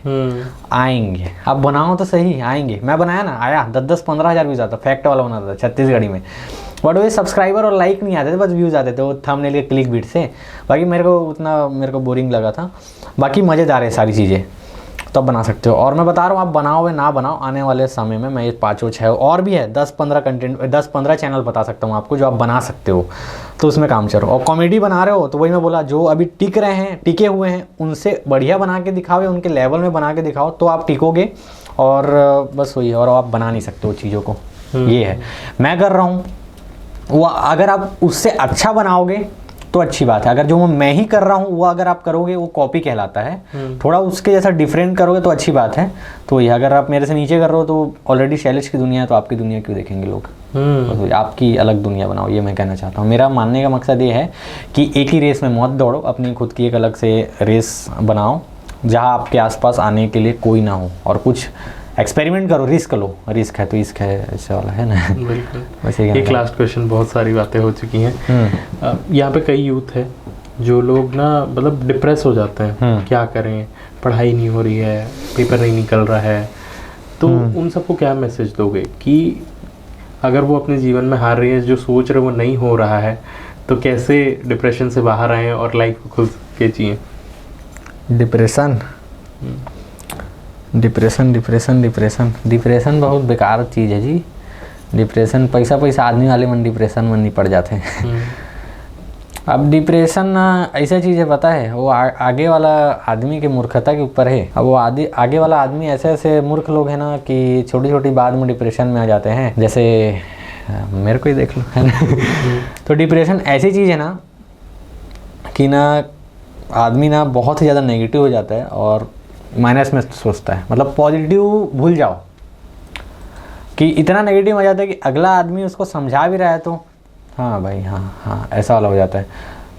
आएंगे, आप बनाओ तो सही, आएंगे। मैं बनाया ना, आया 10-15 हज़ार व्यूज़ आता, फैक्ट वाला बनाता था छत्तीसगढ़ी में, बट वो सब्सक्राइबर और लाइक नहीं आते थे, बस व्यूज़ आते थे वो थंबनेल के क्लिक बीट से। बाकी मेरे को बोरिंग लगा था। बाकी मज़ेदार है सारी चीज़ें, तो आप बना सकते हो। और मैं बता रहा हूँ, आप बनाओ या ना बनाओ, आने वाले समय में मैं ये 5-6 और भी है 10-15 चैनल बता सकता हूँ आपको जो आप बना सकते हो, तो उसमें काम करो। और कॉमेडी बना रहे हो तो वही मैं बोला, जो अभी टिक रहे हैं, टिके हुए हैं, उनसे बढ़िया बना के दिखाओ या उनके लेवल में बना के दिखाओ, तो आप टिकोगे। और बस वही, और आप बना नहीं सकते हो चीज़ों को। ये है मैं कर रहा हूँ, वो अगर आप उससे अच्छा बनाओगे तो अच्छी बात है। अगर जो मैं ही कर रहा हूँ वो अगर आप करोगे, वो कॉपी कहलाता है। थोड़ा उसके जैसा डिफरेंट करोगे तो अच्छी बात है। तो ये अगर आप मेरे से नीचे कर रहे हो तो ऑलरेडी शैलेश की दुनिया है, तो आपकी दुनिया क्यों देखेंगे लोग। तो आपकी अलग दुनिया बनाओ, ये मैं कहना चाहता हूँ। मेरा मानने का मकसद ये है कि एक ही रेस में मत दौड़ो, अपनी खुद की एक अलग से रेस बनाओ जहाँ आपके आसपास आने के लिए कोई ना हो, और कुछ एक्सपेरिमेंट करो, रिस्क लो। रिस्क है तो इश्क है, ऐसे वाला है ना। बिल्कुल। वैसे एक लास्ट क्वेश्चन, बहुत सारी बातें हो चुकी हैं। यहाँ पे कई यूथ है जो लोग ना डिप्रेस हो जाते हैं, क्या करें, पढ़ाई नहीं हो रही है, पेपर नहीं निकल रहा है, तो उन सबको क्या मैसेज दोगे कि अगर वो अपने जीवन में हार रही है, जो सोच रहे वो नहीं हो रहा है, तो कैसे डिप्रेशन से बाहर आएँ और लाइफ को खुद के जिए। डिप्रेशन बहुत बेकार चीज़ है जी। डिप्रेशन पैसा आदमी वाले मन डिप्रेशन में नहीं पड़ जाते हैं। अब डिप्रेशन ना ऐसा चीज़ है, पता है, वो आगे वाला आदमी के मूर्खता के ऊपर है। अब वो आगे वाला आदमी ऐसे मूर्ख लोग हैं ना कि छोटी छोटी बात में डिप्रेशन में आ जाते हैं। जैसे मेरे को ही देख लो, है ना। तो डिप्रेशन ऐसी चीज़ है ना कि ना आदमी ना बहुत ही ज़्यादा नेगेटिव हो जाता है और माइनस में सोचता है। मतलब पॉजिटिव भूल जाओ कि इतना नेगेटिव आ जाता है कि अगला आदमी उसको समझा भी रहा है तो हाँ भाई, हाँ ऐसा वाला हो जाता है।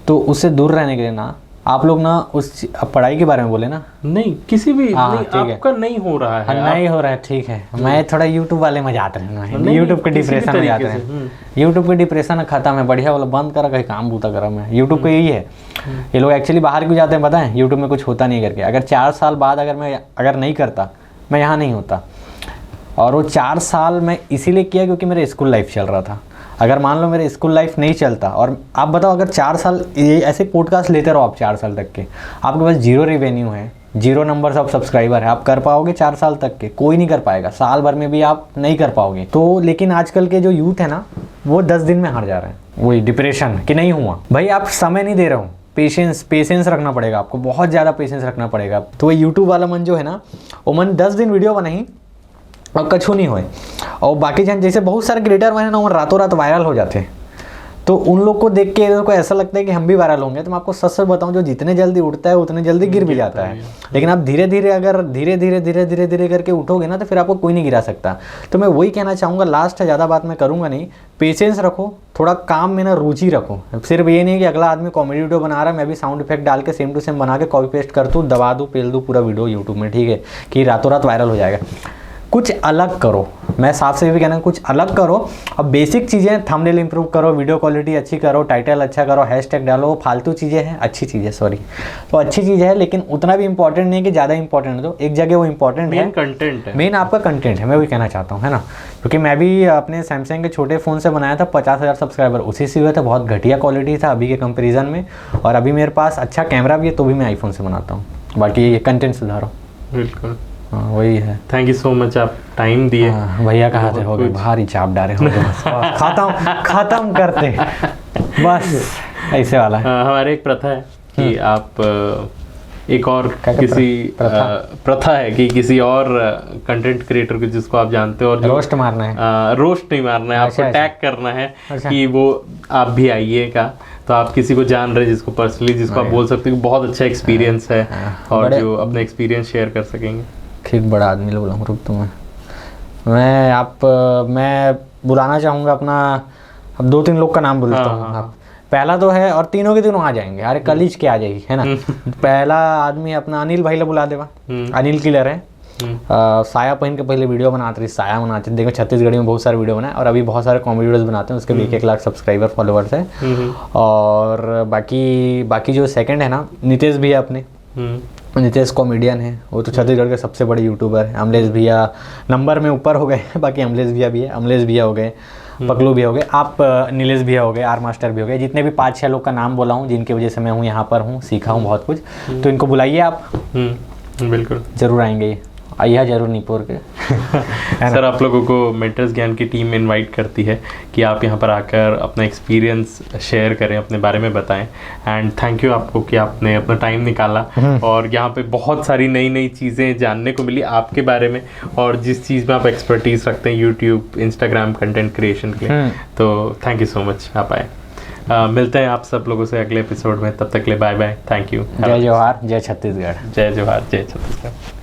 तो उससे दूर रहने के लिए ना आप लोग ना अब पढ़ाई के बारे में बोले ना, नहीं किसी भी आपका नहीं हो रहा है, नहीं हो रहा है, ठीक है। मैं थोड़ा यूट्यूब वाले में जाते रहना, यूट्यूब के डिप्रेशन में जाते हैं। यूट्यूब के डिप्रेशन खत्म है, बढ़िया वाला बंद करा, कहीं काम बूता करा। मैं यूट्यूब का यही है, ये लोग एक्चुअली बाहर क्यों जाते हैं पता है, यूट्यूब में कुछ होता नहीं करके। अगर 4 साल बाद अगर नहीं करता, मैं यहाँ नहीं होता। और वो 4 साल मैं इसीलिए किया क्योंकि मेरा स्कूल लाइफ चल रहा था। अगर मान लो मेरे स्कूल लाइफ नहीं चलता, और आप बताओ अगर 4 साल ये ऐसे पॉडकास्ट लेते रहो आप 4 साल तक के, आपके पास 0 रेवेन्यू है, 0 नंबर ऑफ सब्सक्राइबर है, आप कर पाओगे 4 साल तक के? कोई नहीं कर पाएगा, साल भर में भी आप नहीं कर पाओगे। तो लेकिन आजकल के जो यूथ है ना, वो 10 दिन में हार जा रहे हैं। वही डिप्रेशन कि नहीं हुआ भाई, आप समय नहीं दे रहे हो। पेशेंस रखना पड़ेगा आपको, बहुत ज़्यादा पेशेंस रखना पड़ेगा। तो वो यूट्यूब वाला मन जो है ना, वो मन 10 दिन वीडियो बनाई और कछु नहीं हुए। और बाकी जन जैसे बहुत सारे क्रिएटर बने ना, वो रातों रात वायरल हो जाते हैं। तो उन लोग को देख के को ऐसा लगता है कि हम भी वायरल होंगे। तो मैं आपको सच बताऊं, जो जितने जल्दी उठता है उतने जल्दी गिर भी जाता है। लेकिन आप धीरे धीरे करके उठोगे ना, तो फिर आपको कोई नहीं गिरा सकता। तो मैं वही कहना चाहूँगा, लास्ट है, ज़्यादा बात मैं करूँगा नहीं। पेशेंस रखो, थोड़ा काम में ना रुचि रखो। सिर्फ ये नहीं कि अगला आदमी कॉमेडी वीडियो बना रहा है, मैं भी साउंड इफेक्ट डाल के सेम टू सेम बना के कॉपी पेस्ट कर दूँ, दबा दूँ, पेल दूँ पूरा वीडियो यूट्यूब में, ठीक है, कि रातों रात वायरल हो जाएगा। कुछ अलग करो। मैं साफ से भी कहना कुछ अलग करो। अब बेसिक चीज़ें, थंबनेल इंप्रूव करो, वीडियो क्वालिटी अच्छी करो, टाइटल अच्छा करो, हैशटैग डालो, वो फालतू चीज़ें हैं, अच्छी चीज़ें सॉरी, तो अच्छी चीज़ है लेकिन उतना भी इंपॉर्टेंट नहीं है कि ज़्यादा इंपॉर्टेंट है। तो एक जगह वो इंपॉर्टेंट है, कंटेंट है, मेन आपका कंटेंट है, मैं वही कहना चाहता हूँ, है ना। क्योंकि मैं भी अपने सैमसंग के छोटे फ़ोन से बनाया था, 50,000 सब्सक्राइबर उसी से हुए थे, बहुत घटिया क्वालिटी था अभी के कंपैरिजन में, और अभी मेरे पास अच्छा कैमरा भी है तो भी मैं आईफोन से बनाता हूँ। बाकी ये कंटेंट सुधारो। बिल्कुल, हाँ वही है। थैंक यू सो मच, आप टाइम दिए। भैया कहाँ से हो गए, भारी चाप डाले हो गए, बस खत्म करते बस, ऐसे वाला है। हमारे एक प्रथा है कि आप एक और किसी प्रथा है कि किसी और कंटेंट क्रिएटर को जिसको आप जानते हो और रोस्ट मारना है, रोस्ट नहीं मारना है, आपको टैग करना है कि वो आप भी आइएगा। तो आप किसी को जान रहे जिसको पर्सनली, जिसको आप बोल सकते हो कि बहुत अच्छा एक्सपीरियंस है और जो अपने एक्सपीरियंस शेयर कर सकेंगे। ठीक, बड़ा आदमी लोग बोला, रुक तुम्हें मैं बुलाना चाहूँगा अपना, अब 2-3 लोग का नाम बोलता हूँ। आप पहला तो है, और तीनों के तीनों आ जाएंगे, अरे कलीज के आ जाएगी, है ना। पहला आदमी अपना अनिल भाई ला बुला देगा, अनिल किलर है। साया पहन के पहले वीडियो बनाते रही, साया बनाते, देखो छत्तीसगढ़ी में बहुत सारे वीडियो बनाए और अभी बहुत सारे कॉमेडी वीडियोस बनाते हैं, उसके भी 1 लाख सब्सक्राइबर फॉलोअर्स है। और बाकी जो सेकंड है ना, नितेश भैया अपने, नितेश कॉमेडियन है, वो तो छत्तीसगढ़ के सबसे बड़े यूट्यूबर है। अमलेश भैया नंबर में ऊपर हो गए, बाकी अमलेश भैया भी है, अमलेश भैया हो गए, पकलू भी हो गए, आप नीलेश भैया हो गए, आर मास्टर भी हो गए, जितने भी 5-6 लोग का नाम बोला हूँ जिनकी वजह से मैं हूँ यहाँ पर हूँ, सीखा हूँ बहुत कुछ, तो इनको बुलाइए आप। बिल्कुल, जरूर आएंगे, आइए जरूर नीपुर के। सर, आप लोगों को मेंटर्स ज्ञान की टीम इनवाइट करती है कि आप यहाँ पर आकर अपना एक्सपीरियंस शेयर करें, अपने बारे में बताएं। एंड थैंक यू आपको कि आपने अपना टाइम निकाला और यहाँ पे बहुत सारी नई नई चीज़ें जानने को मिली आपके बारे में, और जिस चीज़ में आप एक्सपर्टीज़ रखते हैं यूट्यूब, इंस्टाग्राम कंटेंट क्रिएशन के लिए। तो थैंक यू सो मच, आप आए। मिलते हैं आप सब लोगों से अगले एपिसोड में, तब तक के लिए बाय बाय, थैंक यू। जय जवाहर, जय छत्तीसगढ़। जय जवाहर, जय छत्तीसगढ़।